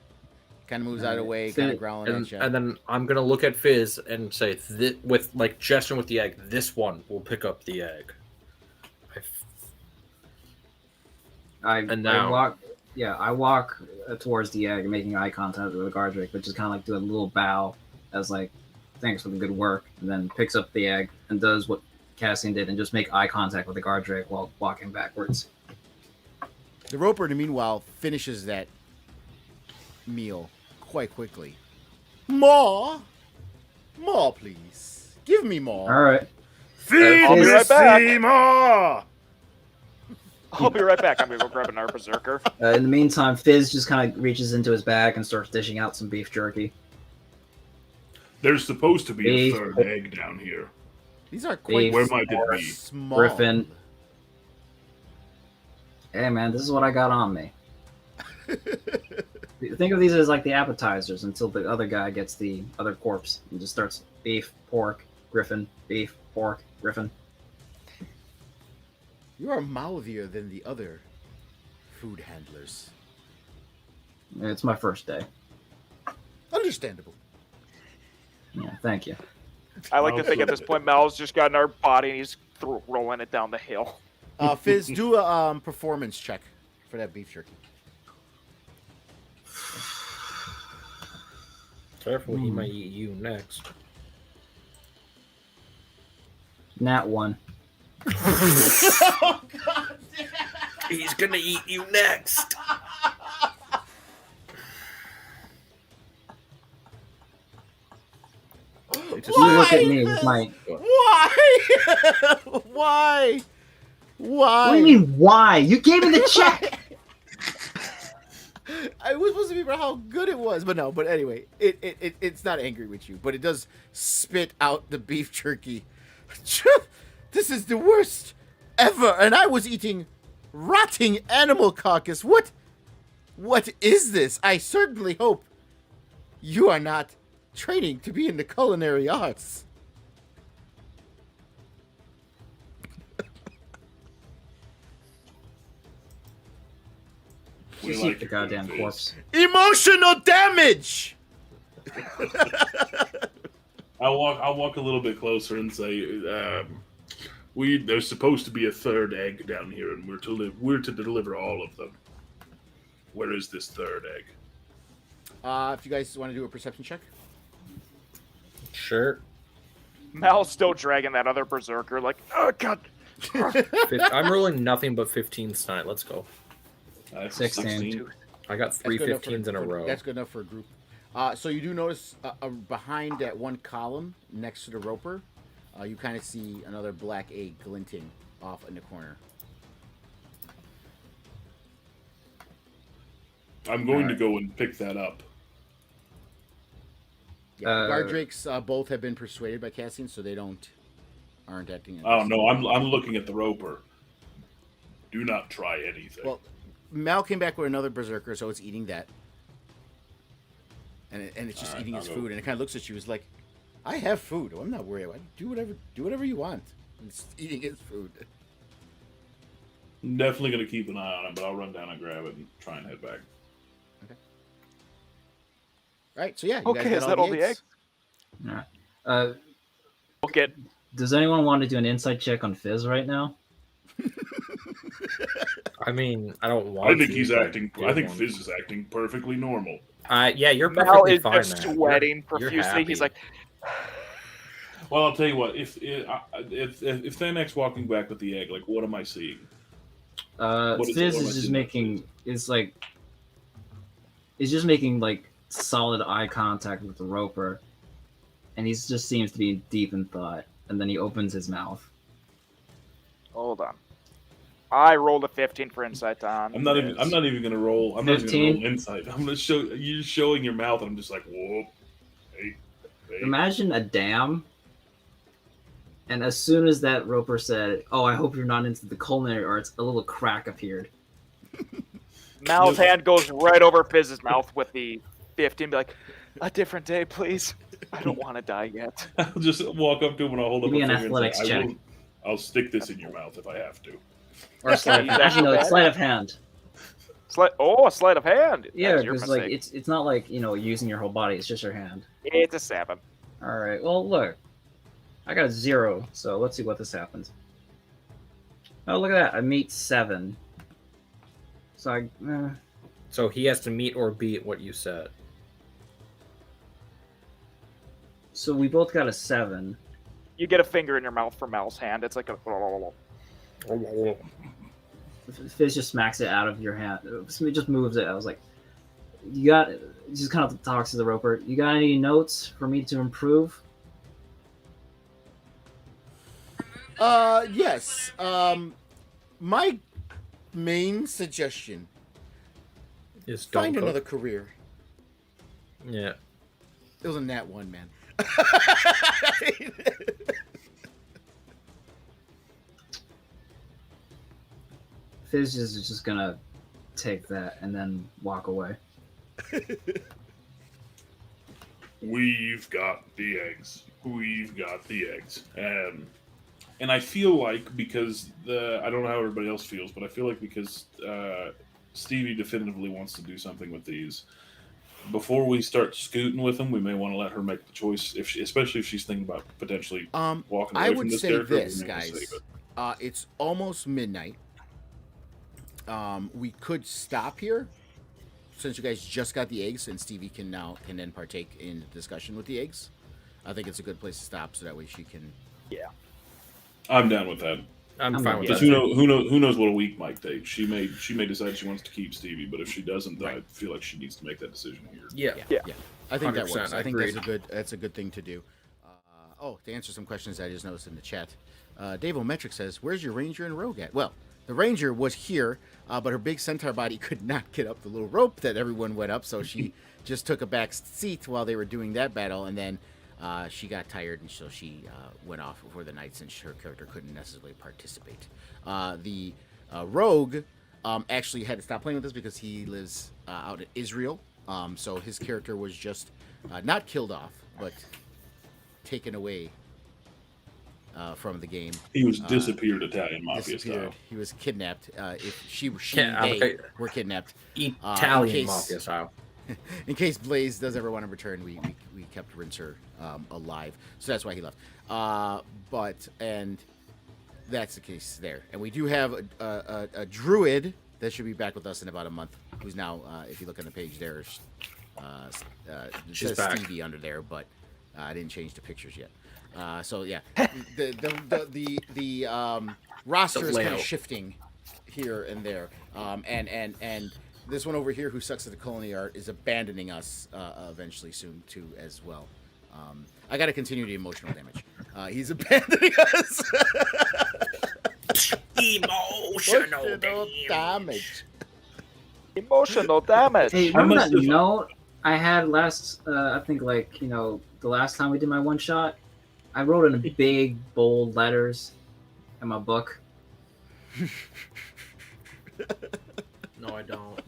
Kind of moves out of the way. Kind of growling at you. And then I'm gonna look at Fizz and say, with like gesturing with the egg, this one will pick up the egg. I now- walk towards the egg, making eye contact with the Gardrick, but just kind of like do a little bow as like, "Thanks for the good work," and then picks up the egg and does what Cassian did and just make eye contact with the Gardrick while walking backwards. The Roper, in the meanwhile, finishes that meal quite quickly. More, please. Give me more. All right. Feed I'll be right back. me more. I'll be right back. I'm gonna go grab another berserker. In the meantime, Fizz just kind of reaches into his bag and starts dishing out some beef jerky. There's supposed to be Beef. a third egg down here. These are quite Where might it be? small. Griffin. Hey man, this is what I got on me. Think of these as like the appetizers until the other guy gets the other corpse and just starts beef, pork, Griffin, beef, pork, Griffin. You are mouthier than the other food handlers. It's my first day. Understandable. Yeah, thank you. I like to think at this point Mal's just got another body and he's rolling it down the hill. Fizz, do a performance check for that beef jerky. Careful, he might eat you next. Nat 1. Oh, God. He's gonna eat you next. You look at me with my. Why? Why? What do you mean, why? You gave me the check! I was supposed to be about how good it was, but no. But anyway, it's not angry with you, but it does spit out the beef jerky. This is the worst ever, and I was eating rotting animal carcass. What is this? I certainly hope you are not training to be in the culinary arts. Just eat the goddamn corpse. Emotional damage. I'll walk a little bit closer and say, there's supposed to be a third egg down here, and we're to deliver all of them. Where is this third egg? If you guys want to do a perception check. Sure. Mal's still dragging that other berserker, like, oh god. I'm rolling nothing but 15s tonight. Let's go. 16. I got three That's good enough 15s in a row. That's good enough for a group. So you do notice behind that one column next to the roper, you kind of see another black egg glinting off in the corner. I'm going to go and pick that up. Yeah, guard drakes both have been persuaded by Cassian, so they aren't acting. Oh no, I'm looking at the roper. Do not try anything. Well, Mal came back with another berserker, so it's eating that, and it's just eating his food, and it kind of looks at you as like, I have food. I'm not worried about it. Do whatever you want. It's eating his food. I'm definitely going to keep an eye on it, but I'll run down and grab it and try and head back. Okay. All right. So yeah. Okay, is that all the eggs? All right. Okay. Does anyone want to do an insight check on Fizz right now? I mean, I don't want. I think to, he's but acting. I think Fizz is acting perfectly normal. Yeah, you're Mal perfectly is fine, just man. sweating You're profusely. He's happy. like, Well, I'll tell you what. If Thanak's walking back with the egg, like, what am I seeing? Fizz is just making. It's like. He's just making like solid eye contact with the roper, and he just seems to be deep in thought. And then he opens his mouth. hold on. I rolled a 15 for insight on. I'm not even gonna roll. I'm not even 15? gonna roll insight. I'm gonna show you showing your mouth. And I'm just like, whoa. Hey. Imagine a dam, and as soon as that roper said, "Oh, I hope you're not into the culinary arts," a little crack appeared. Mal's hand goes right over Fizz's mouth with the 15. Be like, a different day, please. I don't want to die yet. I'll just walk up to him and I'll hold Give up me a an finger athletics and say, check. I'll stick this in your mouth if I have to. Or sleight. Actually, no, it's sleight of hand. A sleight of hand. Yeah, That's your because like mistake. it's not like using your whole body. It's just your hand. It's a 7. All right. Well, look, I got a 0. So let's see what this happens. Oh, look at that! I meet 7. So So he has to meet or beat what you said. So we both got a 7. You get a finger in your mouth from Mal's hand. It's like a. Fizz just smacks it out of your hand. It just moves it. I was like, "You got?" Just kind of talks to the roper. You got any notes for me to improve? Yes. My main suggestion: Is find don't another cook. career. Yeah. It was a nat one, man. Fizz is just gonna take that and then walk away. We've got the eggs. We've got the eggs. And I feel like because I don't know how everybody else feels, but I feel like because Stevie definitively wants to do something with these, before we start scooting with them, we may want to let her make the choice, especially if she's thinking about potentially walking away I from would this say character. this, we may want to guys. save it. It's almost midnight. We could stop here, since you guys just got the eggs, and Stevie can then partake in the discussion with the eggs. I think it's a good place to stop, so that way she can. Yeah. I'm down with that. I'm fine with Because that. who knows what a week might take. She may decide she wants to keep Stevie, but if she doesn't, then I feel like she needs to make that decision here. Yeah. I think that 100%, works. I think agreed. that's a good thing to do. To answer some questions I just noticed in the chat, Dave O'Metric says, "Where's your ranger and rogue at?" Well, the ranger was here, but her big centaur body could not get up the little rope that everyone went up, so she just took a back seat while they were doing that battle, and then she got tired, and so she went off before the night since her character couldn't necessarily participate. The rogue actually had to stop playing with this because he lives out in Israel, so his character was just not killed off, but taken away from the game. He was disappeared Italian mafia style. He was kidnapped. If she Yeah, they okay. were kidnapped. Italian in case- mafia style. in case Blaze does ever want to return, we kept Rinser alive, so that's why he left. And that's the case there. And we do have a druid that should be back with us in about a month. Who's now, if you look on the page there, it says back. Stevie under there, but I didn't change the pictures yet. So yeah, the roster is kind of layout. shifting here and there, and this one over here who sucks at the culinary art is abandoning us eventually soon too as well. I got to continue the emotional damage. He's abandoning us. Emotional damage. Emotional damage. Hey, I remember must that have- note I had last? I think like the last time we did my one shot. I wrote in big bold letters in my book. No, I don't.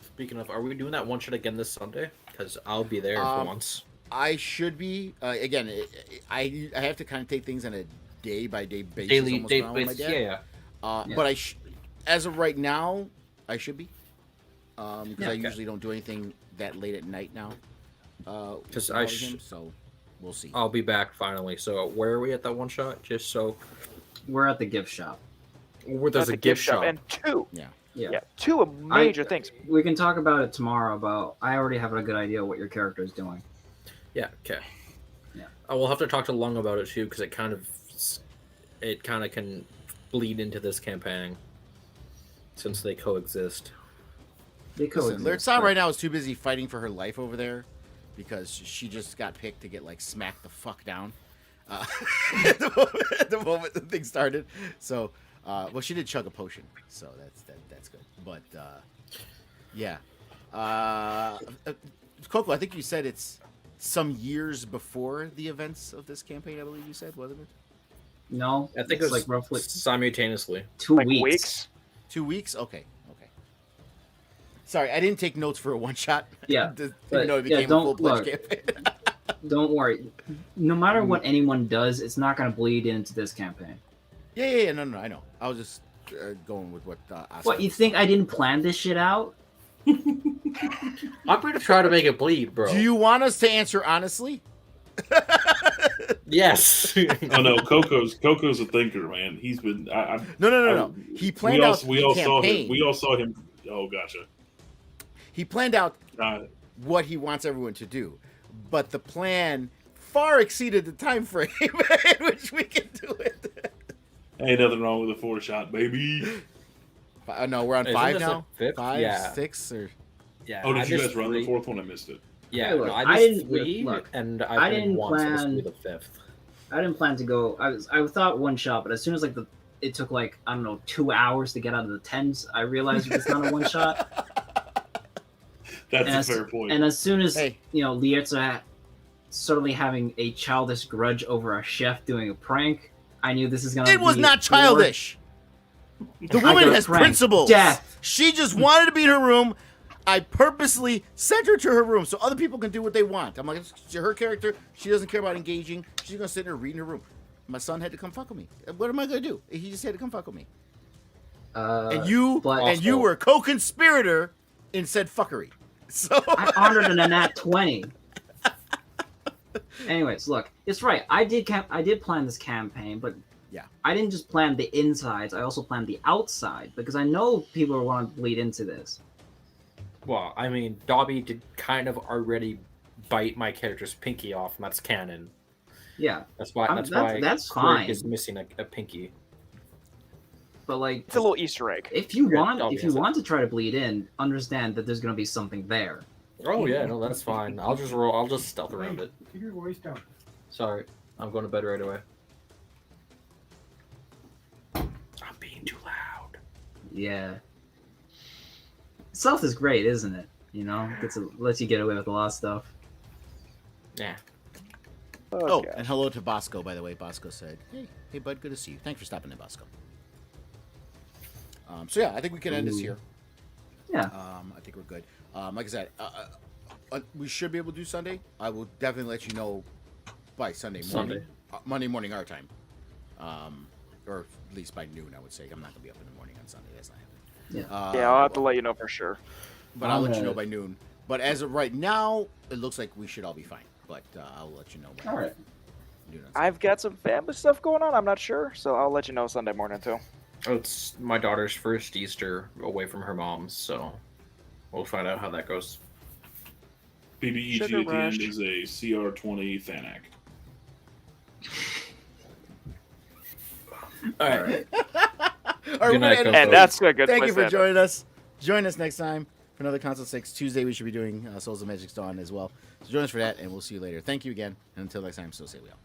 Speaking of, are we doing that one shot again this Sunday? Because I'll be there for once. I should be again. I have to kind of take things on a day by day basis. Daily almost day now with my basis. dad. Yeah. But as of right now, I should be. Because I okay. usually don't do anything that late at night now. Because without him, so we'll see. I'll be back finally. So where are we at that one shot? Just so We're at the gift shop. where there's That's a gift shop. and two. Yeah. Two major things. We can talk about it tomorrow. I already have a good idea what your character is doing. Yeah. Okay. Yeah. I will have to talk to Lung about it too, because it kind of can bleed into this campaign since they coexist. Listen, Lurtsan right now is too busy fighting for her life over there because she just got picked to get like smacked the fuck down at the moment the thing started. So, well, she did chug a potion, so that's good. But yeah, Coco, I think you said it's some years before the events of this campaign. I believe you said, wasn't it? No, I think it's it was like roughly simultaneously. 2 Like weeks. weeks. 2 weeks? Okay. Sorry, I didn't take notes for a one shot. Yeah, Even but, though it became a don't full-fledged look. campaign. Don't worry. No matter what anyone does, it's not going to bleed into this campaign. Yeah, no, I know. I was just going with what. What, you think I didn't plan this shit out? I'm going to try to make it bleed, bro. Do you want us to answer honestly? Yes. Oh no, Coco's a thinker, man. He's been. No. He planned out We the all saw him. campaign. We all saw him. Oh, gotcha. He planned out what he wants everyone to do, but the plan far exceeded the time frame in which we can do it. Ain't nothing wrong with a 4-shot, baby. No, we're on Isn't 5 this now. like fifth? 5, Yeah. 6, or Yeah. Oh, did I you missed guys run the 3. fourth one? I missed it. Yeah, Hey, look, no, I I didn't- missed 3, look, and I I've been didn't once. This will plan- be the 5th. I didn't plan to go. I thought one shot, but as soon as it took like, I don't know, 2 hours to get out of the tens, I realized it's not a one shot. That's a fair point. And as soon as Hey. Lietza suddenly having a childish grudge over a chef doing a prank, I knew this is gonna. it was be not childish. The I woman got has pranked. principles. Death. She just wanted to be in her room. I purposely sent her to her room so other people can do what they want. I'm like, it's her character. She doesn't care about engaging. She's gonna sit in her read in her room. My son had to come fuck with me. What am I gonna do? He just had to come fuck with me. And you but were a co-conspirator in said fuckery. So I honored an nat 20. Anyways, look, it's right. I did plan this campaign, but yeah, I didn't just plan the insides. I also planned the outside because I know people are want to bleed into this. Well, I mean, Dobby did kind of already bite my character's pinky off, and that's canon. Yeah, That's why. That's that's Quirk fine. is missing a pinky. But like, It's a little Easter egg. if you want obviously. to try to bleed in, understand that there's gonna be something there. Oh yeah, no, that's fine. I'll just roll. I'll just stealth around it. Keep your voice down. Sorry, I'm going to bed right away. I'm being too loud. Yeah. Stealth is great, isn't it? Lets you get away with a lot of stuff. Yeah. Oh, gosh. and hello to Bosco, by the way. Bosco said, hey, bud, good to see you. Thanks for stopping in, Bosco. So, yeah, I think we can end this here. Yeah. I think we're good. Like I said, we should be able to do Sunday. I will definitely let you know by Sunday morning. Monday morning our time. Or at least by noon, I would say. I'm not going to be up in the morning on Sunday. That's not happening. Yeah. I'll have to let you know for sure. But I'll let you know by noon. But as of right now, it looks like we should all be fine. But I'll let you know. All right. Noon on I've got some family stuff going on. I'm not sure, so I'll let you know Sunday morning too. It's my daughter's first Easter away from her mom's, so we'll find out how that goes. PBEG Sugar at the rush. end is a CR20 Thanac. All right. All right, Good we're night, gonna end Coco. it. And that's a good Thank place you to for end it. joining us. Join us next time for another Console 6 Tuesday. We should be doing Souls of Magic's Dawn as well. So join us for that, and we'll see you later. Thank you again, and until next time, so say we all.